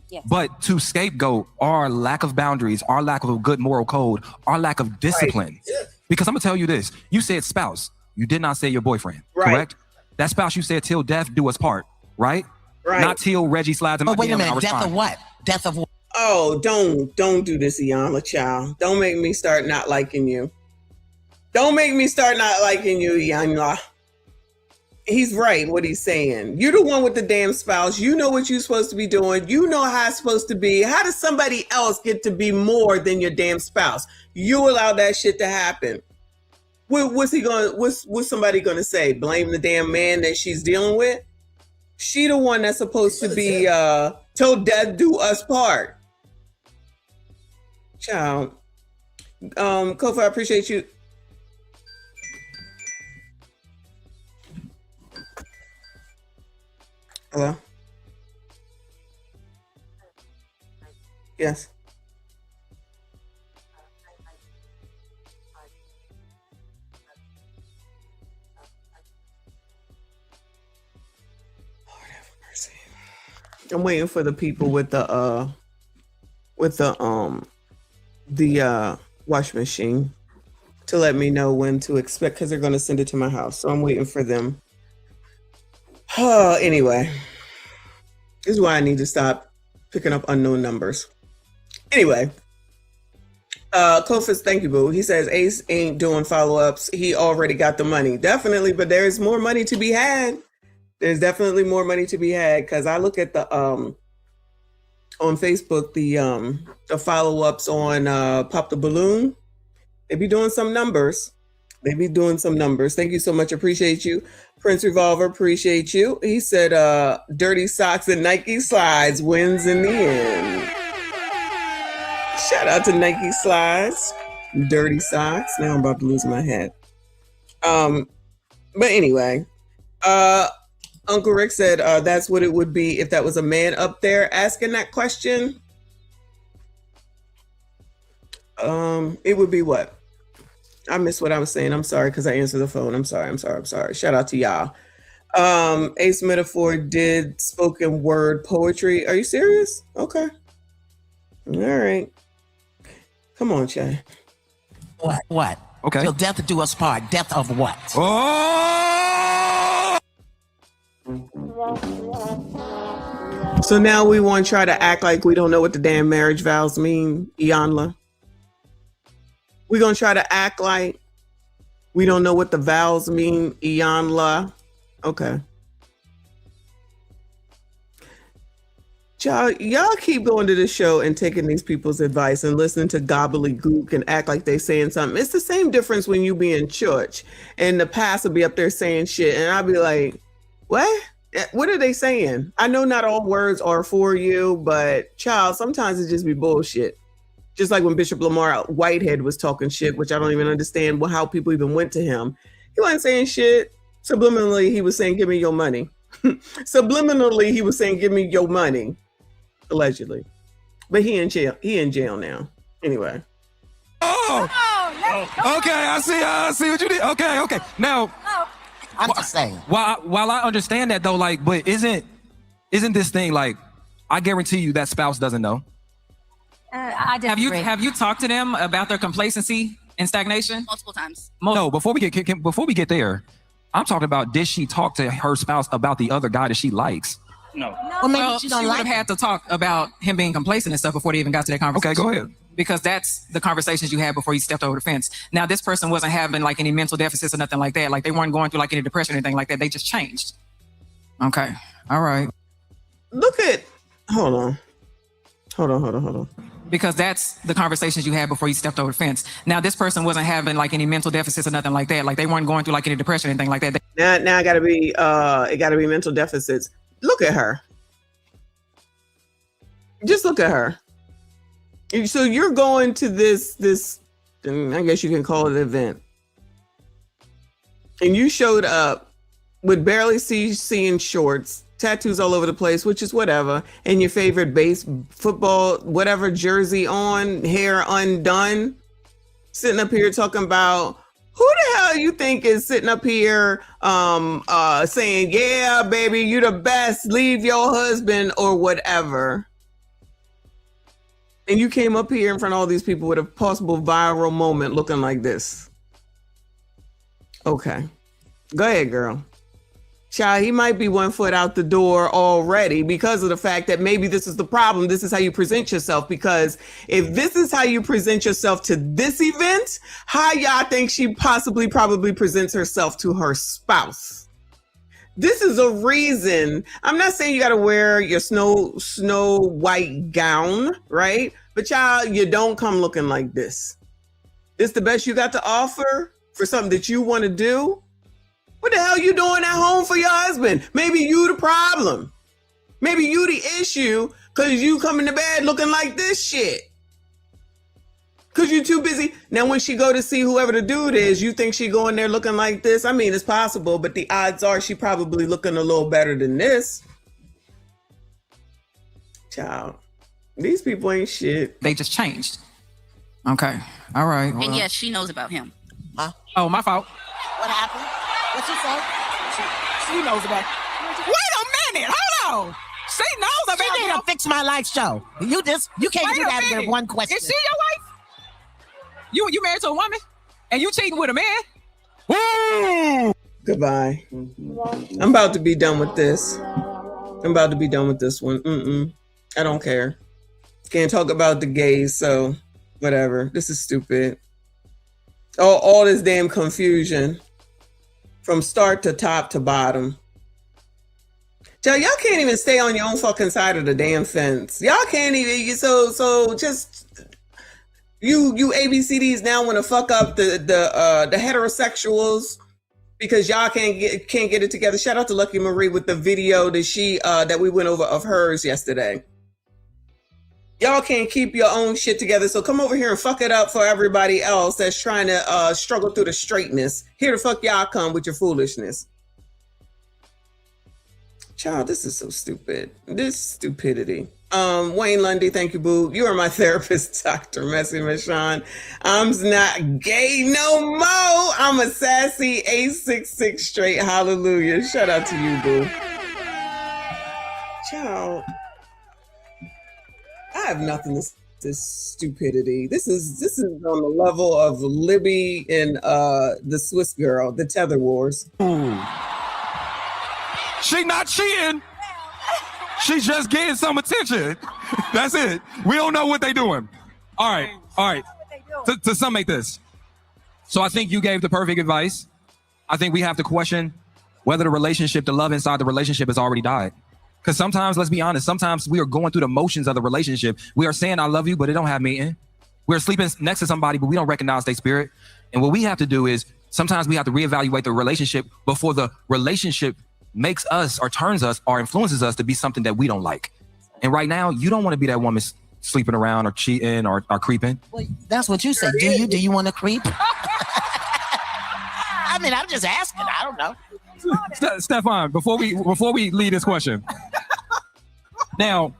Yes. But to scapegoat our lack of boundaries, our lack of a good moral code, our lack of discipline. Right. Because I'm gonna tell you this: you said spouse, you did not say your boyfriend, correct? That spouse you said till death do us part, right? Right. Not till Reggie slides in my wait a DM minute, death of what? Death of what? Oh, don't do this, Iyanla, child. Don't make me start not liking you. Don't make me start not liking you, Iyanla. He's right, what he's saying. You're the one with the damn spouse. You know what you're supposed to be doing. You know how it's supposed to be. How does somebody else get to be more than your damn spouse? You allow that shit to happen. What's somebody gonna say? Blame the damn man that she's dealing with? She the one that's supposed to be till death do us part. Child. Kofi, I appreciate you. Hello? Yes. I'm waiting for the people with the wash machine to let me know when to expect, because they're going to send it to my house. So I'm waiting for them. Anyway, this is why I need to stop picking up unknown numbers. Anyway, Kofis, thank you, boo. He says Ace ain't doing follow-ups. He already got the money. Definitely, but there's more money to be had. There's definitely more money to be had, because I look at the on Facebook, the follow-ups on Pop the Balloon. They be doing some numbers. Thank you so much. Appreciate you. Prince Revolver, appreciate you. He said Dirty Socks and Nike Slides wins in the end. Shout out to Nike Slides. Dirty Socks. Now I'm about to lose my head. But anyway, Uncle Rick said that's what it would be if that was a man up there asking that question. It would be what? I missed what I was saying. I'm sorry, because I answered the phone. I'm sorry. Shout out to y'all. Ace Metaphor did spoken word poetry. Are you serious? Okay. All right. Come on, Chad. What? Okay. Till death do us part. Death of what? Oh! So now we want to try to act like we don't know what the damn marriage vows mean, Iyanla. We're going to try to act like we don't know what the vows mean, Iyanla. Okay. Y'all keep going to the show and taking these people's advice and listening to gobbledygook and act like they saying something. It's the same difference when you be in church and the pastor be up there saying shit and I'll be like, what? What are they saying? I know not all words are for you, but child, sometimes it just be bullshit. Just like when Bishop Lamar Whitehead was talking shit, which I don't even understand how people even went to him. He wasn't saying shit. Subliminally, he was saying, give me your money. Subliminally, he was saying, give me your money. Allegedly. But he in jail. He in jail now. Anyway. Oh! Okay, I see what you did. Okay. Now, I'm just saying. While I understand that though, like, but isn't this thing like, I guarantee you that spouse doesn't know. Have you talked to them about their complacency and stagnation? Multiple times. No, before we get there, I'm talking about, did she talk to her spouse about the other guy that she likes? No. Well, She would have had to talk about him being complacent and stuff before they even got to that conversation. Okay, go ahead. Because that's the conversations you had before you stepped over the fence. Now, this person wasn't having like any mental deficits or nothing like that. Like they weren't going through like any depression or anything like that. They just changed. Okay. All right. Hold on. Because that's the conversations you had before you stepped over the fence. Now, this person wasn't having like any mental deficits or nothing like that. Like they weren't going through like any depression or anything like that. Now I gotta be it gotta be mental deficits. Look at her. Just look at her. So you're going to this I guess you can call it an event. And you showed up with barely seeing shorts, tattoos all over the place, which is whatever, and your favorite football, whatever jersey on, hair undone, sitting up here talking about who the hell you think is sitting up here saying, yeah, baby, you the best, leave your husband or whatever. And you came up here in front of all these people with a possible viral moment looking like this. Okay. Go ahead, girl. Child, he might be 1 foot out the door already because of the fact that maybe this is the problem. This is how you present yourself. Because if this is how you present yourself to this event, how y'all think she probably presents herself to her spouse? This is a reason. I'm not saying you got to wear your snow white gown, right? But child, you don't come looking like this. This the best you got to offer for something that you want to do? What the hell you doing at home for your husband? Maybe you the problem. Maybe you the issue because you coming to bed looking like this shit. Because you're too busy. Now, when she go to see whoever the dude is, you think she going there looking like this? I mean, it's possible, but the odds are she probably looking a little better than this. Child, these people ain't shit. They just changed. Okay. All right. And yes, she knows about him. Huh? Oh, my fault. What happened? What she say? She knows about. Wait a minute, hold on. She knows about She need to fix my life show. You can't Wait do a that minute. with one question. Is she your wife? You married to a woman and you cheating with a man? Woo! Goodbye. I'm about to be done with this. I'm about to be done with this one. I don't care. Can't talk about the gays, so whatever. This is stupid. All this damn confusion from start to top to bottom. Y'all can't even stay on your own fucking side of the damn fence. Y'all can't even. So just you ABCDs now want to fuck up the heterosexuals because y'all can't get it together. Shout out to Lucky Marie with the video that we went over of hers yesterday. Y'all can't keep your own shit together, so come over here and fuck it up for everybody else that's trying to struggle through the straightness. Here the fuck y'all come with your foolishness. Child, this is so stupid. This stupidity. Wayne Lundy, thank you, boo. You are my therapist, Dr. Messy Michonne. I'm not gay no more. I'm a sassy 866 straight. Hallelujah. Shout out to you, boo. Child. I have nothing to this stupidity. This is on the level of Libby and the Swiss girl, the Tether Wars. She not cheating. She's just getting some attention. That's it. We don't know what they doing. All right. To summate this. So I think you gave the perfect advice. I think we have to question whether the love inside the relationship has already died. Because sometimes, let's be honest, sometimes we are going through the motions of the relationship. We are saying, I love you, but it don't have meaning. We're sleeping next to somebody, but we don't recognize their spirit. And what we have to do is sometimes we have to reevaluate the relationship before the relationship makes us or turns us or influences us to be something that we don't like. And right now, you don't want to be that woman sleeping around or cheating or creeping. Well, that's what you said. Do you want to creep? I mean, I'm just asking. I don't know. Stefan, before we leave this question. Now,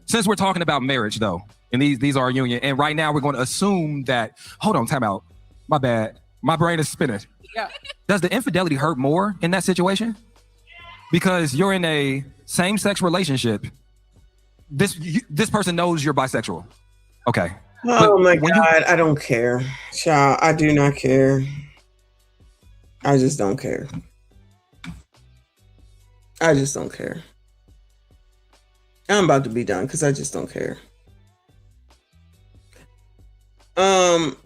since we're talking about marriage though, and these are a union, and right now we're going to assume that, hold on, time out. My bad. My brain is spinning. Yeah. Does the infidelity hurt more in that situation? Because you're in a same-sex relationship. This person knows you're bisexual. Okay. Oh my God, I don't care. Child, I do not care. I just don't care. I just don't care. I'm about to be done because I just don't care.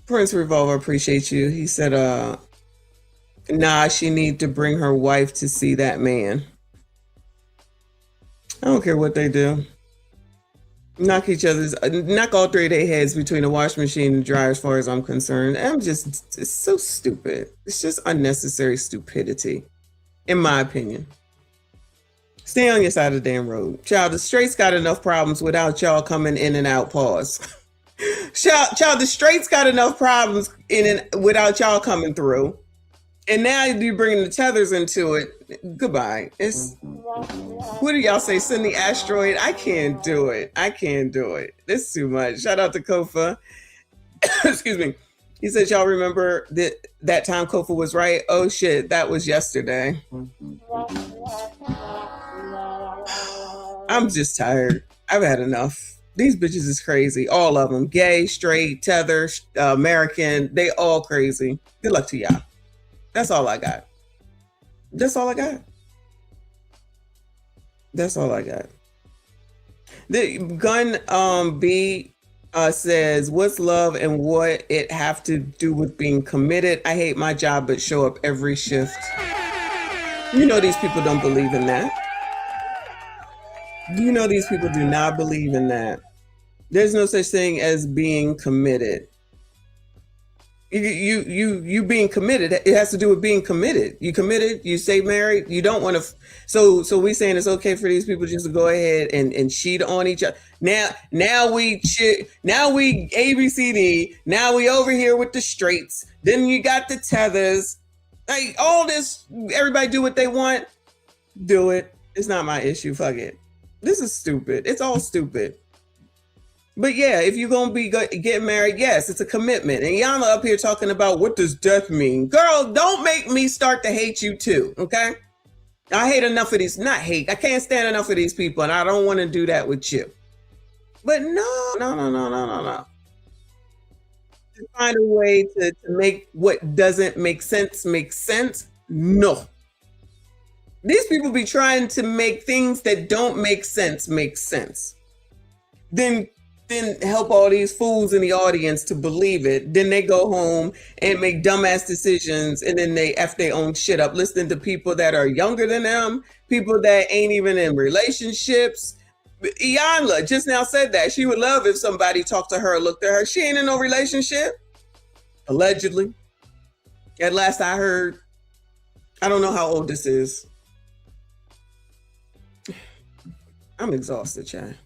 Prince Revolver, appreciate you. He said, nah, she need to bring her wife to see that man. I don't care what they do. Knock all three of their heads between the washing machine and dryer as far as I'm concerned. It's so stupid. It's just unnecessary stupidity. in my opinion. Stay on your side of the damn road. Child, the straights got enough problems without y'all coming in and out. Pause. Child, the straights got enough problems without y'all coming through. And now you're bringing the tethers into it. Goodbye. What do y'all say? Send the asteroid? I can't do it. I can't do it. This is too much. Shout out to Kofa. Excuse me. He says, y'all remember that time Kofa was right? Oh shit, that was yesterday. I'm just tired. I've had enough. These bitches is crazy. All of them. Gay, straight, tether, American. They all crazy. Good luck to y'all. That's all I got. That's all I got. That's all I got. The Gun B says, what's love and what it have to do with being committed? I hate my job, but show up every shift. You know these people don't believe in that. You know these people do not believe in that. There's no such thing as being committed. You being committed, it has to do with being committed. You committed, you stay married, you don't want to. So we saying it's okay for these people just to go ahead and cheat on each other. Now we ABCD. Now we over here with the straights. Then you got the tethers. Like all this, everybody do what they want. Do it. It's not my issue. Fuck it. This is stupid. It's all stupid. But yeah, if you're going to be getting married, yes, it's a commitment. And Yana up here talking about what does death mean? Girl, don't make me start to hate you too, okay? I hate enough of these, not hate. I can't stand enough of these people, and I don't want to do that with you. But no. To find a way to make what doesn't make sense. No. These people be trying to make things that don't make sense. Then help all these fools in the audience to believe it. Then they go home and make dumbass decisions, and then they F their own shit up, listening to people that are younger than them, people that ain't even in relationships. Iyanla just now said that. She would love if somebody talked to her or looked at her. She ain't in no relationship. Allegedly. At last I heard. I don't know how old this is. I'm exhausted, Chad.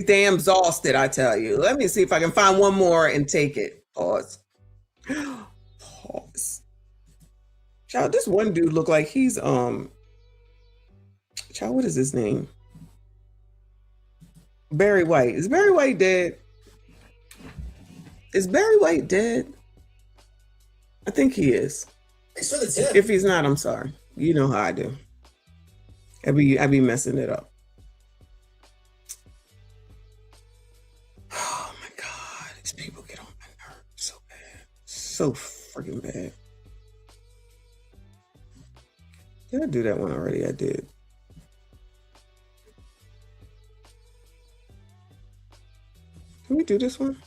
Damn exhausted, I tell you. Let me see if I can find one more and take it. Pause. Child, this one dude look like he's child, what is his name? Barry White. Is Barry White dead? Is Barry White dead? I think he is. If he's not, I'm sorry. You know how I do. I be messing it up. Oh my God, these people get on my nerves so bad. So freaking bad. Did I do that one already? I did. Can we do this one?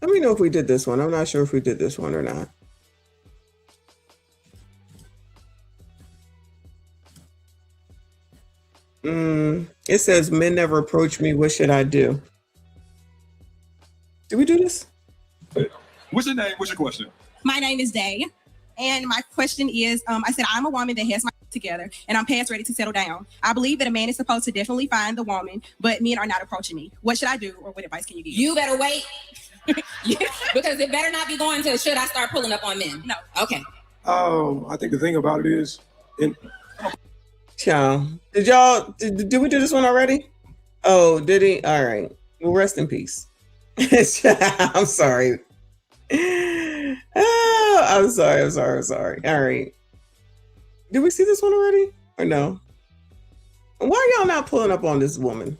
Let me know if we did this one. I'm not sure if we did this one or not. It says, men never approach me. What should I do? Did we do this? What's your name? What's your question? My name is Day. And my question is, I said, I'm a woman that has my together and I'm past ready to settle down. I believe that a man is supposed to definitely find the woman, but men are not approaching me. What should I do, or what advice can you give? You better wait. Because it better not be going to, should I start pulling up on men? No. Okay. I think the thing about it is, Ciao. Did we do this one already? Oh, did he? All right. Well, rest in peace. I'm sorry. Oh, I'm sorry. All right. Did we see this one already or no? Why are y'all not pulling up on this woman?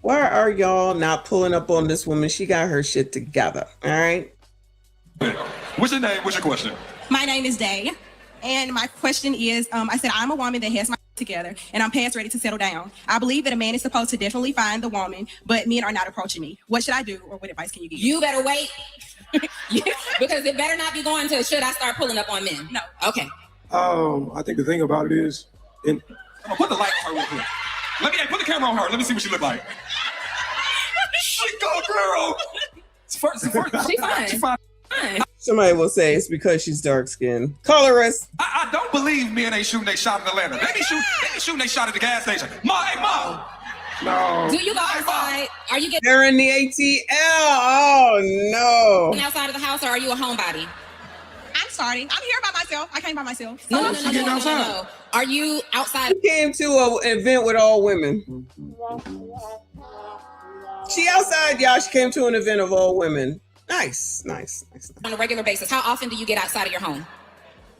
Why are y'all not pulling up on this woman? She got her shit together. All right. What's your name? What's your question? My name is Day. And my question is, I said, I'm a woman that has my together and I'm past ready to settle down. I believe that a man is supposed to definitely find the woman, but men are not approaching me. What should I do, or what advice can you give? You better wait. Because it better not be going to, should I start pulling up on men? No. Okay. I think the thing about it is, I'm gonna put the light on her real quick. Put the camera on her. Let me see what she look like. She go, girl. She fine. Somebody will say it's because she's dark skinned. Colorist. I don't believe men ain't shooting they shot in Atlanta. They be shooting they shot at the gas station. Mom. No. Do you go outside? Are you getting They're in the ATL. Oh no. outside of the house, or are you a homebody? I'm sorry. I'm here by myself. I came by myself. No. Are you outside? She came to an event with all women. She outside, y'all. She came to an event of all women. Nice. On a regular basis, how often do you get outside of your home?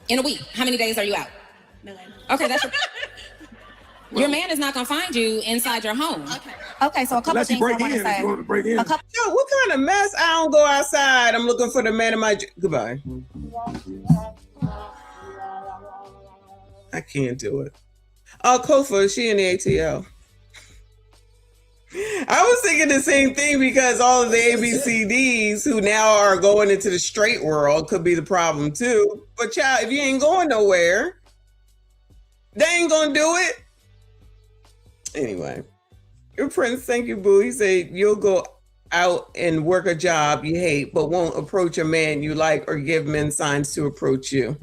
In a week, how many days are you out? None. Okay, that's your man is not gonna find you inside your home. Okay, so a couple things I want to say. Yo, what kind of mess? I don't go outside. I'm looking for the man of my goodbye. I can't do it. Kofa, she in the ATL. I was thinking the same thing because all of the ABCDs who now are going into the straight world could be the problem too. But child, if you ain't going nowhere, they ain't gonna do it. Anyway, your prince, thank you, boo. He said you'll go out and work a job you hate, but won't approach a man you like or give men signs to approach you.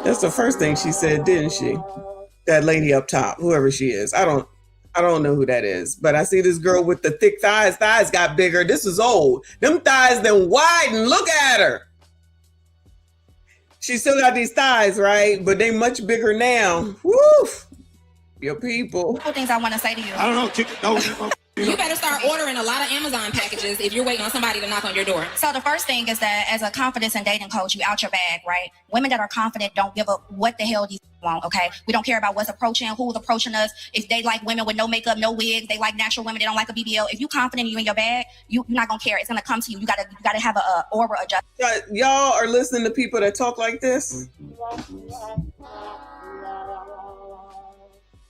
That's the first thing she said, didn't she? That lady up top, whoever she is. I don't know who that is, but I see this girl with the thick thighs. Thighs got bigger. This is old. Them thighs then widen. Look at her. She still got these thighs, right? But they much bigger now. Woof. Your people. Couple things I want to say to you. I don't know. You better start ordering a lot of Amazon packages if you're waiting on somebody to knock on your door. So the first thing is that as a confidence and dating coach, you out your bag, right? Women that are confident don't give up what the hell these want, okay? We don't care about what's approaching, who's approaching us. If they like women with no makeup, no wigs, they like natural women, they don't like a BBL. If you confident you in your bag, you're not gonna care. It's gonna come to you. You gotta have a aura adjustment. Y'all are listening to people that talk like this.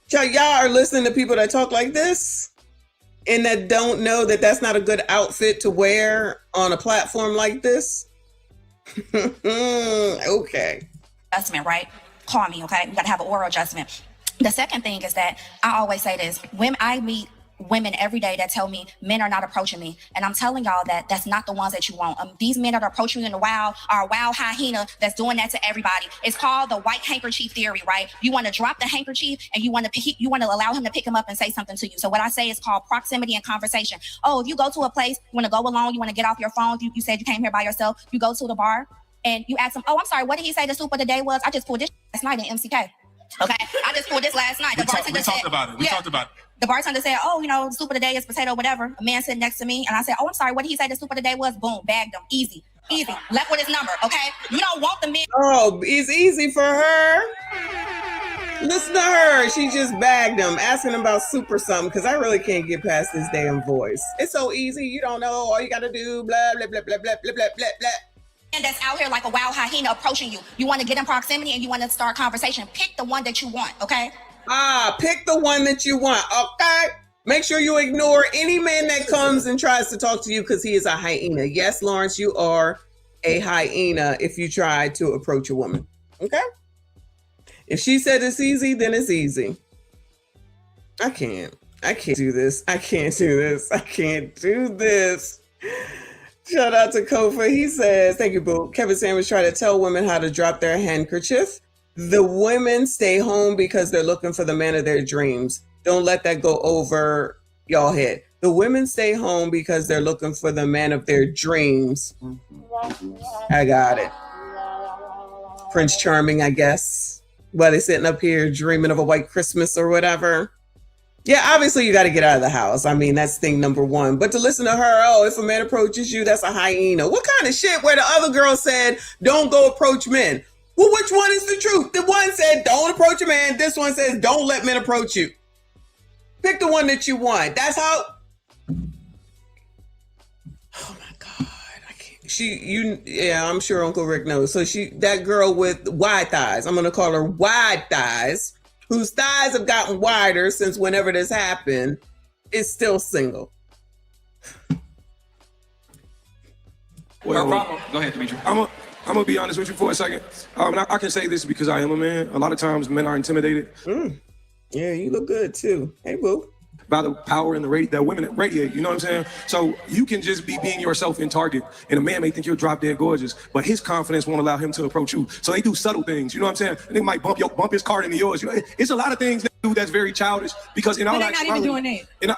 Y'all are listening to people that talk like this and that don't know that that's not a good outfit to wear on a platform like this. Okay. Adjustment, right? Call me, okay? You gotta have an oral adjustment. The second thing is that I always say this: I meet women every day that tell me men are not approaching me, and I'm telling y'all that that's not the ones that you want. These men that are approaching you in the wild are a wild hyena that's doing that to everybody. It's called the white handkerchief theory, right? You want to drop the handkerchief and you want to allow him to pick him up and say something to you. So what I say is called proximity and conversation. Oh, if you go to a place, you want to go alone, you want to get off your phone. You said you came here by yourself. You go to the bar and you ask him, oh, I'm sorry, what did he say the soup of the day was? I just pulled this last night in MCK. Okay, I just pulled this last night. We talked about it. The bartender said, oh, the soup of the day is potato, whatever. A man sitting next to me, and I said, oh, I'm sorry, what did he say the soup of the day was? Boom, bagged him. Easy. Left with his number, okay? You don't want the men. Oh, it's easy for her. Listen to her. She just bagged him, asking him about soup or something, because I really can't get past this damn voice. It's so easy. You don't know. All you got to do, blah, blah, blah, blah, blah, blah, blah, blah, blah. And that's out here like a wild hyena approaching you. You want to get in proximity and you want to start conversation. Pick the one that you want, okay? Pick the one that you want, okay? Make sure you ignore any man that comes and tries to talk to you because he is a hyena. Yes, Lawrence, you are a hyena if you try to approach a woman, okay? If she said it's easy, then it's easy. I can't do this. I can't do this. Shout out to Kofa. He says, thank you, boo. Kevin Sanders tried to tell women how to drop their handkerchief. The women stay home because they're looking for the man of their dreams. Don't let that go over y'all head. The women stay home because they're looking for the man of their dreams. I got it. Prince Charming, I guess. While they're sitting up here dreaming of a white Christmas or whatever. Yeah, obviously you got to get out of the house. I mean, that's thing number one. But to listen to her, oh, if a man approaches you, that's a hyena. What kind of shit where the other girl said, don't go approach men? Well, which one is the truth? The one said, don't approach a man. This one says, don't let men approach you. Pick the one that you want. That's how. Oh my God. I can't. Yeah, I'm sure Uncle Rick knows. So that girl with wide thighs, I'm going to call her wide thighs, whose thighs have gotten wider since whenever this happened, is still single. Well, go ahead, Dimitri. I'm gonna be honest with you for a second. I can say this because I am a man. A lot of times men are intimidated. Yeah, you look good too. Hey, boo. by the power and the that women radiate. You know what I'm saying? So you can just be being yourself in Target, and a man may think you're drop dead gorgeous, but his confidence won't allow him to approach you. So they do subtle things. You know what I'm saying? And they might bump his card into yours. You know, it's a lot of things they do that's very childish because in all they're not even doing that.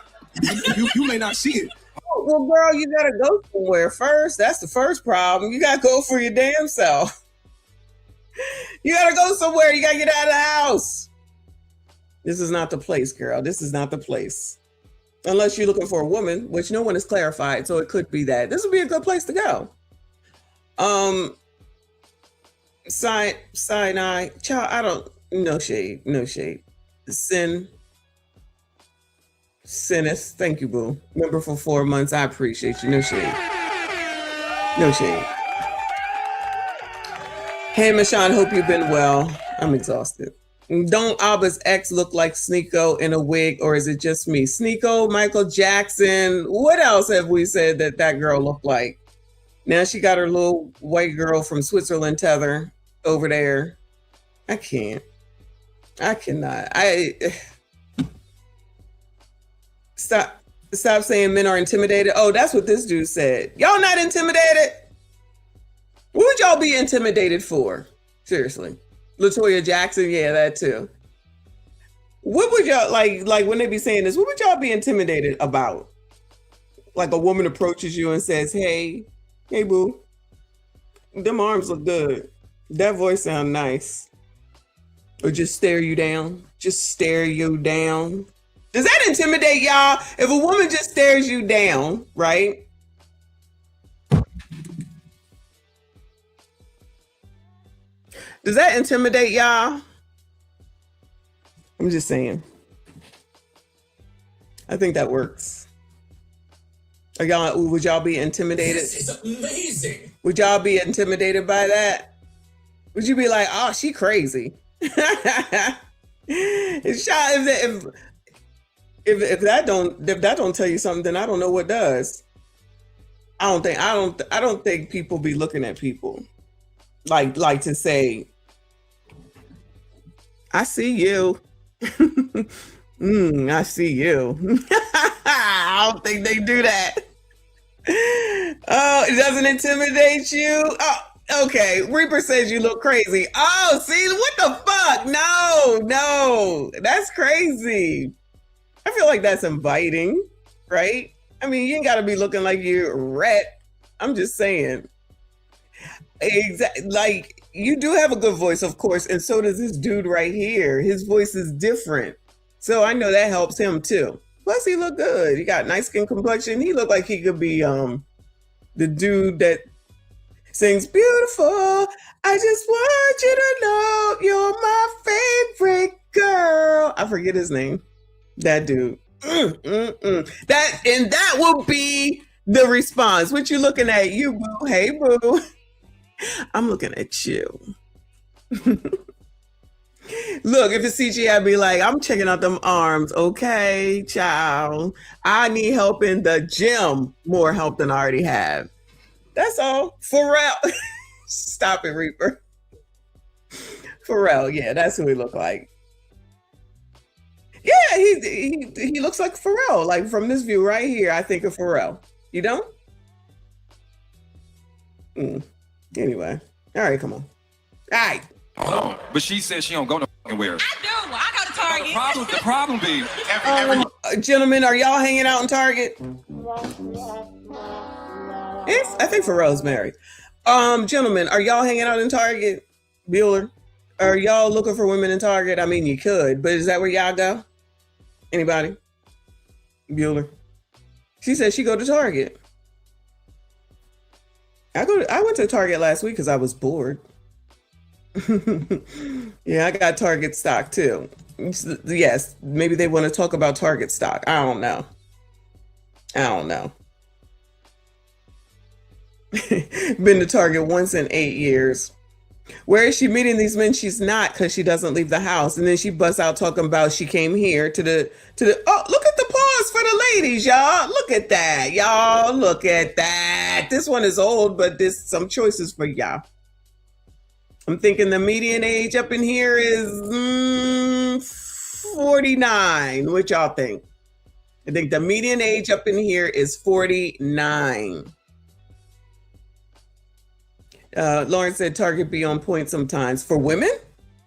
You may not see it. Well, girl, you gotta go somewhere first. That's the first problem. You gotta go for your damn self. You gotta go somewhere. You gotta get out of the house. This is not the place, girl. This is not the place. Unless you're looking for a woman, which no one has clarified, so it could be that. This would be a good place to go. Sinai, child, I don't, no shade. Sinneth, thank you, boo. Member for 4 months, I appreciate you. No shade. Hey, Michonne, hope you've been well. I'm exhausted. Don't Abba's ex look like Sneeko in a wig, or is it just me? Sneeko, Michael Jackson. What else have we said that girl looked like? Now she got her little white girl from Switzerland tether over there. I cannot. Stop saying men are intimidated. Oh, that's what this dude said. Y'all not intimidated? What would y'all be intimidated for? Seriously. LaToya Jackson, yeah, that too. What would y'all like when they be saying this? What would y'all be intimidated about? Like a woman approaches you and says, "Hey, boo, them arms look good. That voice sound nice." Or just stare you down. Does that intimidate y'all? If a woman just stares you down, right? Does that intimidate y'all? I'm just saying. I think that works. Would y'all be intimidated? This is amazing. Would y'all be intimidated by that? Would you be like, "Oh, she crazy"? If that don't tell you something, then I don't know what does. I don't think people be looking at people like to say, "I see you." I see you. I don't think they do that. Oh, it doesn't intimidate you? Oh, okay. Reaper says you look crazy. Oh, see, what the fuck? No, that's crazy. I feel like that's inviting, right? I mean, you ain't got to be looking like you're a rat. I'm just saying. Exactly. Like, you do have a good voice, of course, and so does this dude right here. His voice is different. So I know that helps him too. Plus, he look good. He got nice skin complexion. He looked like he could be the dude that sings "Beautiful. I just want you to know you're my favorite girl." I forget his name. That dude. That will be the response. What you looking at? You, boo. Hey, boo. I'm looking at you. Look, if it's CG, I'd be like, "I'm checking out them arms. Okay, child. I need help in the gym. More help than I already have." That's all. Pharrell. Stop it, Reaper. Pharrell, yeah, that's who he look like. Yeah, he looks like Pharrell. Like from this view right here, I think of Pharrell. You don't? Anyway, all right, come on. All right. Hold on. But she said she don't go nowhere. I do. I go to Target. The problem be gentlemen, are y'all hanging out in Target? I think Pharrell's married. Gentlemen, are y'all hanging out in Target? Bueller, are y'all looking for women in Target? I mean, you could, but is that where y'all go? Anybody? Bueller. She said she go to Target. I went to Target last week because I was bored. Yeah, I got Target stock too. Yes, maybe they want to talk about Target stock. I don't know. Been to Target once in 8 years. Where is she meeting these men? She's not, because she doesn't leave the house. And then she busts out talking about she came here to the oh, look at the pause for the ladies, y'all. Look at that, y'all. Look at that. This one is old, but there's some choices for y'all. I'm thinking the median age up in here is 49. What y'all think? I think the median age up in here is 49. Lauren said Target be on point sometimes. For women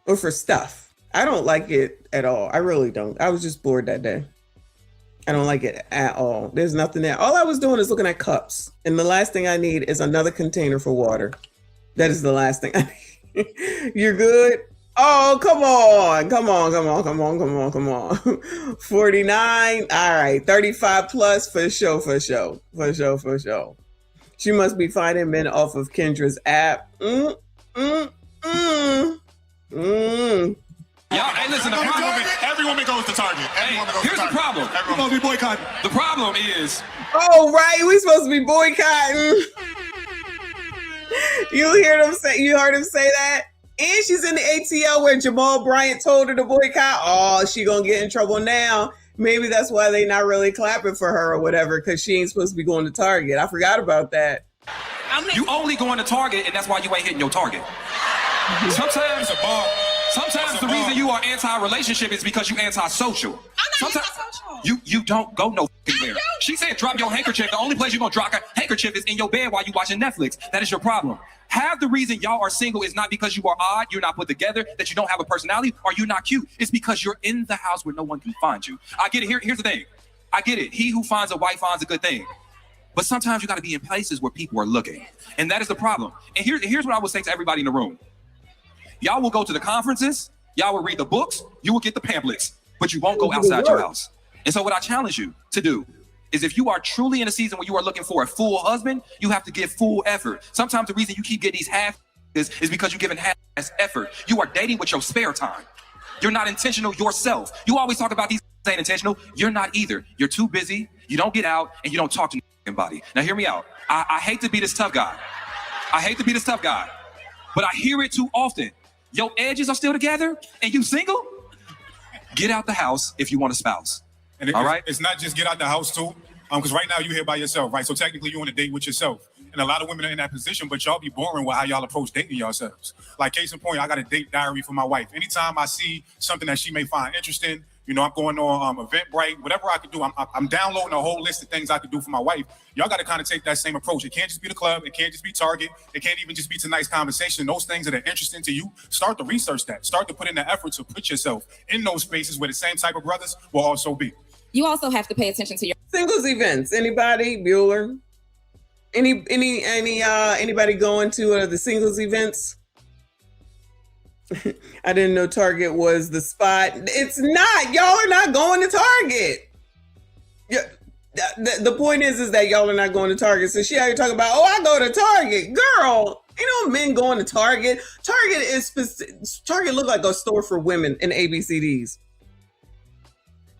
or for stuff? I don't like it at all. I really don't. I was just bored that day. I don't like it at all. There's nothing there. All I was doing is looking at cups. And the last thing I need is another container for water. That is the last thing I need. You're good? Oh, come on. 49. All right. 35 plus for sure. She must be finding men off of Kendra's app. Y'all, hey, listen, Every woman goes to Target. Here's the problem. We're going to be boycotting. The problem is... Oh, right. We supposed to be boycotting. You heard him say that? And she's in the ATL where Jamal Bryant told her to boycott. Oh, she going to get in trouble now. Maybe that's why they not really clapping for her or whatever, because she ain't supposed to be going to Target. I forgot about that. You only going to Target, and that's why you ain't hitting your target. Sometimes the reason you are anti-relationship is because you anti-social. Sometimes you don't go no where. She said drop your handkerchief. The only place you're gonna drop a handkerchief is in your bed while you watching Netflix. That is your problem. Half the reason y'all are single is not because you are odd, you're not put together, that you don't have a personality, or you're not cute. It's because you're in the house where no one can find you. I get it. Here's the thing. I get it. He who finds a wife finds a good thing. But sometimes you got to be in places where people are looking. And that is the problem. And here's what I would say to everybody in the room. Y'all will go to the conferences, y'all will read the books, you will get the pamphlets, but you won't go outside your house. And so what I challenge you to do is if you are truly in a season where you are looking for a full husband, you have to give full effort. Sometimes the reason you keep getting these half is because you're giving half effort. You are dating with your spare time. You're not intentional yourself. You always talk about these ain't intentional. You're not either. You're too busy, you don't get out, and you don't talk to anybody. Now hear me out. I hate to be this tough guy. But I hear it too often. Your edges are still together and you single? Get out the house if you want a spouse. And it's not just get out the house too, because right now you're here by yourself, right? So technically you're on a date with yourself. And a lot of women are in that position, but y'all be boring with how y'all approach dating yourselves. Like case in point, I got a date diary for my wife. Anytime I see something that she may find interesting, you know, I'm going on Eventbrite, whatever I could do. I'm downloading a whole list of things I could do for my wife. Y'all got to kind of take that same approach. It can't just be the club. It can't just be Target. It can't even just be tonight's conversation. Those things that are interesting to you, start to research that. Start to put in the effort to put yourself in those spaces where the same type of brothers will also be. You also have to pay attention to your singles events. Anybody? Bueller? Anybody going to the singles events? I didn't know Target was the spot. It's not. Y'all are not going to Target. Yeah, the point is that y'all are not going to Target. So she out here talking about, oh, I go to Target. Girl, ain't no men going to Target. Target look like a store for women in ABCDs.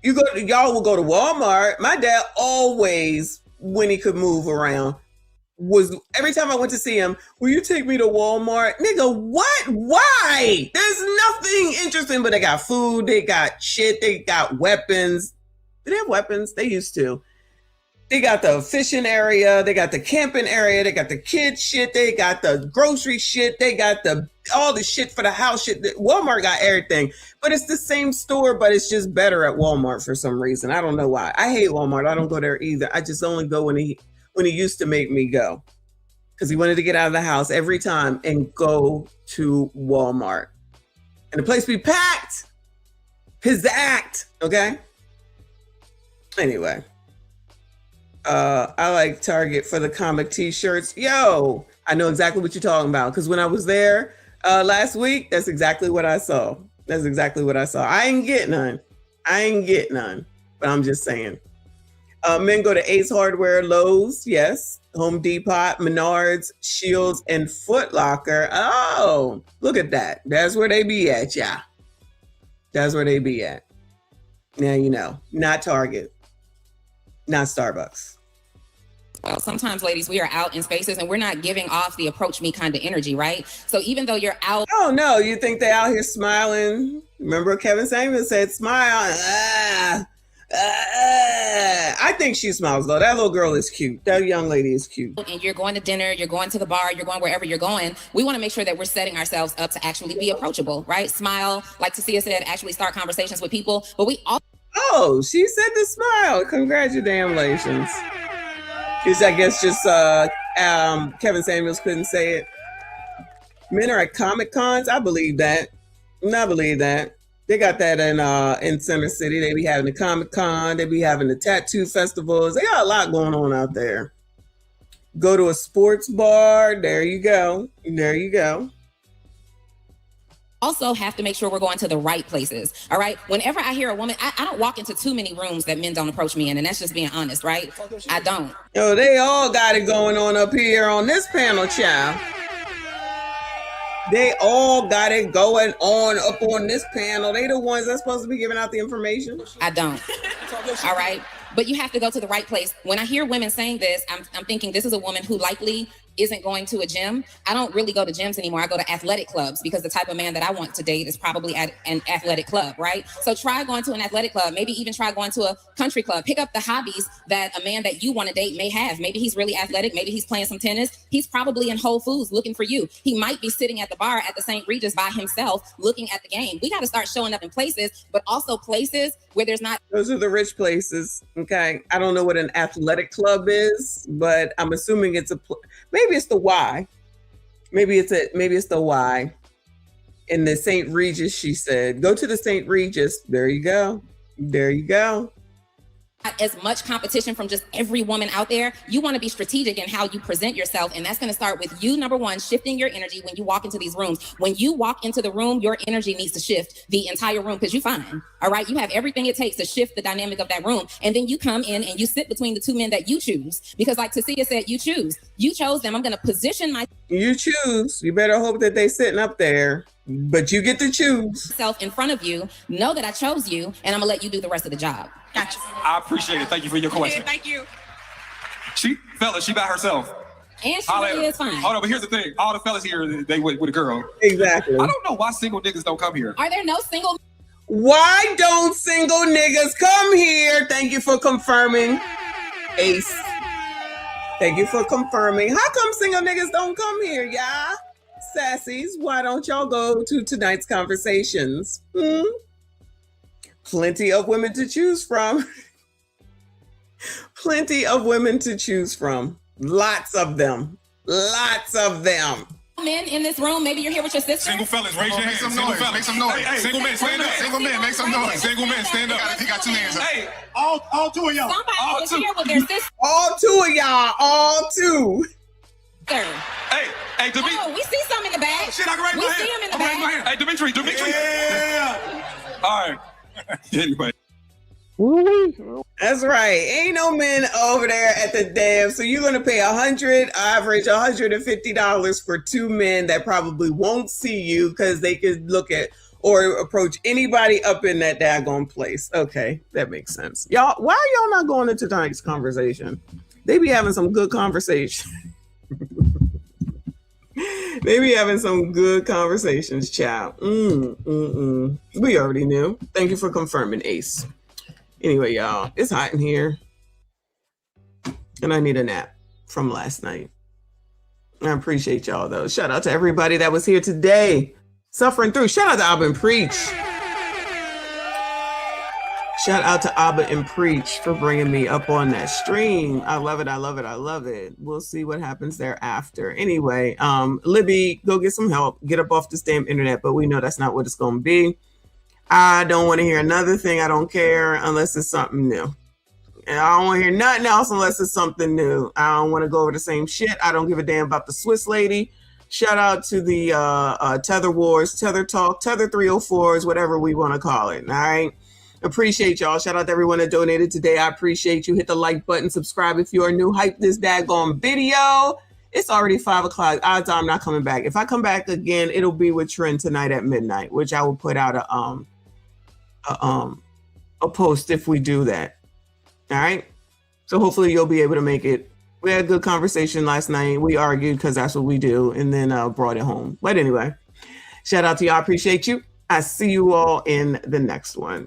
Y'all will go to Walmart. My dad always, when he could move around, was every time I went to see him, will you take me to Walmart? Nigga, what? Why? There's nothing interesting, but they got food, they got shit, they got weapons. Do they have weapons? They used to. They got the fishing area, they got the camping area, they got the kid shit, they got the grocery shit, they got all the shit for the house shit. Walmart got everything, but it's the same store, but it's just better at Walmart for some reason. I don't know why. I hate Walmart. I don't go there either. I just only go when he used to make me go, because he wanted to get out of the house every time and go to Walmart. And the place be packed. His the act, okay? Anyway. I like Target for the comic t-shirts. Yo, I know exactly what you're talking about, because when I was there last week, that's exactly what I saw. I ain't get none, but I'm just saying. Men go to Ace Hardware, Lowe's, yes, Home Depot, Menards, Shields, and Foot Locker. Oh, look at that. That's where they be at, yeah. That's where they be at. Now you know, not Target, not Starbucks. Well, sometimes, ladies, we are out in spaces and we're not giving off the approach me kind of energy, right? So even though you're out. Oh, no, you think they out here smiling? Remember Kevin Samuel said, smile. I think she smiles, though. That little girl is cute. That young lady is cute. And you're going to dinner, you're going to the bar, you're going wherever you're going. We want to make sure that we're setting ourselves up to actually be approachable, right? Smile, like Tasia said, actually start conversations with people. But we all. Oh, she said the smile. Congratulations. Because I guess just Kevin Samuels couldn't say it. Men are at Comic Cons. I believe that. I believe that. They got that in Center City. They be having the Comic Con. They be having the tattoo festivals. They got a lot going on out there. Go to a sports bar. There you go. There you go. Also have to make sure we're going to the right places. All right. Whenever I hear a woman, I don't walk into too many rooms that men don't approach me in, and that's just being honest, right? I don't. Yo, they all got it going on up here on this panel, child. They all got it going on up on this panel. They the ones that's supposed to be giving out the information. I don't. All right. But you have to go to the right place. When I hear women saying this, I'm thinking this is a woman who likely isn't going to a gym. I don't really go to gyms anymore. I go to athletic clubs because the type of man that I want to date is probably at an athletic club, right? So try going to an athletic club, maybe even try going to a country club. Pick up the hobbies that a man that you want to date may have. Maybe he's really athletic. Maybe he's playing some tennis. He's probably in Whole Foods looking for you. He might be sitting at the bar at the St. Regis by himself looking at the game. We got to start showing up in places, but also places where there's not. Those are the rich places, okay? I don't know what an athletic club is, but I'm assuming it's maybe it's the Y. Maybe it's the Y. In the St. Regis, she said. Go to the St. Regis. There you go. There you go. As much competition from just every woman out there. You want to be strategic in how you present yourself, and that's going to start with you, number one, shifting your energy when you walk into these rooms. When you walk into the room, your energy needs to shift the entire room because you're fine. All right, you have everything it takes to shift the dynamic of that room, and then you come in and you sit between the two men that you choose, because like Tasia said, you choose. You chose them. I'm going to position myself. You choose. You better hope that they sitting up there, but you get to choose. Self in front of you, know that I chose you, and I'm gonna let you do the rest of the job. Gotcha. I appreciate it. Thank you for your question. Yeah, thank you. She by herself. And she really is fine. Hold on, but here's the thing. All the fellas here, they with a girl. Exactly. I don't know why single niggas don't come here. Are there no single? Why don't single niggas come here? Thank you for confirming, Ace. Thank you for confirming. How come single niggas don't come here, y'all? Sassies, why don't y'all go to tonight's conversations? Plenty of women to choose from. Plenty of women to choose from. Lots of them. Lots of them. Men in this room, maybe you're here with your sister. Single fellas, raise your hands. Make some noise. Make some noise. Hey, single men, stand up. Single men, make some noise. Single men, stand up. He got two hands up. Hey, all two of y'all. Somebody is here with their sister. All two of y'all. All two. Hey, Dimitri. Oh, we see some in the back. Shit, I can raise my hand. We see him in the I can raise my back. hand. Hey, Dimitri. Yeah. All right. Anyway. That's right. Ain't no men over there at the dance. So you're going to pay average $150 for two men that probably won't see you because they could look at or approach anybody up in that daggone place. Okay, that makes sense. Y'all, why are y'all not going into tonight's conversation? They be having some good conversation. They be having some good conversations, child. We already knew. Thank you for confirming, Ace. Anyway, y'all, it's hot in here. And I need a nap from last night. I appreciate y'all, though. Shout out to everybody that was here today. Suffering through. Shout out to Abba and Preach. Shout out to Abba and Preach for bringing me up on that stream. I love it. I love it. I love it. We'll see what happens thereafter. Anyway, Libby, go get some help. Get up off this damn internet, but we know that's not what it's going to be. I don't want to hear another thing. I don't care unless it's something new. And I don't want to hear nothing else unless it's something new. I don't want to go over the same shit. I don't give a damn about the Swiss lady. Shout out to the Tether Wars, Tether Talk, Tether 304s, whatever we want to call it. All right. Appreciate y'all. Shout out to everyone that donated today. I appreciate you. Hit the like button, subscribe if you are new. Hype this daggone video. It's already 5 o'clock. Odds are I'm not coming back. If I come back again, it'll be with Trent tonight at midnight, which I will put out a post if we do that. All right. So hopefully you'll be able to make it. We had a good conversation last night. We argued because that's what we do, and then brought it home. But anyway, shout out to y'all. I appreciate you. I see you all in the next one.